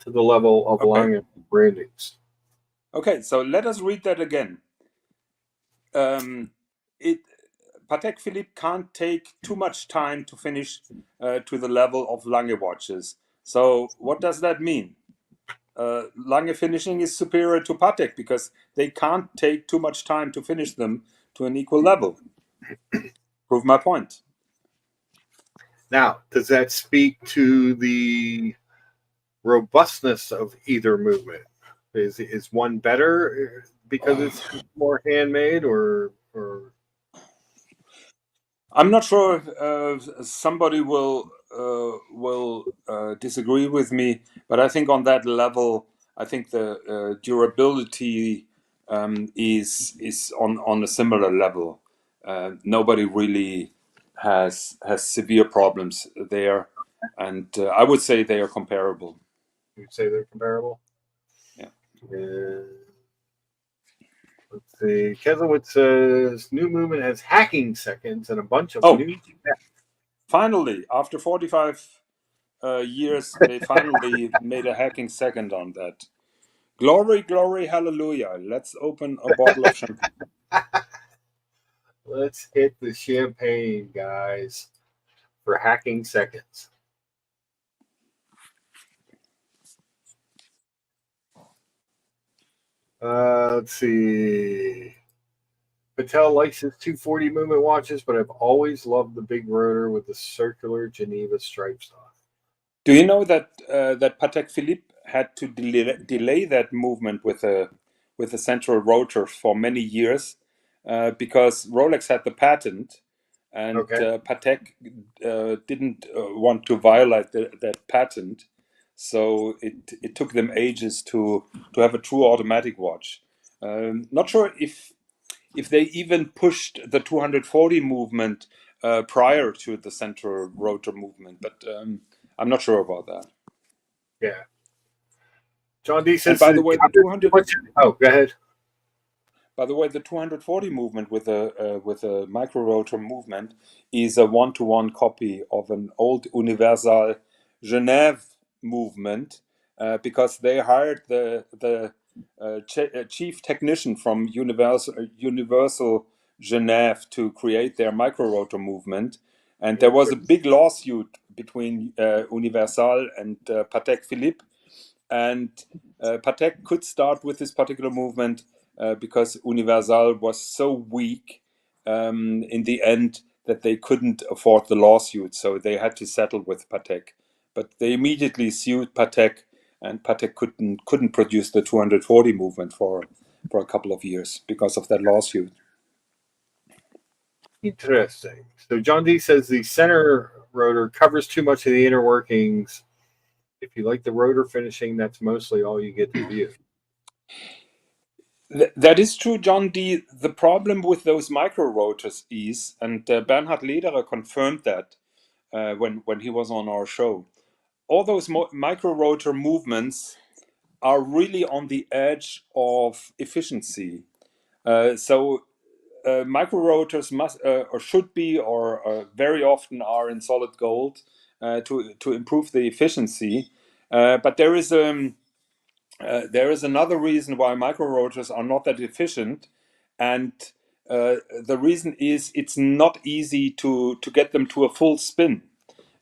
to the level of Lange brandings. Okay, so let us read that again. Patek Philippe can't take too much time to finish to the level of Lange watches. So what does that mean? Lange finishing is superior to Patek because they can't take too much time to finish them to an equal level. Prove my point. Now, does that speak to the robustness of either movement? Is one better because it's more handmade, or I'm not sure if somebody will disagree with me, but I think on that level, I think the durability is on a similar level. Nobody really has severe problems there, and I would say they are comparable. You'd say they're comparable? Yeah. Let's see. Kesselwood says new movement has hacking seconds and a bunch of new. Finally, after 45 years, they finally made a hacking second on that. Glory, glory, hallelujah. Let's open a bottle of champagne. Let's hit the champagne, guys, for hacking seconds. Let's see. Patel likes his 240 movement watches, but I've always loved the big rotor with the circular Geneva stripes on. Do you know that that Patek Philippe had to delay that movement with a central rotor for many years because Rolex had the patent, and Patek didn't want to violate that patent, so it took them ages to have a true automatic watch. Not sure if they even pushed the 240 movement prior to the central rotor movement, but I'm not sure about that. Yeah. John D says. by the way, the 200. Oh, go ahead. By the way, the 240 movement with a micro rotor movement is a one-to-one copy of an old Universal Genève movement, because they hired the chief technician from Universal Genève to create their micro rotor movement, and there was a big lawsuit between Universal and Patek Philippe, and Patek could start with this particular movement because Universal was so weak in the end that they couldn't afford the lawsuit, so they had to settle with Patek. But they immediately sued Patek, and Patek couldn't produce the 240 movement for a couple of years because of that lawsuit. Interesting. So John D says the center rotor covers too much of the inner workings. If you like the rotor finishing, that's mostly all you get to view. That is true, John D. The problem with those micro rotors is, and Bernhard Lederer confirmed that when he was on our show, all those micro rotor movements are really on the edge of efficiency. So micro rotors must or should be, or very often are in solid gold to improve the efficiency. But there is another reason why micro rotors are not that efficient, and the reason is it's not easy to get them to a full spin.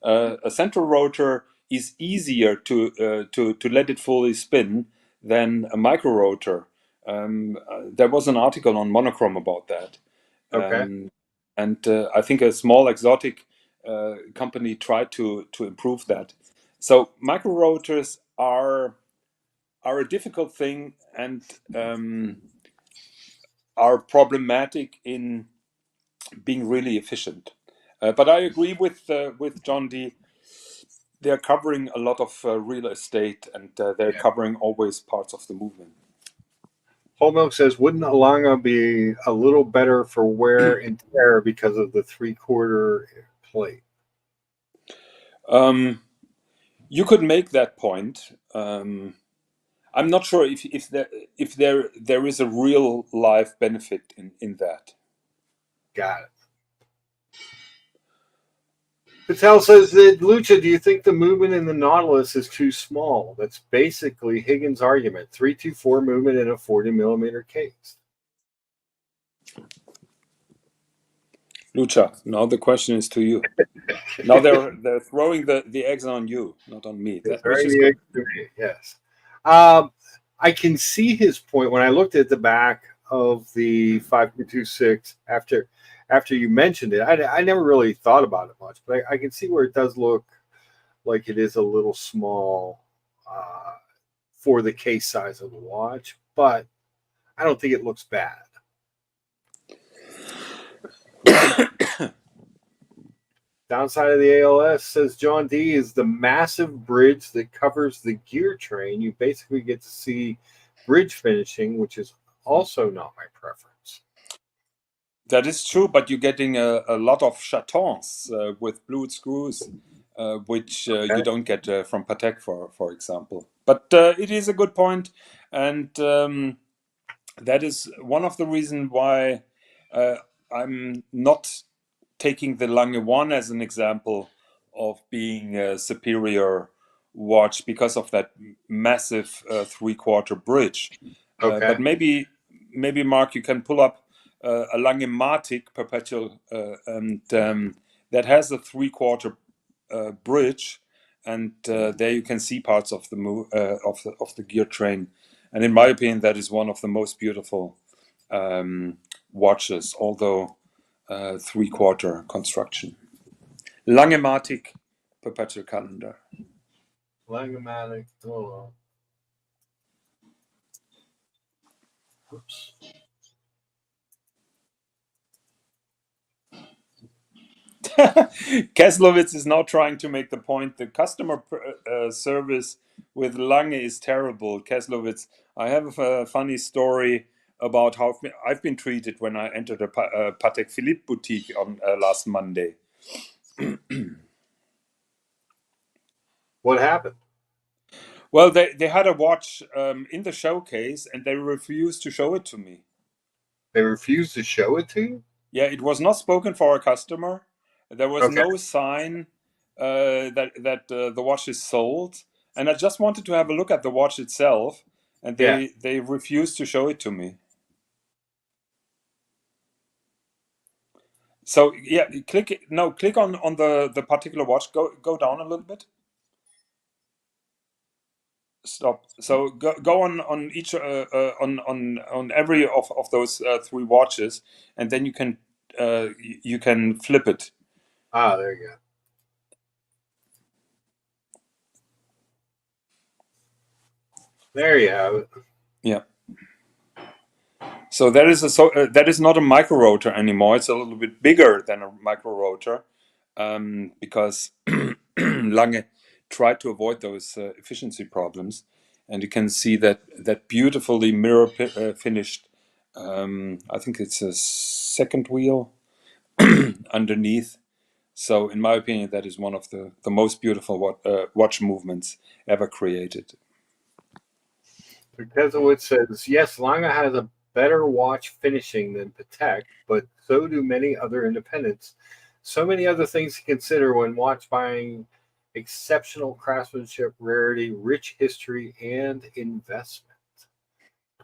A central rotor is easier to let it fully spin than a micro rotor. There was an article on Monochrome about that. Okay. And I think a small exotic company tried to improve that. So micro rotors are a difficult thing, and are problematic in being really efficient. But I agree with John D. They're covering a lot of real estate, and they're covering always parts of the movement. Whole Milk says, wouldn't Alanga be a little better for wear and tear because of the 3/4 plate? You could make that point. I'm not sure if there is a real life benefit in that. Got it. Patel says that, Lucha, do you think the movement in the Nautilus is too small? That's basically Higgins' argument. 324 movement in a 40mm case. Lucha, now the question is to you. Now they're throwing the eggs on you, not on me. Which is good. Yes. I can see his point when I looked at the back of the 5226 after you mentioned it. I never really thought about it much, but I can see where it does look like it is a little small for the case size of the watch, but I don't think it looks bad. Downside of the ALS, says John D, is the massive bridge that covers the gear train. You basically get to see bridge finishing, which is also not my preference. That is true, but you're getting a lot of chatons with blued screws, which you don't get from Patek, for example. But it is a good point, and that is one of the reasons why I'm not taking the Lange 1 as an example of being a superior watch because of that massive 3/4 bridge. Okay. But maybe Mark, you can pull up a Lange Matic perpetual, and that has a 3/4 bridge, and there you can see parts of the gear train. And in my opinion, that is one of the most beautiful watches, although 3/4 construction. Lange Matic perpetual calendar. Lange Matic. Oh, oops. Keslowitz is now trying to make the point the customer service with Lange is terrible. Keslowitz, I have a funny story about how I've been treated when I entered a Patek Philippe boutique on last Monday. What happened? Well, they had a watch in the showcase, and they refused to show it to me. They refused to show it to you? Yeah, it was not spoken for a customer. There was Okay. no sign that the watch is sold, and I just wanted to have a look at the watch itself, and Yeah. they refused to show it to me. So yeah, click on the particular watch. Go down a little bit. Stop. So go on each on every of those three watches, and then you can flip it. Ah, there you go. There you have it. Yeah. So that is that is not a micro rotor anymore. It's a little bit bigger than a micro rotor, because Lange tried to avoid those efficiency problems, and you can see that beautifully mirror finished. I think it's a second wheel underneath. So, in my opinion, that is one of the most beautiful watch movements ever created. Because of what says, yes, Lange has a better watch finishing than Patek, but so do many other independents. So many other things to consider when watch buying: exceptional craftsmanship, rarity, rich history, and investment.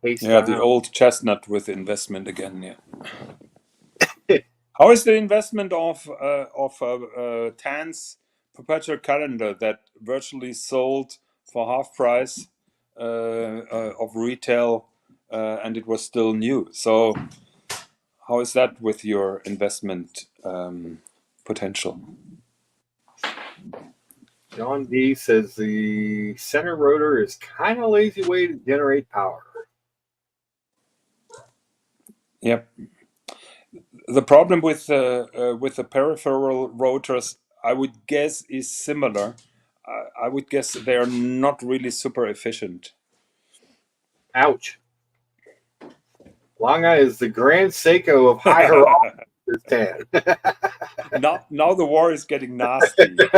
Case Yeah, the style. old chestnut with investment again. Yeah. How is the investment of Tan's perpetual calendar that virtually sold for half price of retail, and it was still new? So, how is that with your investment potential? John D says the center rotor is kind of lazy way to generate power. Yep. The problem with the peripheral rotors, I would guess, is similar. I would guess they are not really super efficient. Ouch. Lange is the Grand Seiko of high horizon. This tan. Now the war is getting nasty. Now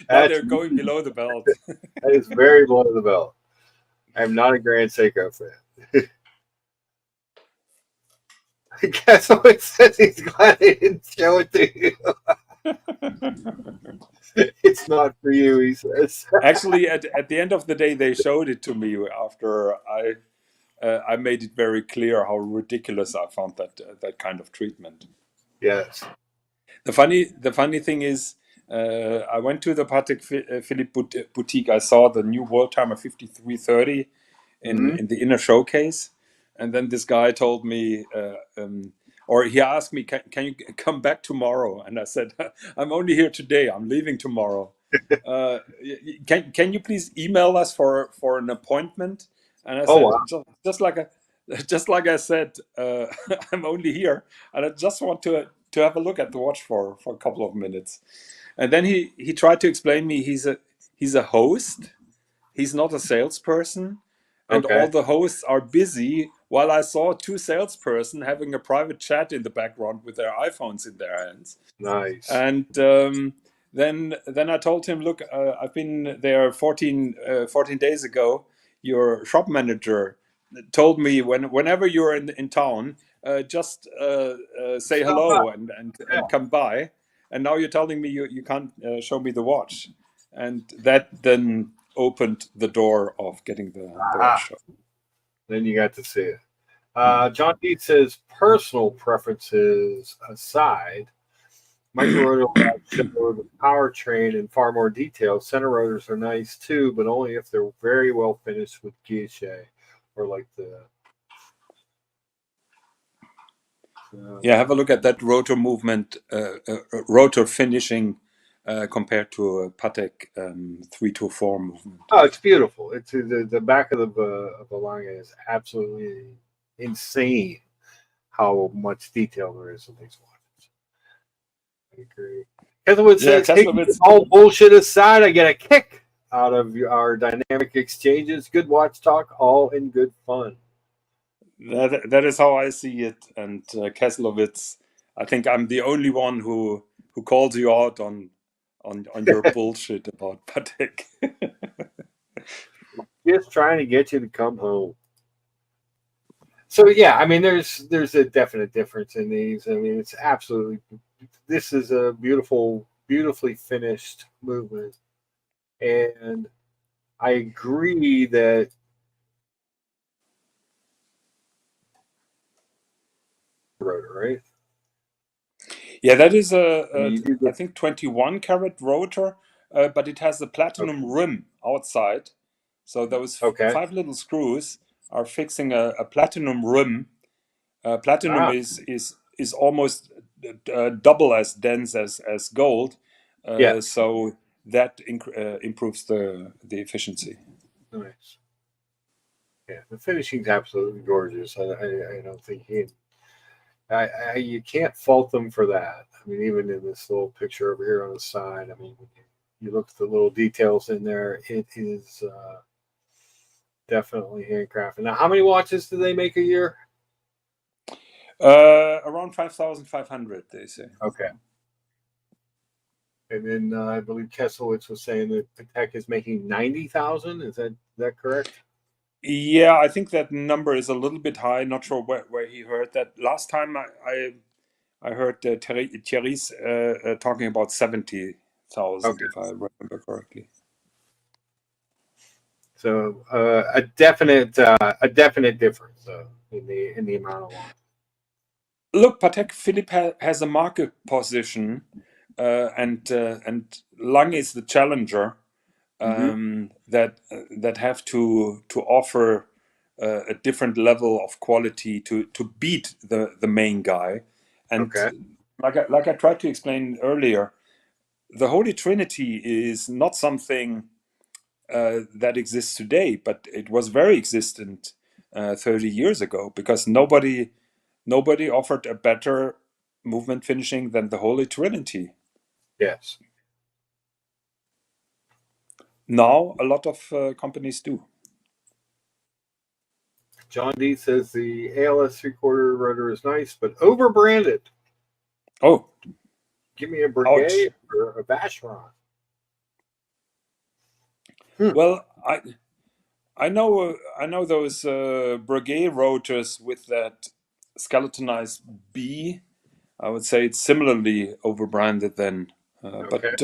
That's they're going below the belt. that is very below the belt. I'm not a Grand Seiko fan. Guess what says he's glad they didn't show it to you. It's not for you, he says. Actually, at the end of the day, they showed it to me after I made it very clear how ridiculous I found that kind of treatment. Yes. The funny thing is, I went to the Patek Philippe boutique. I saw the new World Timer 5330 in the inner showcase, and then this guy told me, or he asked me, can you come back tomorrow? And I said, I'm only here today. I'm leaving tomorrow. Can you please email us for an appointment? And I Oh, said, wow. just like I said, I'm only here, and I just want to have a look at the watch for a couple of minutes. And then he tried to explain me he's a host. He's not a salesperson, and all Okay. the hosts are busy. While I saw two salesperson having a private chat in the background with their iPhones in their hands. Nice. And then I told him, look, I've been there 14 days ago. Your shop manager told me whenever you're in town, just say Stop by. hello Yeah. and come by. And now you're telling me you can't show me the watch. And that then opened the door of getting the watch show. Then you got to see it. John D says, personal preferences aside, micro rotor watch show the powertrain in far more detail. Center rotors are nice too, but only if they're very well finished with guilloche or like the. Yeah, have a look at that rotor movement, rotor finishing compared to a Patek 324 movement. Oh, it's beautiful. It's the back of the Lange is absolutely insane. How much detail there is in these watches. I agree. Kesselwood Yeah, says, Kesselowitz. all bullshit aside, I get a kick out of our dynamic exchanges. Good watch talk, all in good fun. That is how I see it. And Kesselowitz, I think I'm the only one who calls you out on your bullshit about Patek. just trying to get you to come home. So yeah, I mean, there's a definite difference in these. I mean, it's absolutely. This is a beautifully finished movement, and I agree that rotor, right? Yeah, that is I mean, you do I get think 21 karat rotor, but it has a platinum rim outside. So those okay. 5 little screws are fixing a platinum rim. Platinum Ah, is almost double as dense as gold, yeah, so that improves the efficiency. nice. Yeah, the finishing's absolutely gorgeous. I don't think you can't fault them for that. I mean, even in this little picture over here on the side, I mean, you look at the little details in there. It is definitely handcrafted. Now, how many watches do they make a year? Around 5,500, they say. Okay. And then I believe Kesselowitz was saying that Patek is making 90,000. Is that correct? Yeah, I think that number is a little bit high. Not sure where he heard that. Last time I heard Thierry's talking about 70,000, Okay. if I remember correctly. So a definite difference in the amount of watch. Look, Patek Philippe has a market position, and Lang is the challenger that have to offer a different level of quality to beat the main guy. And Okay. like I tried to explain earlier, the Holy Trinity is not something that exists today, but it was very existent 30 years ago, because nobody offered a better movement finishing than the Holy Trinity. Yes. Now a lot of companies do. John D says the ALS 3/4 rotor is nice, but overbranded. Oh, Give me a ouch. Breguet or a Vacheron. Well, I know those Breguet rotors with that skeletonized B. I would say it's similarly overbranded then, Okay. but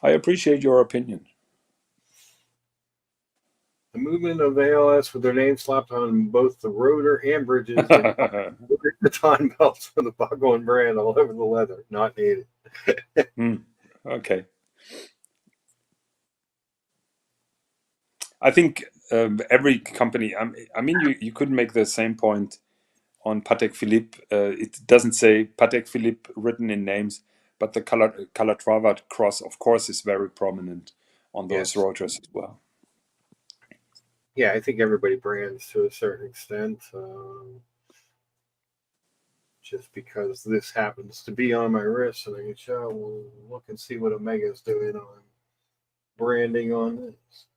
I appreciate your opinion. The movement of ALS with their name slapped on both the rotor and bridges and baton belts for the buckle and brand all over the leather. Not needed. Okay. I think every company, I mean, you could make the same point on Patek Philippe. It doesn't say Patek Philippe written in names, but the Calatrava cross, of course, is very prominent on those Yes. rotors as well. Yeah, I think everybody brands to a certain extent. Just because this happens to be on my wrist, and I can show, we'll look and see what Omega's doing on branding on this.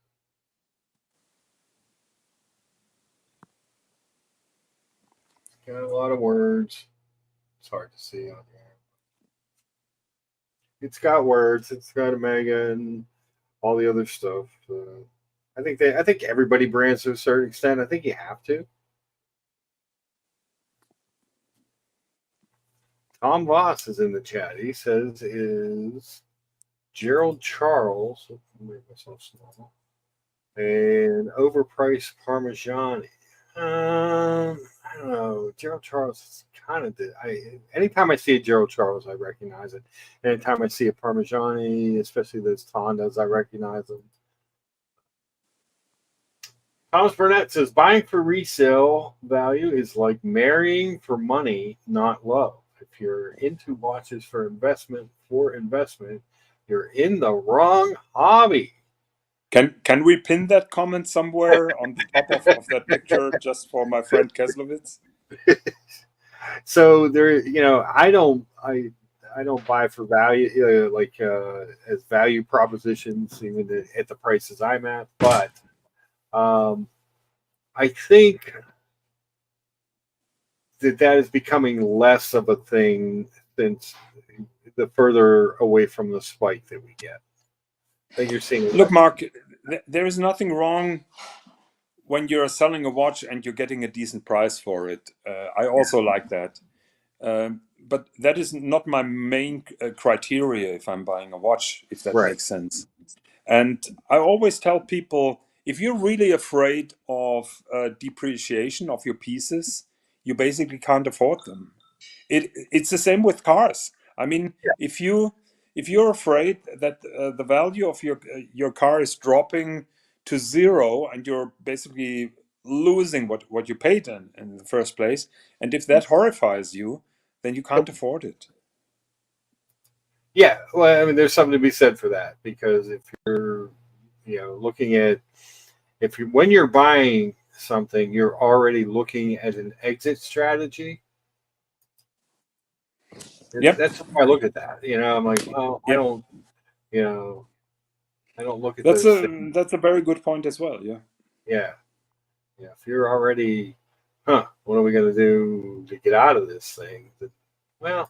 Got a lot of words. It's hard to see on here. It's got words. It's got Omega and all the other stuff. I think everybody brands to a certain extent. I think you have to. Tom Voss is in the chat. He says, "Is Gerald Charles make myself small and overpriced Parmigiani?" I don't know. Gerald Charles is kind of. Anytime I see a Gerald Charles, I recognize it. Anytime I see a Parmigiani, especially those Tondas, I recognize them. Thomas Burnett says buying for resale value is like marrying for money, not love. If you're into watches for investment, you're in the wrong hobby. Can we pin that comment somewhere on the top of that picture just for my friend Keslowitz? So there, I don't buy for value, as value propositions, even at the prices I'm at. But I think that is becoming less of a thing since the further away from the spike that we get. I think you're seeing. Look, Mark, there is nothing wrong when you're selling a watch and you're getting a decent price for it. I also like that. But that is not my main criteria if I'm buying a watch, if that Right. makes sense. And I always tell people, if you're really afraid of depreciation of your pieces, you basically can't afford them. It's the same with cars. I mean, Yeah. if you're afraid that the value of your car is dropping to zero and you're basically losing what you paid in the first place, and if that horrifies you, then you can't afford it. Yeah, well, I mean, there's something to be said for that, because if you're, looking at, when you're buying something, you're already looking at an exit strategy. Yeah, That's how I look at that. I'm like, well, I yeah. don't, I don't look at those things. That's a very good point as well. Yeah. Yeah, yeah. If you're already, what are we going to do to get out of this thing? Well,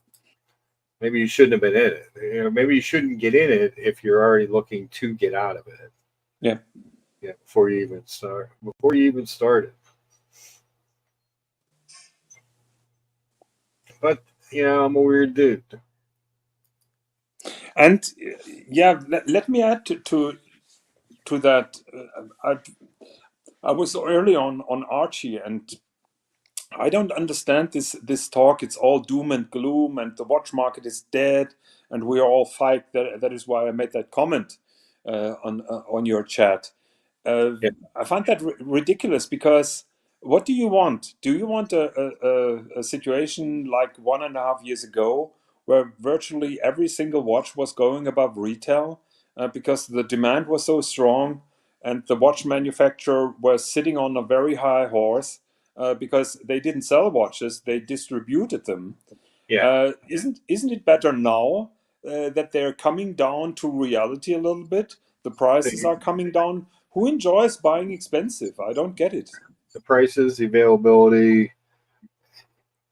maybe you shouldn't have been in it. Maybe you shouldn't get in it if you're already looking to get out of it. Yeah. Yeah, before you even started. But I'm a weird dude. And yeah, let me add to that. I was early on Archie, and I don't understand this talk. It's all doom and gloom, and the watch market is dead, and we are all fight. That is why I made that comment on your chat. Yeah. I find that ridiculous, because what do you want? Do you want a situation like 1.5 years ago, where virtually every single watch was going above retail because the demand was so strong, and the watch manufacturer was sitting on a very high horse because they didn't sell watches, they distributed them? Yeah. Isn't it better now that they're coming down to reality a little bit? The prices are coming down. Who enjoys buying expensive? I don't get it. The prices, the availability.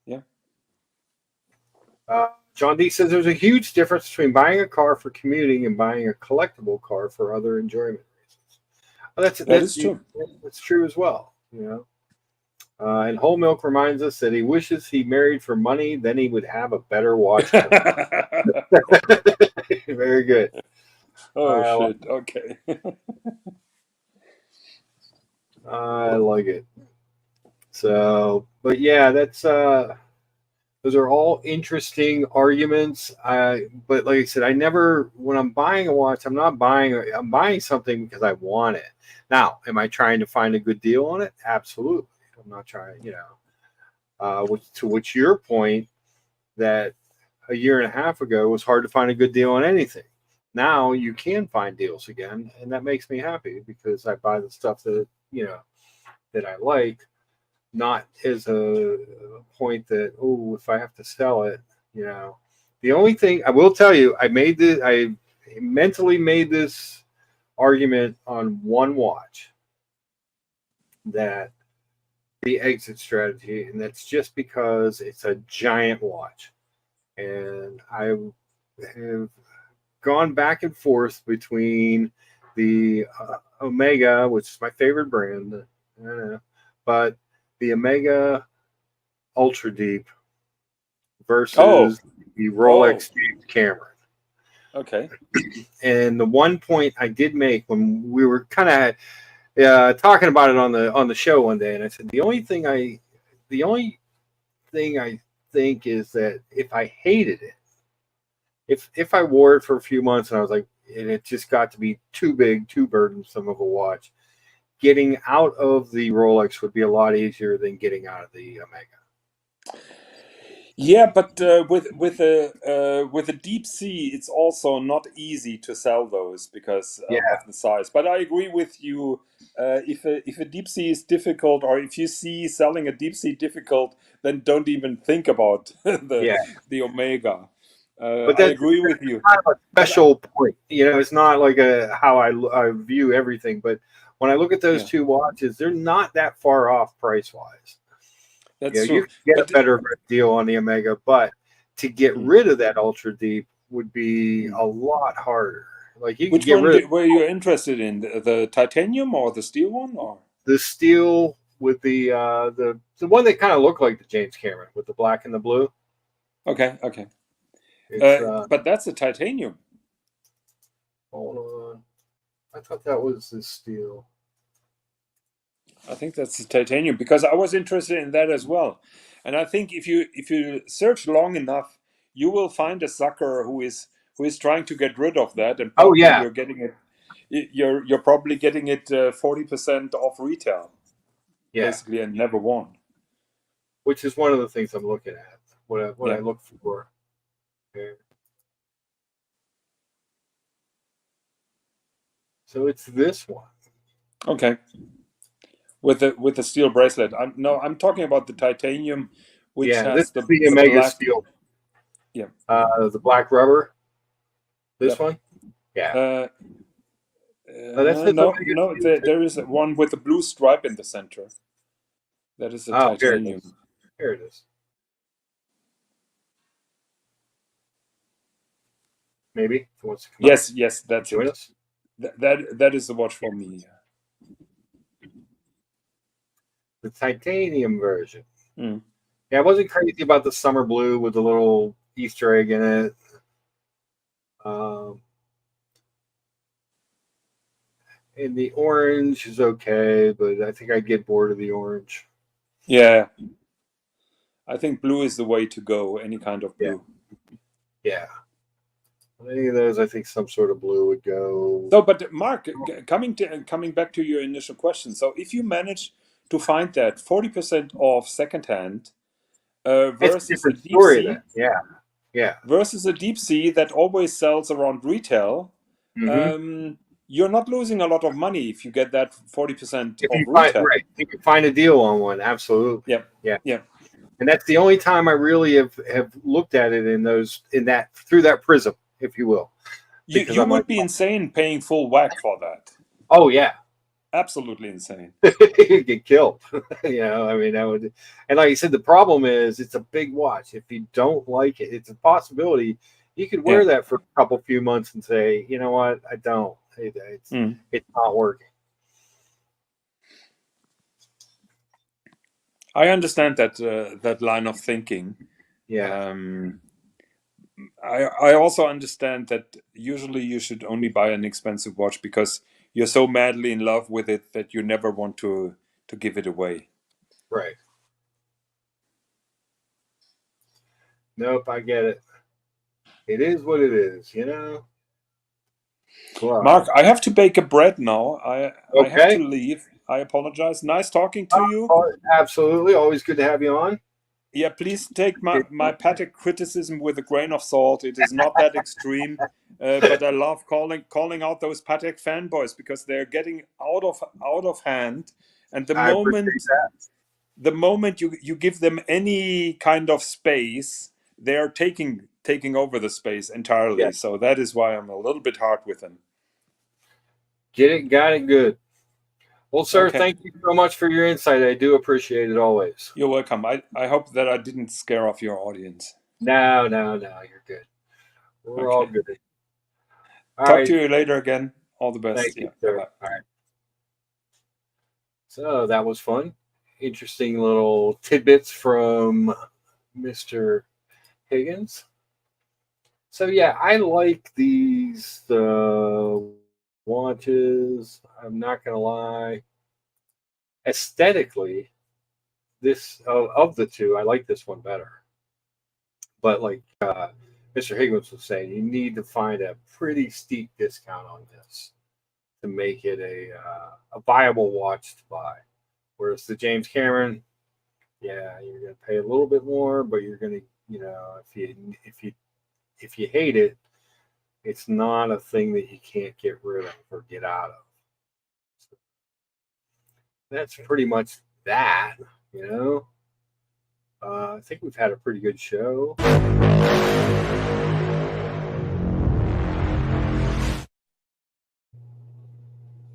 Yeah. John D says there's a huge difference between buying a car for commuting and buying a collectible car for other enjoyment reasons. Well, That is true. That's true as well. And Whole Milk reminds us that he wishes he married for money, then he would have a better watch. Very good. Oh shit. Okay. I like it. So, but yeah, that's those are all interesting arguments. But like I said, I never, when I'm buying a watch, I'm buying something because I want it. Now, am I trying to find a good deal on it? Absolutely. I'm not trying, to which your point, that a year and a half ago it was hard to find a good deal on anything. Now you can find deals again, and that makes me happy, because I buy the stuff that that I like, not as a point that, oh, if I have to sell it. The only thing I will tell you, I mentally made this argument on one watch, that the exit strategy, and that's just because it's a giant watch, and I have gone back and forth between the Omega, which is my favorite brand, but the Omega Ultra Deep versus the Rolex James Cameron. Okay. And the one point I did make when we were kind of talking about it on the show one day, and I said the only thing I think is that if I hated it, if I wore it for a few months and I was like, and it just got to be too big, too burdensome of a watch, getting out of the Rolex would be a lot easier than getting out of the Omega. Yeah, but with a deep sea, it's also not easy to sell those because of the size. But I agree with you. If a deep sea is difficult, or if you see selling a deep sea difficult, then don't even think about the Omega. But I that's agree with you. kind of a special point. It's not like how I view everything. But when I look at those two watches, they're not that far off price wise. That's true. You can get a better deal on the Omega, but to get rid of that Ultra Deep would be a lot harder. Like you could Which get one rid of were you interested in? The titanium or the steel one? Or the steel with the one that kind of looked like the James Cameron with the black and the blue. okay, okay. It's But that's a titanium. hold on. I thought that was the steel. I think that's the titanium because I was interested in that as well. And I think if you search long enough, you will find a sucker who is trying to get rid of that, and Oh probably yeah, you're getting it. You're probably getting it 40% off retail, yeah. basically, and never won. Which is one of the things I'm looking at. What I Yeah. look for. Okay. So it's this one. Okay. With the steel bracelet. I'm talking about the titanium, which Yeah, this has is the the Omega black. steel. Yeah. The black rubber. This Yep. one. Yeah. That's No, Omega no. steel too. There is one with a blue stripe in the center. That is the Oh, here it titanium. is. Here it is. Maybe if it wants to come Yes, up. yes, that's Join it. us. That is the watch for me. The titanium version. Mm. Yeah, I wasn't crazy about the summer blue with the little Easter egg in it. And the orange is okay, but I think I'd get bored of the orange. Yeah, I think blue is the way to go. Any kind of blue. Yeah. Any of those, I think some sort of blue would go. So, but Mark, coming back to your initial question. So, if you manage to find that 40% off secondhand It's a versus a different deep story then. sea Yeah. Yeah. versus a deep sea that always sells around retail, Mm-hmm. you're not losing a lot of money if you get that 40% If off you find retail. right, you can find a deal on one. Absolutely. Yeah, Yeah. yeah. And that's the only time I really have looked at it through that prism, if you will. Because You I'm like, would be insane paying full whack for that. oh yeah. Absolutely insane. You get killed. I mean, that would, and like you said, the problem is it's a big watch. If you don't like it, it's a possibility you could wear Yeah. that for a couple few months and say, you know what, I don't. It's not working. I understand that line of thinking. Yeah, I also understand that usually you should only buy an expensive watch because you're so madly in love with it that you never want to give it away. right. Nope, I get it. It is what it is, But, Mark, I have to bake a bread now. I have to okay. leave. I apologize. Nice talking to you. Oh, absolutely. Always good to have you on. Yeah, please take my Patek criticism with a grain of salt. It is not that extreme, but I love calling out those Patek fanboys because they're getting out of hand. And I appreciate the moment you give them any kind of space, they're taking over the space entirely. Yeah. So that is why I'm a little bit hard with them. Get it, got it good. Well, sir, Okay. thank you so much for your insight. I do appreciate it always. You're welcome. I hope that I didn't scare off your audience. No, you're good. We're all Okay. good. All Talk right. to you later again. All the best. Thank you, Yeah. sir. Bye-bye. All right. So that was fun. Interesting little tidbits from Mr. Higgins. So yeah, I like these watches. I'm not gonna lie. Aesthetically, this of the two, I like this one better. But like Mr. Higgins was saying, you need to find a pretty steep discount on this to make it a viable watch to buy. Whereas the James Cameron, yeah, you're gonna pay a little bit more, but you're gonna, if you hate it, it's not a thing that you can't get rid of or get out of. So that's pretty much that, I think we've had a pretty good show.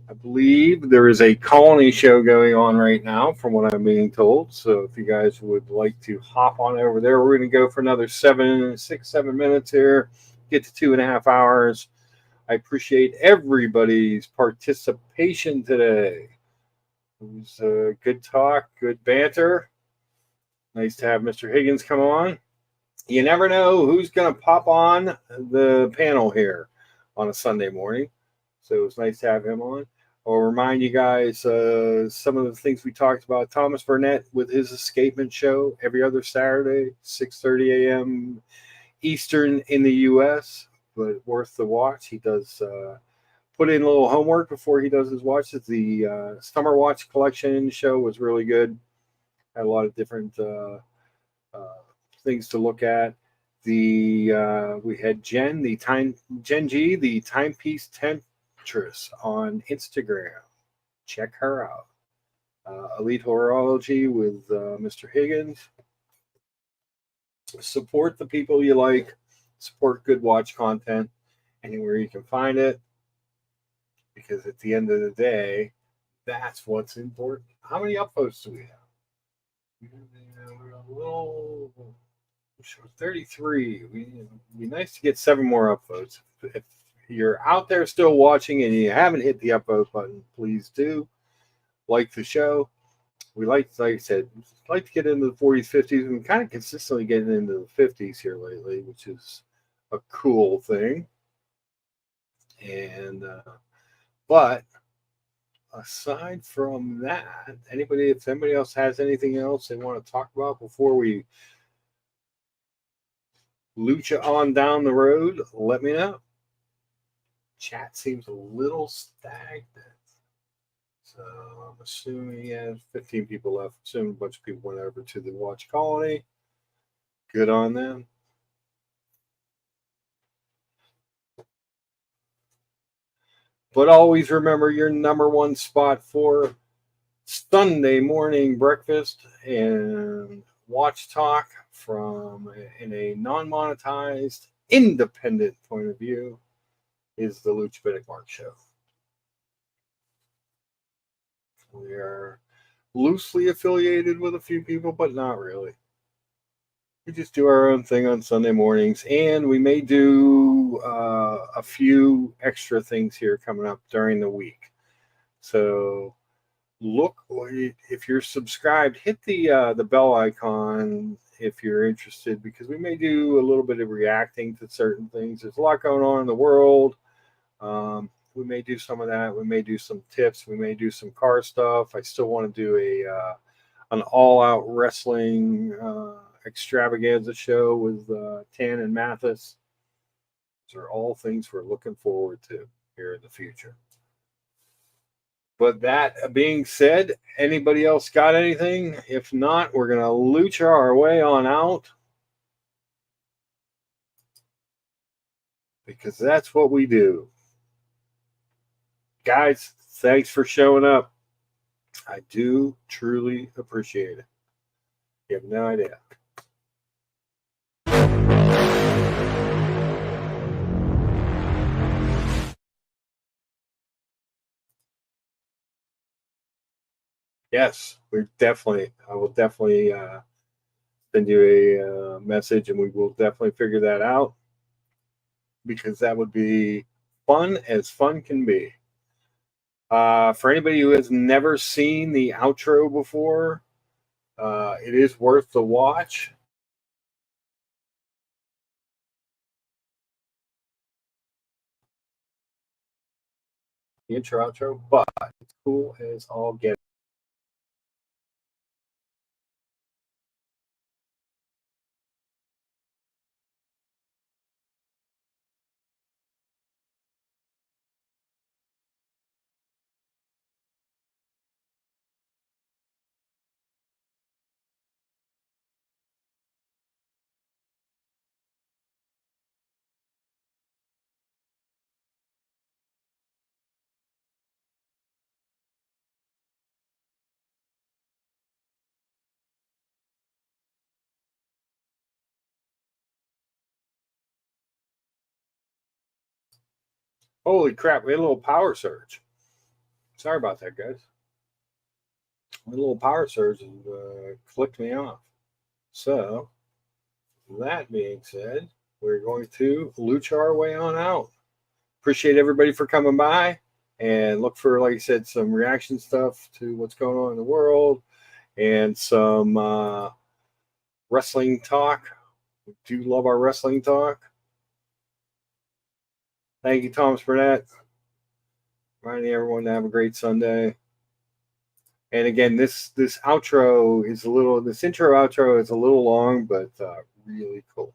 I believe there is a colony show going on right now, from what I'm being told. So if you guys would like to hop on over there, we're going to go for another 7 minutes here, get to 2.5 hours. I appreciate everybody's participation today. It was good talk, good banter. Nice to have Mr. Higgins come on. You never know who's going to pop on the panel here on a Sunday morning. So it's nice to have him on. I'll remind you guys some of the things we talked about. Thomas Burnett with his Escapement show every other Saturday, 6:30 a.m. Eastern in the U.S., but worth the watch. He does put in a little homework before he does his watches. The Summer Watch Collection show was really good. Had a lot of different things to look at. We had Jen G, the Timepiece Temptress on Instagram. Check her out. Elite Horology with Mr. Higgins. Support the people you like. Support good watch content anywhere you can find it. Because at the end of the day, that's what's important. How many upvotes do we have? We're a little 33. It'd be nice to get 7 more upvotes. If you're out there still watching and you haven't hit the upvote button, please do like the show. We like I said, like to get into the 40s, 50s. We're kind of consistently getting into the 50s here lately, which is a cool thing. And but aside from that, if anybody else has anything else they want to talk about before we lucha on down the road, let me know. Chat seems a little stagnant. So I'm assuming he has 15 people left. Assuming a bunch of people went over to the Watch Colony. Good on them. But always remember your number one spot for Sunday morning breakfast and watch talk in a non-monetized, independent point of view is the Luch Mark Show. We are loosely affiliated with a few people, but not really. We just do our own thing on Sunday mornings, and we may do a few extra things here coming up during the week. So look, if you're subscribed, hit the bell icon if you're interested, because we may do a little bit of reacting to certain things. There's a lot going on in the world. We may do some of that. We may do some tips. We may do some car stuff. I still want to do an all-out wrestling extravaganza show with Tan and Mathis. These are all things we're looking forward to here in the future. But that being said, anybody else got anything? If not, we're going to lucha our way on out. Because that's what we do. Guys, thanks for showing up. I do truly appreciate it. You have no idea. Yes, I will definitely send you a message, and we will definitely figure that out, because that would be fun as fun can be. For anybody who has never seen the outro before, it is worth the watch. The intro, outro, but it's cool as all get. Holy crap, we had a little power surge. Sorry about that, guys. A little power surge clicked me off. So, that being said, we're going to lucha our way on out. appreciate everybody for coming by, and look for, like I said, some reaction stuff to what's going on in the world, and some wrestling talk. We do love our wrestling talk. Thank you, Thomas Burnett. Reminding everyone to have a great Sunday. And again, this outro is this intro outro is a little long, but really cool.